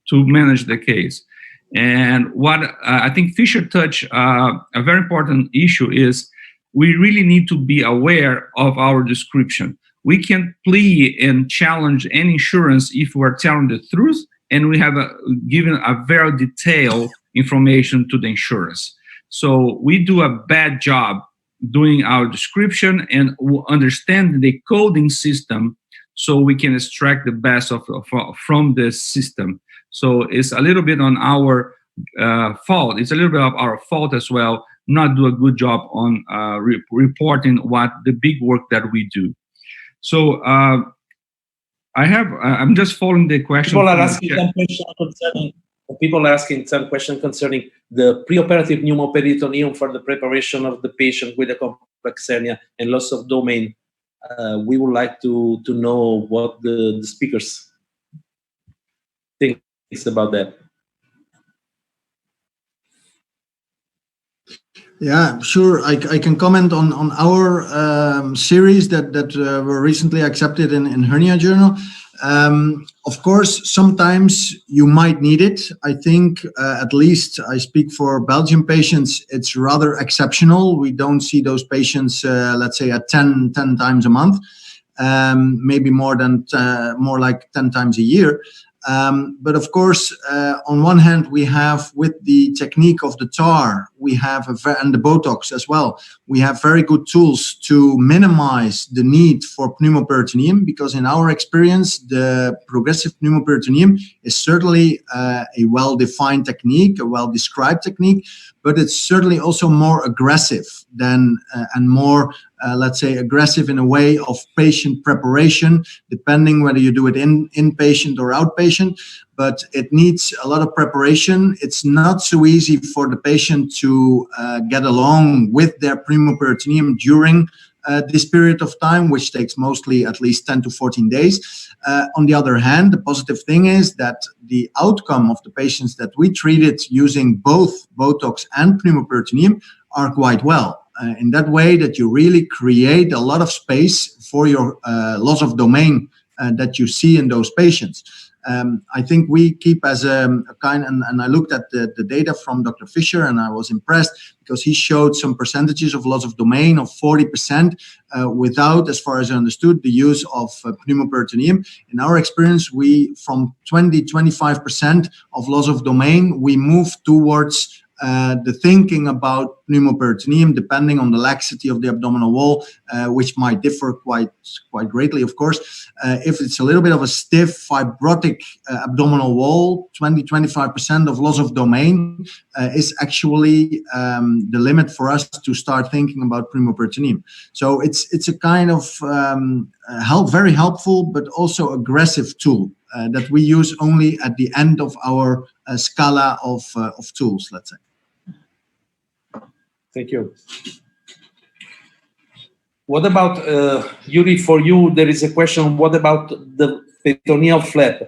to manage the case. And what I think Fisher touched a very important issue is we really need to be aware of our description. We can plea and challenge any insurance if we're telling the truth and we have given a very detailed information to the insurance. So we do a bad job doing our description and understand the coding system so we can extract the best from this system. So it's a little bit on our fault. It's a little bit of our fault as well, not do a good job on reporting what the big work that we do. So I'm just following the question. People are asking some questions concerning the preoperative pneumoperitoneum for the preparation of the patient with a complex hernia and loss of domain. We would like to know what the speakers think about that. Yeah, sure. I can comment on our series that were recently accepted in Hernia Journal. Of course, sometimes you might need it. I think, at least I speak for Belgian patients, it's rather exceptional. We don't see those patients, let's say, at 10 times a month, maybe more like 10 times a year. But of course, on one hand, we have with the technique of the TAR, we have and the Botox as well, we have very good tools to minimize the need for pneumoperitoneum, because in our experience, the progressive pneumoperitoneum is certainly a well-defined technique, a well-described technique, but it's certainly also more aggressive than and more, let's say, aggressive in a way of patient preparation, depending whether you do it inpatient or outpatient. But it needs a lot of preparation. It's not so easy for the patient to get along with their pneumoperitoneum during this period of time, which takes mostly at least 10 to 14 days. On the other hand, the positive thing is that the outcome of the patients that we treated using both Botox and pneumoperitoneum are quite well. in that way that you really create a lot of space for your loss of domain that you see in those patients. I think we keep as a kind, and I looked at the data from Dr. Fisher, and I was impressed because he showed some percentages of loss of domain of 40% without, as far as I understood, the use of pneumoperitoneum. In our experience, we, from 20-25% of loss of domain, we move towards the thinking about pneumoperitoneum, depending on the laxity of the abdominal wall, which might differ quite greatly, of course. If it's a little bit of a stiff fibrotic abdominal wall, 20-25% of loss of domain is actually the limit for us to start thinking about pneumoperitoneum. So it's a kind of very helpful, but also aggressive tool that we use only at the end of our scala of tools, let's say. Thank you. What about, Yuri, for you, there is a question, what about the peritoneal flap?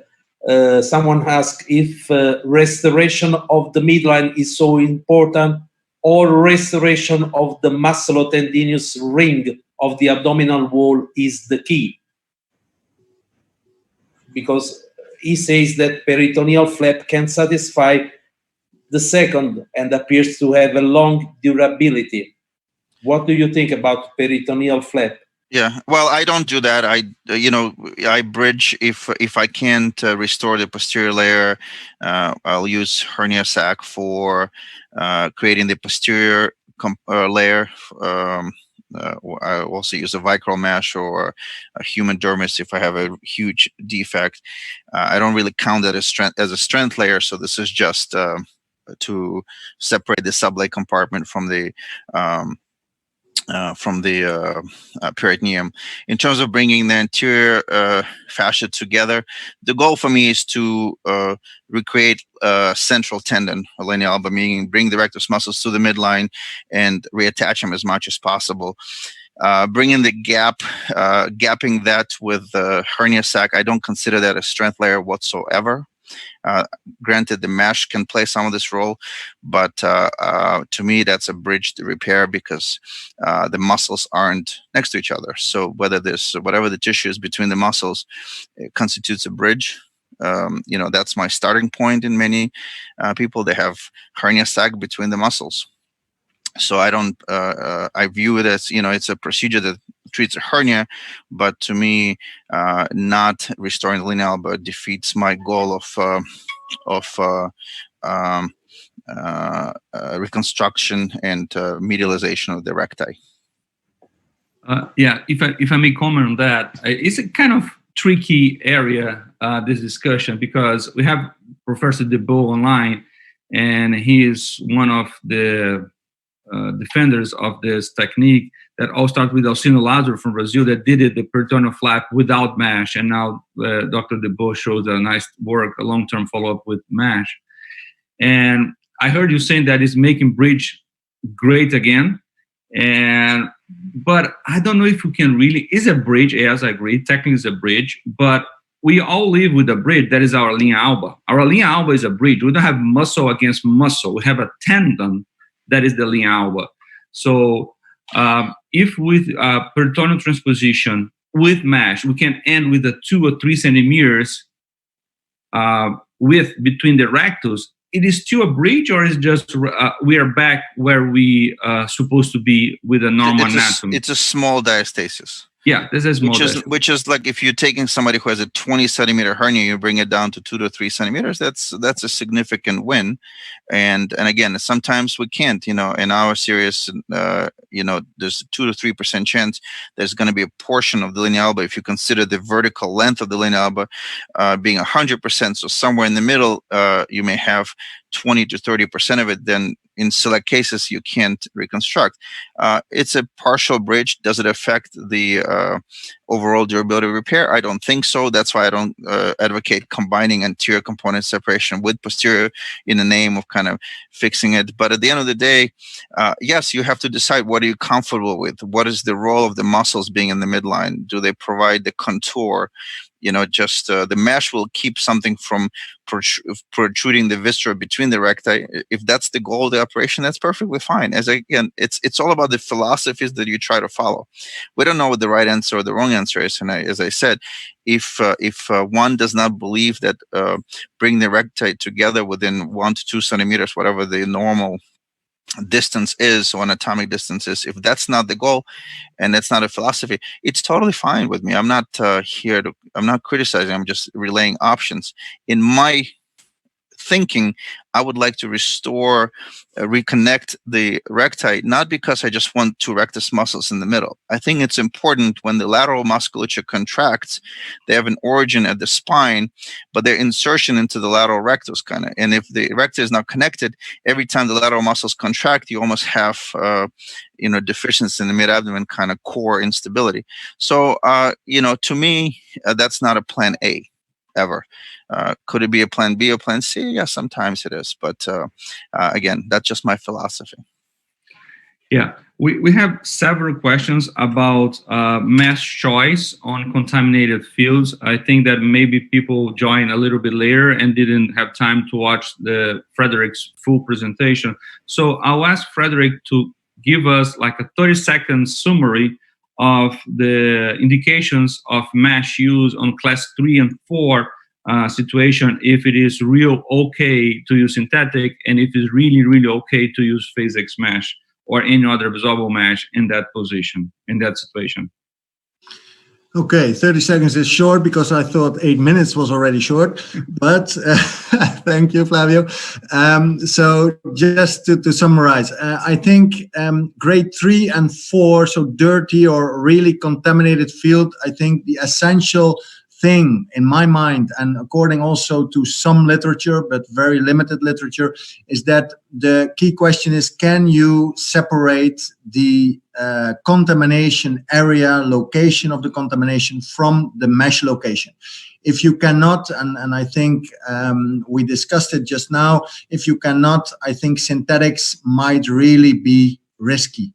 Someone asked if restoration of the midline is so important, or restoration of the musculotendinous ring of the abdominal wall is the key. Because he says that peritoneal flap can satisfy the second and appears to have a long durability. What do you think about peritoneal flap? Yeah, well, I don't do that. I bridge if I can't restore the posterior layer. I'll use hernia sac for creating the posterior layer. I also use a vicral mesh or a human dermis if I have a huge defect. I don't really count that as a strength layer. So this is just to separate the sublate compartment from the peritoneum. In terms of bringing the anterior fascia together, the goal for me is to recreate a central tendon, a linea alba, meaning bring the rectus muscles to the midline and reattach them as much as possible. Bringing the gapping that with the hernia sac, I don't consider that a strength layer whatsoever. Granted, the mesh can play some of this role, but to me, that's a bridge to repair because the muscles aren't next to each other. So whatever the tissue is between the muscles, it constitutes a bridge. That's my starting point in many people. They have hernia sac between the muscles. So I don't. I view it as it's a procedure that treats a hernia, but to me, not restoring the linea alba defeats my goal of reconstruction and medialization of the recti. Yeah, if I may comment on that, it's a kind of tricky area, this discussion, because we have Professor Debo online, and he is one of the defenders of this technique that all started with Alcino Lázaro from Brazil that did it, the peritoneal flap without mesh, and now Dr. Debo shows a nice work, a long-term follow-up with mesh. And I heard you saying that it's making bridge great again, but I don't know if we can really, is a bridge, yes, I agree, technically it's a bridge, but we all live with a bridge that is our linea alba. Our linea alba is a bridge. We don't have muscle against muscle. We have a tendon that is the linea alba. So if with peritoneal transposition with mesh, we can end with a 2 or 3 centimeters width between the rectus, it is still a bridge, or is just we are back where we supposed to be with a normal anatomy? It's a small diastasis. Yeah, this is more which is like if you're taking somebody who has a 20 centimeter hernia, you bring it down to 2 to 3 centimeters. That's a significant win, and again, sometimes we can't. In our series, there's a 2 to 3% chance there's going to be a portion of the linea alba. If you consider the vertical length of the linea alba being 100%, so somewhere in the middle, you may have 20 to 30% of it. Then in select cases, you can't reconstruct. It's a partial bridge. Does it affect the overall durability repair? I don't think so. That's why I don't advocate combining anterior component separation with posterior in the name of kind of fixing it. But at the end of the day, yes, you have to decide what are you comfortable with. What is the role of the muscles being in the midline? Do they provide the contour? just the mesh will keep something from protruding the viscera between the recti. If that's the goal of the operation, that's perfectly fine. It's all about the philosophies that you try to follow. We don't know what the right answer or the wrong answer is, and as I said, if one does not believe that bring the recti together within 1 to 2 centimeters, whatever the normal distance is, or anatomic distance is, if that's not the goal and that's not a philosophy, it's totally fine with me. I'm not I'm not criticizing, I'm just relaying options. In my thinking, I would like to restore, reconnect the recti, not because I just want 2 rectus muscles in the middle. I think it's important when the lateral musculature contracts, they have an origin at the spine, but their insertion into the lateral rectus kind of, and if the recti is not connected, every time the lateral muscles contract, you almost have, deficiency in the mid-abdomen kind of core instability. So, to me, that's not a plan A ever. Could it be a plan B or plan C? Yeah, sometimes it is. But again, that's just my philosophy. Yeah, we have several questions about mesh choice on contaminated fields. I think that maybe people joined a little bit later and didn't have time to watch Frederick's full presentation. So I'll ask Frederick to give us like a 30-second summary of the indications of mesh use on class 3 and 4 situation, if it is real okay to use synthetic, and if it's really okay to use phase X mesh or any other absorbable mesh in that position, in that situation. Okay, 30 seconds is short because I thought 8 minutes was already short, but thank you, Flavio. So just to summarize, I think grade 3 and 4, so dirty or really contaminated field, I think the essential thing in my mind, and according also to some literature, but very limited literature, is that the key question is, can you separate the contamination area, location of the contamination from the mesh location? If you cannot, and I think we discussed it just now, if you cannot, I think synthetics might really be risky,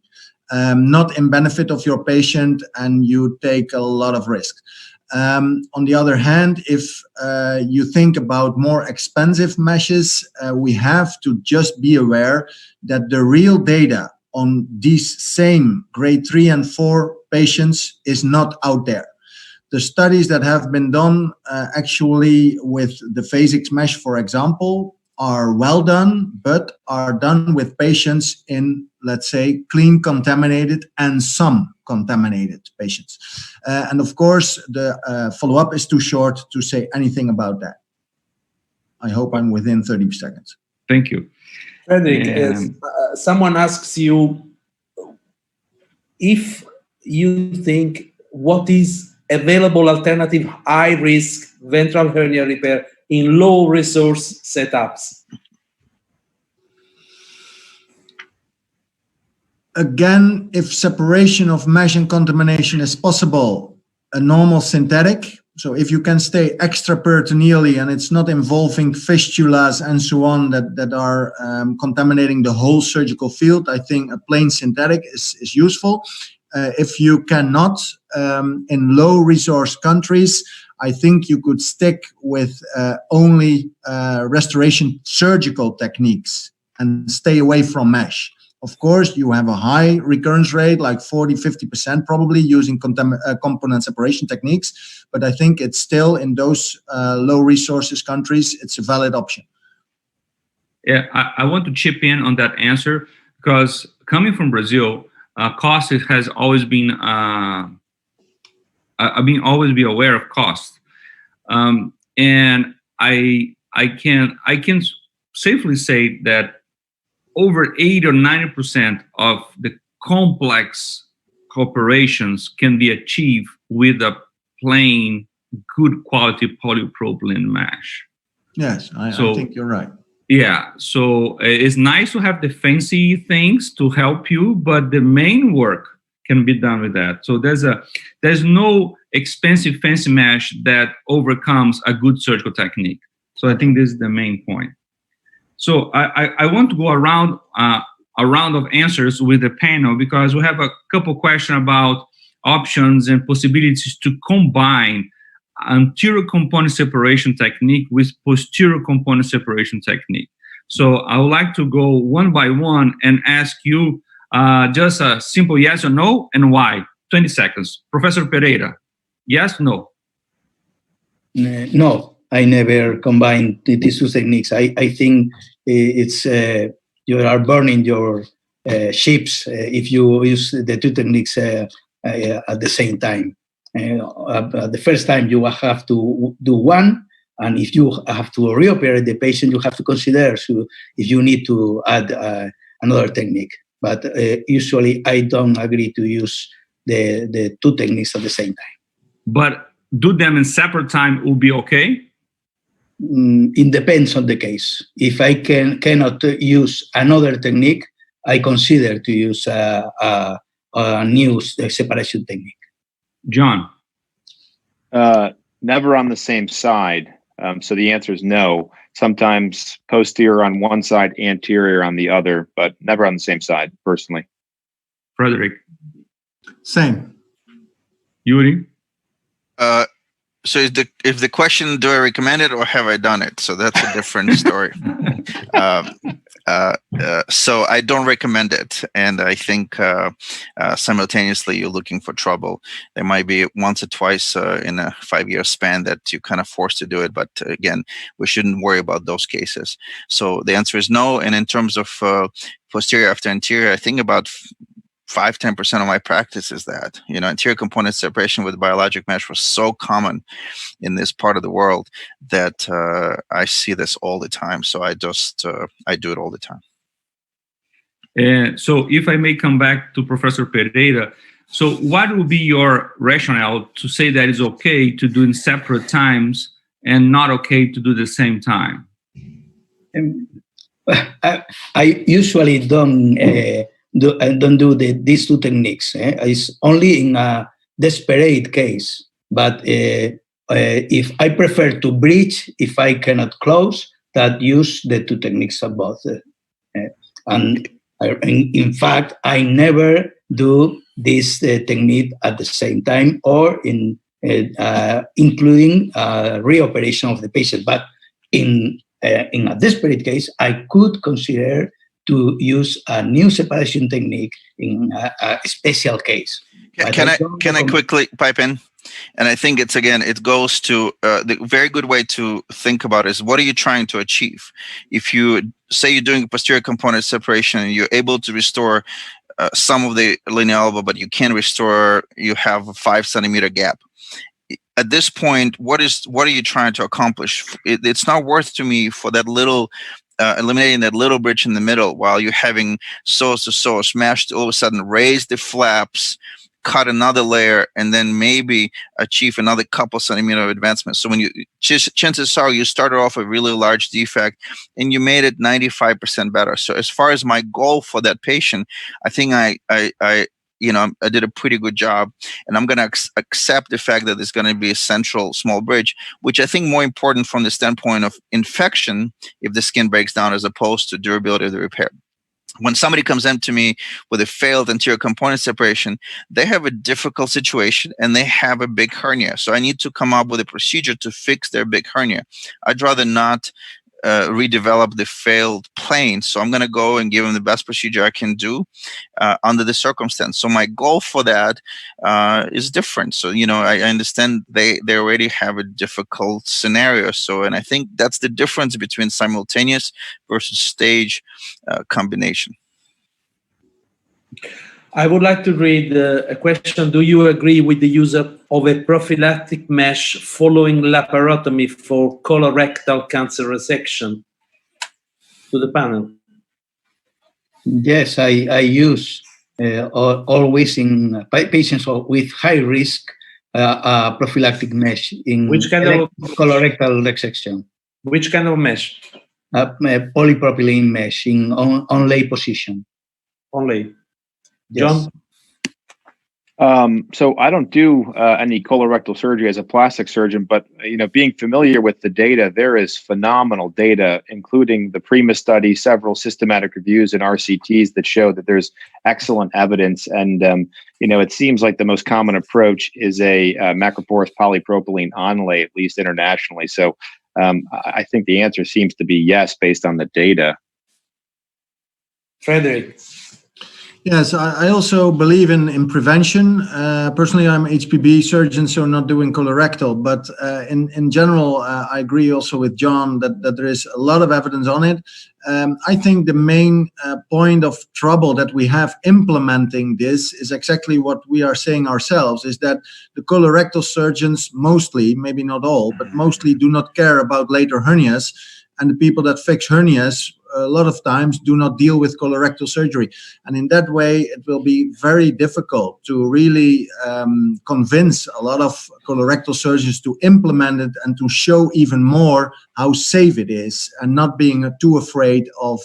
not in benefit of your patient, and you take a lot of risk. On the other hand, if you think about more expensive meshes, we have to just be aware that the real data on these same grade 3 and 4 patients is not out there. The studies that have been done actually with the phase X mesh, for example, are well done, but are done with patients in, let's say, clean contaminated and some contaminated patients. And of course, the follow-up is too short to say anything about that. I hope I'm within 30 seconds. Thank you. Frederick, someone asks you if you think what is available alternative high-risk ventral hernia repair in low-resource setups. Again, if separation of mesh and contamination is possible, a normal synthetic, so if you can stay extraperitoneally and it's not involving fistulas and so on that are contaminating the whole surgical field, I think a plain synthetic is useful. If you cannot, in low-resource countries, I think you could stick with only restoration surgical techniques and stay away from mesh. Of course, you have a high recurrence rate, like 40–50% probably, using component separation techniques. But I think it's still, in those low resources countries, it's a valid option. Yeah, I want to chip in on that answer, because coming from Brazil, cost has always been, always be aware of cost. And I can safely say that over 80 or 90% of the complex operations can be achieved with a plain, good quality polypropylene mesh. Yes, I think you're right. Yeah, so it's nice to have the fancy things to help you, but the main work can be done with that. So there's no expensive fancy mesh that overcomes a good surgical technique. So I think this is the main point. So I want to go around a round of answers with the panel, because we have a couple questions about options and possibilities to combine anterior component separation technique with posterior component separation technique. So I would like to go one by one and ask you just a simple yes or no and why. 20 seconds. Professor Pereira, yes, no? No, I never combined these two techniques. I think it's you are burning your ships if you use the two techniques at the same time. The first time you have to do one, and if you have to reoperate the patient, you have to consider if you need to add another technique. But usually I don't agree to use the two techniques at the same time. But do them in separate time will be okay? It depends on the case. If I cannot use another technique, I consider to use a new separation technique. John? Never on the same side. So the answer is no. Sometimes posterior on one side, anterior on the other, but never on the same side, personally. Frederick? Same. Yuri? So if the question, do I recommend it or have I done it? So that's a different story. So I don't recommend it. And I think simultaneously you're looking for trouble. There might be once or twice in a 5-year span that you're kind of forced to do it. But again, we shouldn't worry about those cases. So the answer is no. And in terms of posterior after anterior, I think about 5-10% of my practice is that, anterior component separation with biologic mesh was so common in this part of the world that I see this all the time. So I just, I do it all the time. So if I may come back to Professor Pereira, so what would be your rationale to say that it's okay to do in separate times and not okay to do the same time? I usually don't do these two techniques. It's only in a desperate case. But if I prefer to bridge, if I cannot close, that use the two techniques of both. And in fact, I never do this technique at the same time or including reoperation of the patient. But in a desperate case, I could consider to use a new separation technique in a special case. Can I quickly pipe in? And I think it goes to the very good way to think about it is what are you trying to achieve? If you say you're doing posterior component separation and you're able to restore some of the linear elbow, but you can't restore, you have a 5 centimeter gap. At this point, what are you trying to accomplish? It's not worth to me for that little eliminating that little bridge in the middle while you're having psoas to psoas smashed, all of a sudden raise the flaps, cut another layer, and then maybe achieve another couple centimeter of advancement. So when chances are you started off a really large defect and you made it 95% better. So as far as my goal for that patient, I think I did a pretty good job, and I'm going to accept the fact that there's going to be a central small bridge, which I think more important from the standpoint of infection if the skin breaks down as opposed to durability of the repair. When somebody comes in to me with a failed anterior component separation, they have a difficult situation and they have a big hernia. So I need to come up with a procedure to fix their big hernia. I'd rather not redevelop the failed plane. So I'm going to go and give them the best procedure I can do under the circumstance. So my goal for that is different. So, I understand they already have a difficult scenario. So, and I think that's the difference between simultaneous versus stage combination. I would like to read a question. Do you agree with the use of a prophylactic mesh following laparotomy for colorectal cancer resection? To the panel. Yes, I use always in patients with high risk prophylactic mesh in which kind of colorectal resection. Which kind of mesh? Polypropylene mesh in on lay position. Only. Yes. John? So I don't do any colorectal surgery as a plastic surgeon, but being familiar with the data, there is phenomenal data, including the PRIMA study, several systematic reviews and RCTs that show that there's excellent evidence. And it seems like the most common approach is a macroporous polypropylene onlay, at least internationally. So I think the answer seems to be yes, based on the data. Frederick. Yes, I also believe in prevention. Personally, I'm HPB surgeon, so not doing colorectal, but in general, I agree also with John that there is a lot of evidence on it. I think the main point of trouble that we have implementing this is exactly what we are saying ourselves, is that the colorectal surgeons mostly, maybe not all, but mostly do not care about later hernias, and the people that fix hernias a lot of times do not deal with colorectal surgery. And in that way, it will be very difficult to really convince a lot of colorectal surgeons to implement it and to show even more how safe it is, and not being too afraid of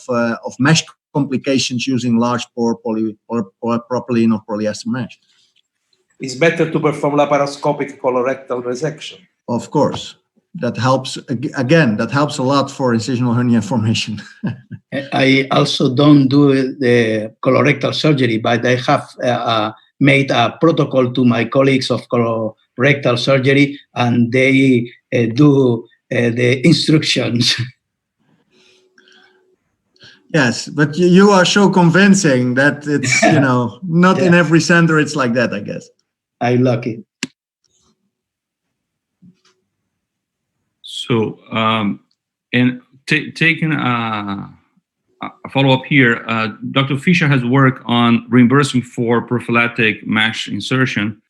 mesh complications using large pore propylene or polyester mesh. It's better to perform laparoscopic colorectal resection. Of course. That helps, again, that helps a lot for incisional hernia formation. I also don't do the colorectal surgery, but I have made a protocol to my colleagues of colorectal surgery, and they do the instructions. Yes, but you are so convincing that it's, not in every center it's like that, I guess. I'm lucky. So, and taking a follow-up here, Dr. Fischer has worked on reimbursement for prophylactic mesh insertion,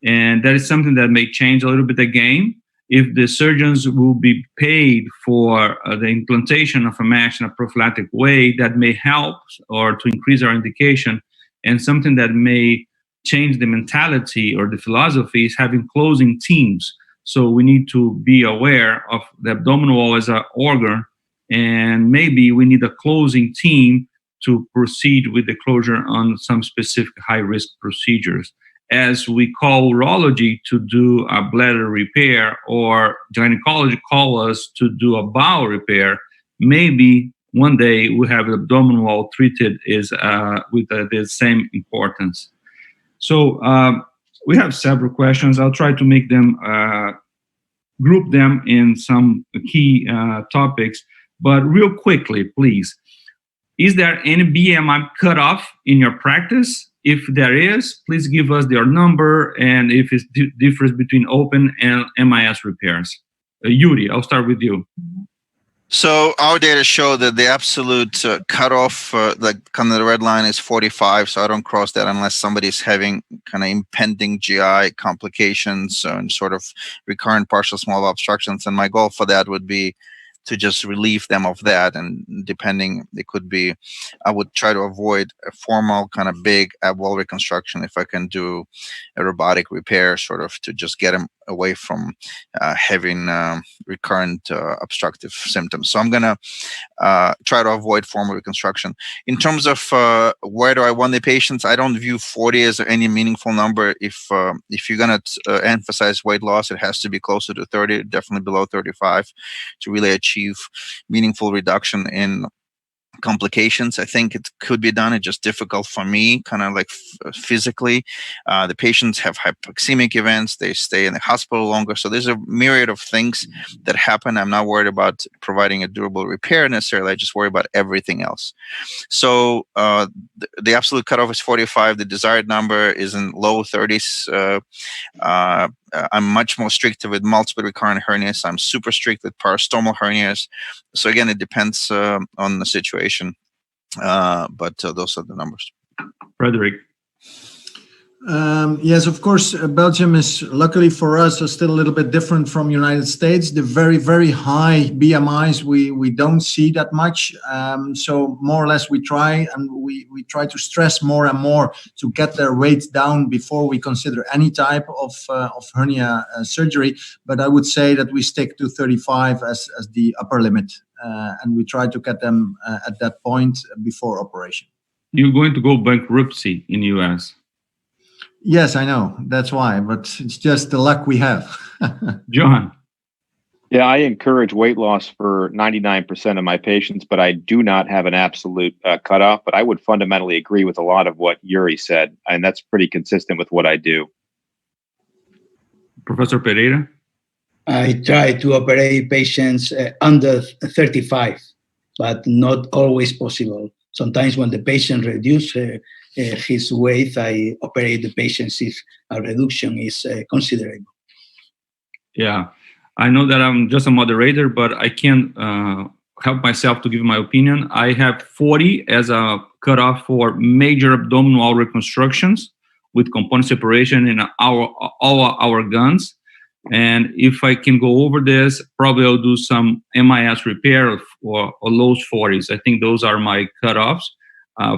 and that is something that may change a little bit the game. If the surgeons will be paid for the implantation of a mesh in a prophylactic way, that may help or to increase our indication, and something that may change the mentality or the philosophy is having closing teams. So we need to be aware of the abdominal wall as an organ, and maybe we need a closing team to proceed with the closure on some specific high-risk procedures. As we call urology to do a bladder repair, or gynecology call us to do a bowel repair, maybe one day we have the abdominal wall treated with the same importance. So we have several questions. I'll try to make them, group them in some key topics, but real quickly, please. Is there any BMI cutoff in your practice? If there is, please give us their number and if it differs between open and MIS repairs. Yuri, I'll start with you. So our data show that the absolute cutoff, the kind of the red line is 45. So I don't cross that unless somebody's having kind of impending GI complications and sort of recurrent partial small obstructions. And my goal for that would be to just relieve them of that. And depending, it could be, I would try to avoid a formal kind of big ab wall reconstruction if I can do a robotic repair, sort of to just get them away from having recurrent obstructive symptoms. So I'm going to try to avoid formal reconstruction. In terms of where do I want the patients, I don't view 40 as any meaningful number. If you're going to emphasize weight loss, it has to be closer to 30, definitely below 35, to really achieve meaningful reduction in complications. I think it could be done. It's just difficult for me, kind of like physically. The patients have hypoxemic events. They stay in the hospital longer. So there's a myriad of things that happen. I'm not worried about providing a durable repair necessarily. I just worry about everything else. So the absolute cutoff is 45. The desired number is in low 30s. I'm much more strict with multiple recurrent hernias. I'm super strict with parastomal hernias. So again, it depends on the situation, but those are the numbers. Frederick. Yes, of course, Belgium is, luckily for us, still a little bit different from United States. The very, very high BMIs, we don't see that much. So more or less we try, and we try to stress more and more to get their weight down before we consider any type of hernia surgery. But I would say that we stick to 35 as the upper limit, and we try to get them at that point before operation. You're going to go bankruptcy in the US. Yes, I know. That's why, but it's just the luck we have. Johan. Yeah, I encourage weight loss for 99% of my patients, but I do not have an absolute cutoff. But I would fundamentally agree with a lot of what Yuri said, and that's pretty consistent with what I do. Professor Pereira? I try to operate patients under 35, but not always possible. Sometimes when the patient reduces his weight, I operate the patients if a reduction is considerable. Yeah, I know that I'm just a moderator, but I can't help myself to give my opinion. I have 40 as a cutoff for major abdominal wall reconstructions with component separation in all our guns. And if I can go over this, probably I'll do some MIS repair or low 40s. I think those are my cutoffs.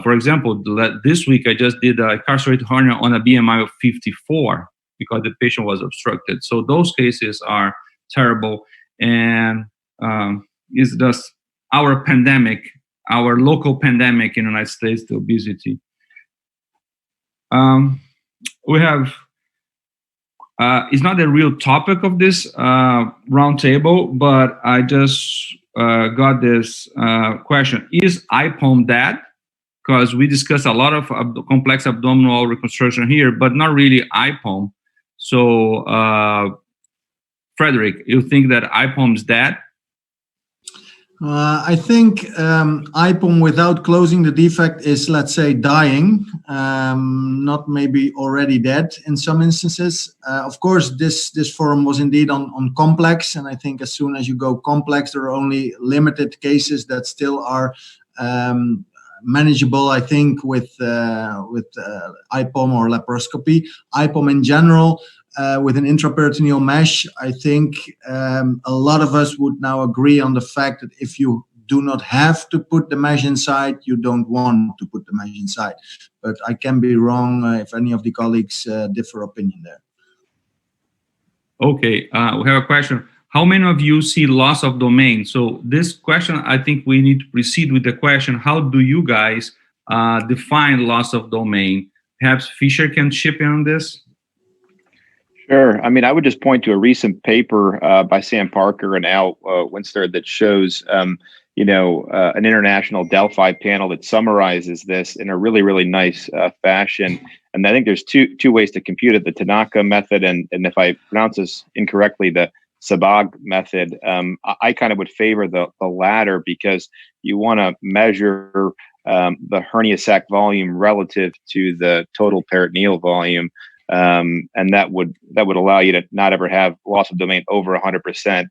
For example, this week I just did a carcerated hernia on a BMI of 54 because the patient was obstructed. So those cases are terrible. And it's just our pandemic, our local pandemic in the United States, the obesity. We have it's not a real topic of this roundtable, but I just got this question. Is IPOM dead? Because we discussed a lot of complex abdominal reconstruction here, but not really IPOM. So, Frederick, you think that IPOM is dead? I think IPOM without closing the defect is, let's say, dying, not maybe already dead in some instances. Of course, this forum was indeed on complex, and I think as soon as you go complex, there are only limited cases that still are manageable, I think, with IPOM or laparoscopy. IPOM in general, with an intraperitoneal mesh, I think a lot of us would now agree on the fact that if you do not have to put the mesh inside, you don't want to put the mesh inside. But I can be wrong if any of the colleagues differ opinion there. Okay, we have a question. How many of you see loss of domain? So this question, I think we need to proceed with the question, how do you guys define loss of domain? Perhaps Fisher can chip in on this? Sure. I mean, I would just point to a recent paper by Sam Parker and Al Winster that shows, an international Delphi panel that summarizes this in a really, really nice fashion. And I think there's two ways to compute it: the Tanaka method, and if I pronounce this incorrectly, the Sabag method. I kind of would favor the latter because you want to measure the hernia sac volume relative to the total peritoneal volume. And that would allow you to not ever have loss of domain over 100%.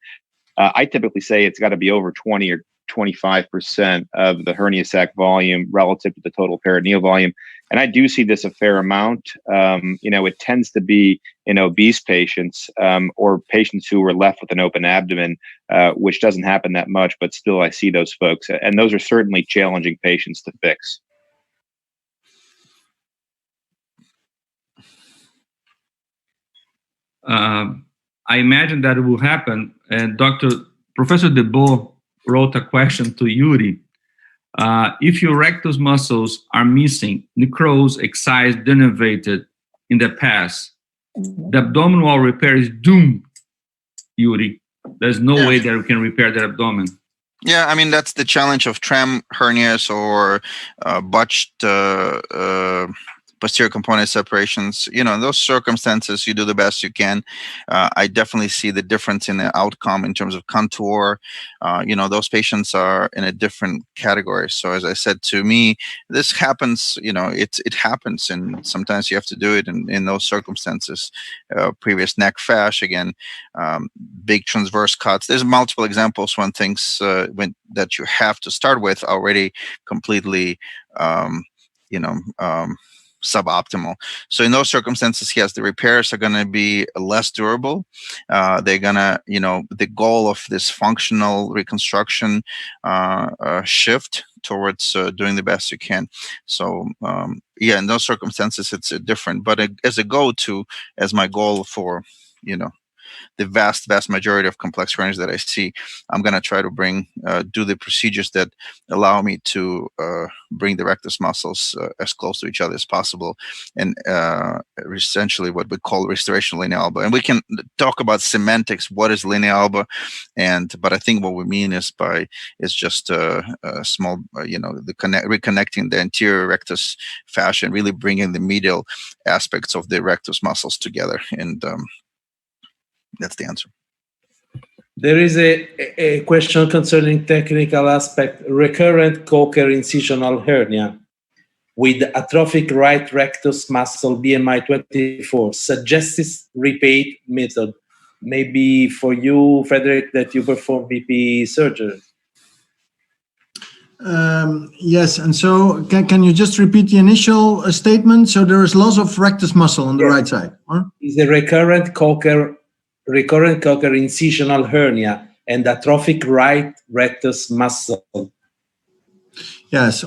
I typically say it's got to be over 20 or 25% of the hernia sac volume relative to the total peritoneal volume. And I do see this a fair amount. It tends to be in obese patients or patients who are left with an open abdomen, which doesn't happen that much, but still I see those folks. And those are certainly challenging patients to fix. I imagine that it will happen. And Professor DeBeau wrote a question to Yuri. If your rectus muscles are missing, necrosed, excised, denervated in the past, the abdominal wall repair is doomed, Yuri. There's no way that we can repair the abdomen. Yeah, I mean, that's the challenge of tram hernias or botched posterior component separations. In those circumstances, you do the best you can. I definitely see the difference in the outcome in terms of contour. Those patients are in a different category. So as I said, to me, this happens, it happens. And sometimes you have to do it in those circumstances. Previous neck fash, again, big transverse cuts. There's multiple examples when things that you have to start with already completely, suboptimal. So in those circumstances, yes, the repairs are going to be less durable. They're going to, the goal of this functional reconstruction shift towards doing the best you can. So in those circumstances, it's different. But as a go-to, as my goal for, the vast majority of complex hernias that I see, I'm going to try to do the procedures that allow me to bring the rectus muscles as close to each other as possible, and essentially what we call restoration of linear elbow. And we can talk about semantics, what is linear elbow, but I think what we mean is just a small, reconnecting the anterior rectus fascia and really bringing the medial aspects of the rectus muscles together. And that's the answer. There is a question concerning technical aspect. Recurrent Cocker incisional hernia with atrophic right rectus muscle BMI 24 suggests repaid method. Maybe for you, Frederick, that you perform BP surgery. Yes, and so can you just repeat the initial statement? So there is loss of rectus muscle on the right side. Huh? Is a recurrent Cocker incisional hernia and atrophic right rectus muscle. Yes,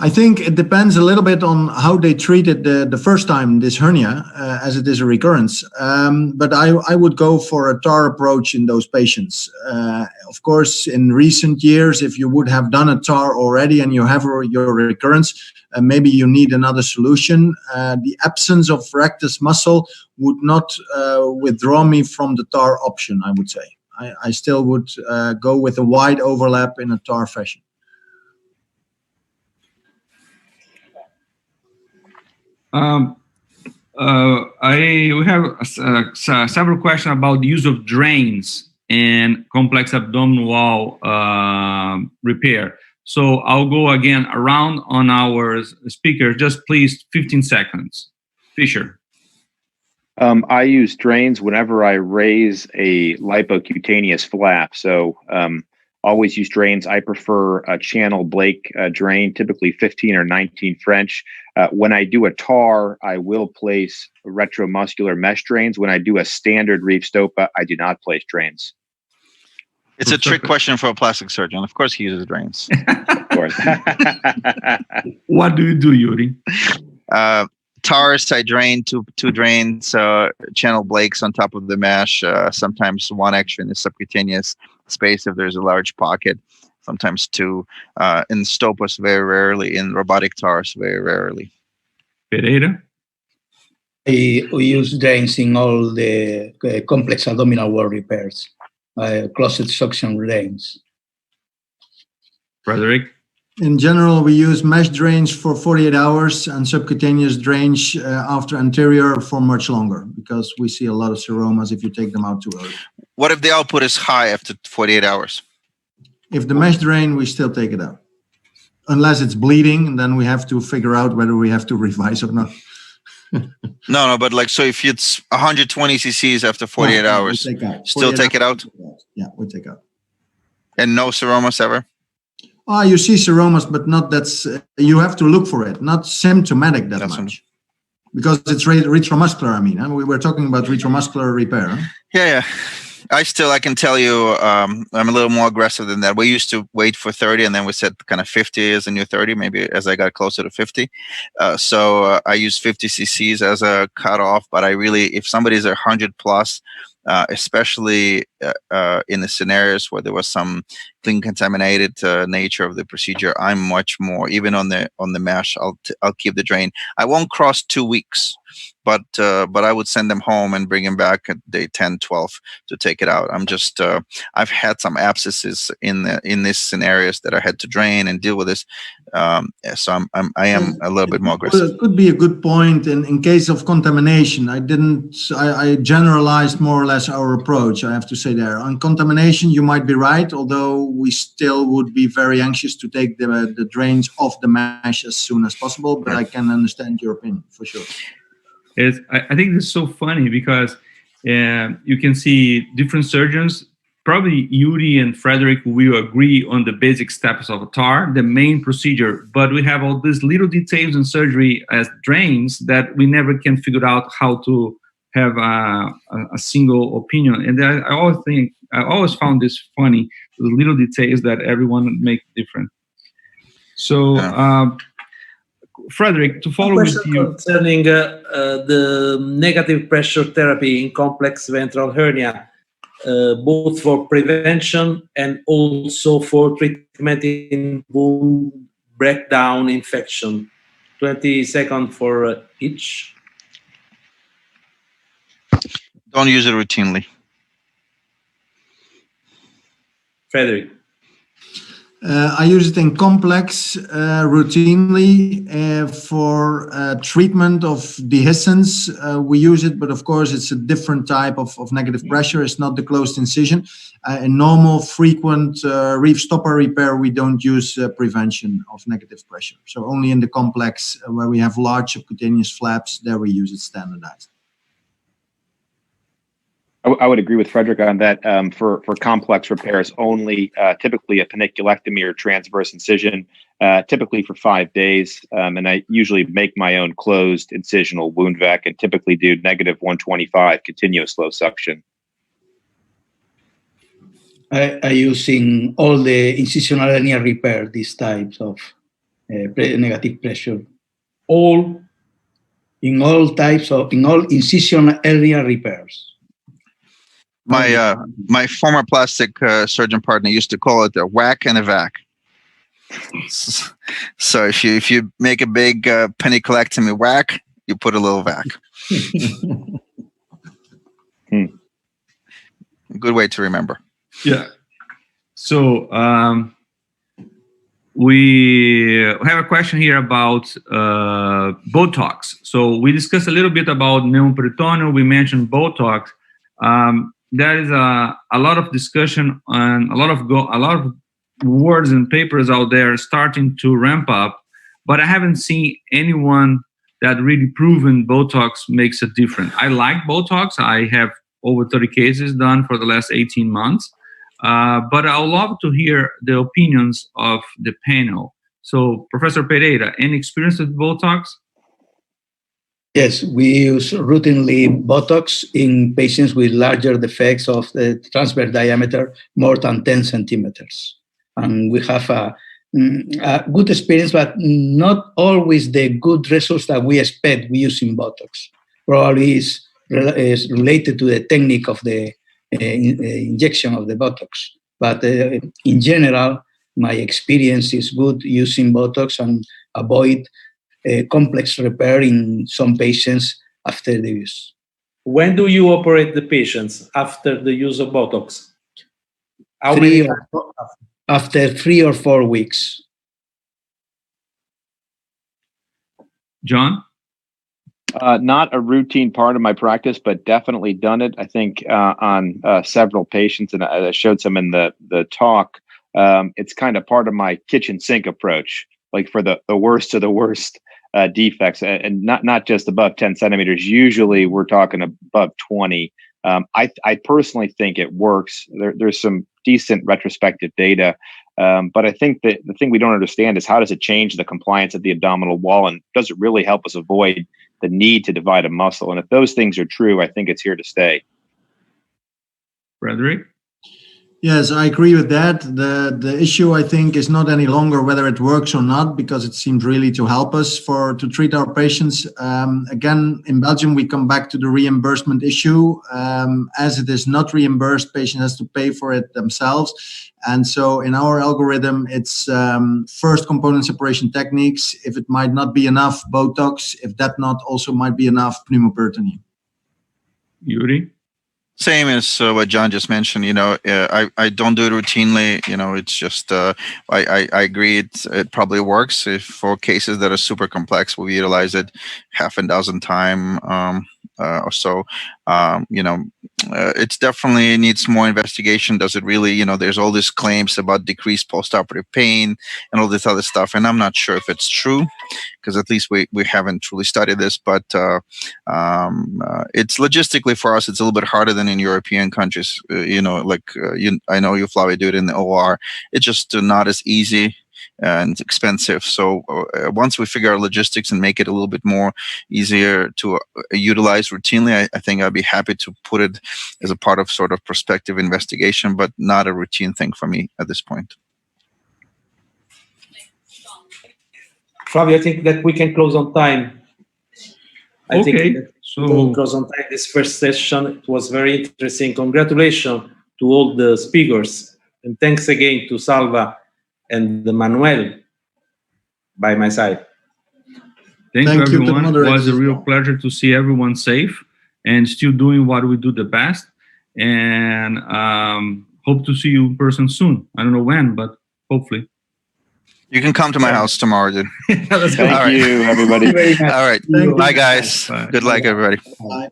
I think it depends a little bit on how they treated the first time this hernia, as it is a recurrence. But I would go for a TAR approach in those patients. Of course, in recent years, if you would have done a TAR already and you have your recurrence, maybe you need another solution. The absence of rectus muscle would not withdraw me from the TAR option, I would say. I still would go with a wide overlap in a TAR fashion. We have several questions about the use of drains and complex abdominal wall repair. So I'll go again around on our speaker. Just please, 15 seconds. Fisher. I use drains whenever I raise a lipocutaneous flap. So always use drains. I prefer a channel Blake drain, typically 15 or 19 French. When I do a TAR, I will place retromuscular mesh drains. When I do a standard Reeve Stopa, I do not place drains. It's a trick question for a plastic surgeon. Of course he uses drains. Of course. What do you do, Yuri? TARs, I drain two drains, channel Blakes on top of the mesh, sometimes one extra in the subcutaneous space if there's a large pocket, sometimes two. In Stopas, very rarely. In robotic TARs, very rarely. Pereira? We use drains in all the complex abdominal wall repairs, closet suction drains. Frederick? In general, we use mesh drains for 48 hours and subcutaneous drains after anterior for much longer, because we see a lot of seromas if you take them out too early. What if the output is high after 48 hours? If the mesh drain, we still take it out. Unless it's bleeding, and then we have to figure out whether we have to revise or not. No, but like, so if it's 120 cc's after 48 hours, still take it out? Yeah, we take out. And no seromas ever? You see seromas, but not that's, you have to look for it, not symptomatic that's much. Because it's retromuscular, I mean, huh? We were talking about retromuscular repair. Huh? Yeah. I can tell you, I'm a little more aggressive than that. We used to wait for 30, and then we said kind of 50 is a new 30, maybe as I got closer to 50. So I use 50 cc's as a cutoff, but I really, if somebody's 100 plus, especially in the scenarios where there was some clean contaminated nature of the procedure, I'm much more, even on the mesh, I'll keep the drain. I won't cross 2 weeks, but I would send them home and bring them back at day 10, 12 to take it out. I'm just, I've had some abscesses in these scenarios that I had to drain and deal with this. So I am a little bit more aggressive. It could be a good point in case of contamination. I generalized more or less our approach, I have to say there. On contamination, you might be right, although we still would be very anxious to take the drains off the mesh as soon as possible, but I can understand your opinion for sure. I think this is so funny because you can see different surgeons. Probably Yuri and Frederick will agree on the basic steps of a TAR, the main procedure, but we have all these little details in surgery as drains that we never can figure out how to have a single opinion. And I always found this funny, the little details that everyone make different. So Frederick, to follow with Question you. concerning the negative pressure therapy in complex ventral hernia, both for prevention and also for treatment in wound breakdown infection. 20 seconds for each. Don't use it routinely. Frederick. I use it in complex routinely for treatment of dehiscence. We use it, but of course it's a different type of negative pressure. It's not the closed incision. In normal, frequent reef stopper repair, we don't use prevention of negative pressure. So only in the complex where we have large subcutaneous flaps, there we use it standardized. I would agree with Frederick on that. For complex repairs, only typically a paniculectomy or transverse incision, typically for 5 days. And I usually make my own closed incisional wound vac and typically do -125 continuous slow suction. I use in all the incisional hernia repair these types of negative pressure. In all incisional hernia repairs. My former plastic surgeon partner used to call it a whack and a vac. So if you make a big paniculectomy whack, you put a little vac. Good way to remember. Yeah. So we have a question here about Botox. So we discussed a little bit about pneumoperitoneum. We mentioned Botox. There is a lot of discussion and a lot of words and papers out there starting to ramp up, but I haven't seen anyone that really proven Botox makes a difference. I like Botox. I have over 30 cases done for the last 18 months, but I would love to hear the opinions of the panel. So, Professor Pereira, any experience with Botox? Yes, we use routinely Botox in patients with larger defects of the transverse diameter, more than 10 centimeters. And we have a good experience, but not always the good results that we expect we use in Botox. Probably is related to the technique of the injection of the Botox. But in general, my experience is good using Botox and avoid complex repair in some patients after the use. When do you operate the patients after the use of Botox? After 3 or 4 weeks. John? Not a routine part of my practice, but definitely done it. I think on several patients, and I showed some in the talk. It's kind of part of my kitchen sink approach, like for the worst of the worst defects, and not just above 10 centimeters. Usually we're talking above 20. I personally think it works. There's some decent retrospective data, but I think that the thing we don't understand is how does it change the compliance of the abdominal wall, and does it really help us avoid the need to divide a muscle? And if those things are true, I think it's here to stay. Frederick? Yes, I agree with that. The issue, I think, is not any longer whether it works or not, because it seems really to help us to treat our patients. Again, in Belgium, we come back to the reimbursement issue. As it is not reimbursed, patient has to pay for it themselves. And so in our algorithm, it's first component separation techniques. If it might not be enough, Botox. If that not also might be enough, pneumoperitoneum. Yuri? Same as what John just mentioned. I don't do it routinely. It's just I agree. It probably works. If for cases that are super complex, we utilize it half a dozen times or so. It's definitely needs more investigation. Does it really? There's all these claims about decreased postoperative pain and all this other stuff, and I'm not sure if it's true, because at least we haven't truly studied this. But it's logistically for us, it's a little bit harder than in European countries. I know you, Flavia, do it in the OR. It's just not as easy and expensive. So once we figure out logistics and make it a little bit more easier to utilize routinely, I think I'd be happy to put it as a part of sort of prospective investigation, but not a routine thing for me at this point. Flavio, I think that we can close on time. I think Okay, that so we can close on time this first session. It was very interesting. Congratulations to all the speakers. And thanks again to Salva and Manuel by my side. thank you, Thank you to the everyone. It moderators was a as real well. pleasure to see everyone safe and still doing what we do the best. And hope to see you in person soon. I don't know when, but hopefully. You can come to my house tomorrow, dude. Thank you, everybody. All right. Thank you. Bye, guys. Bye. Good luck, everybody. Bye.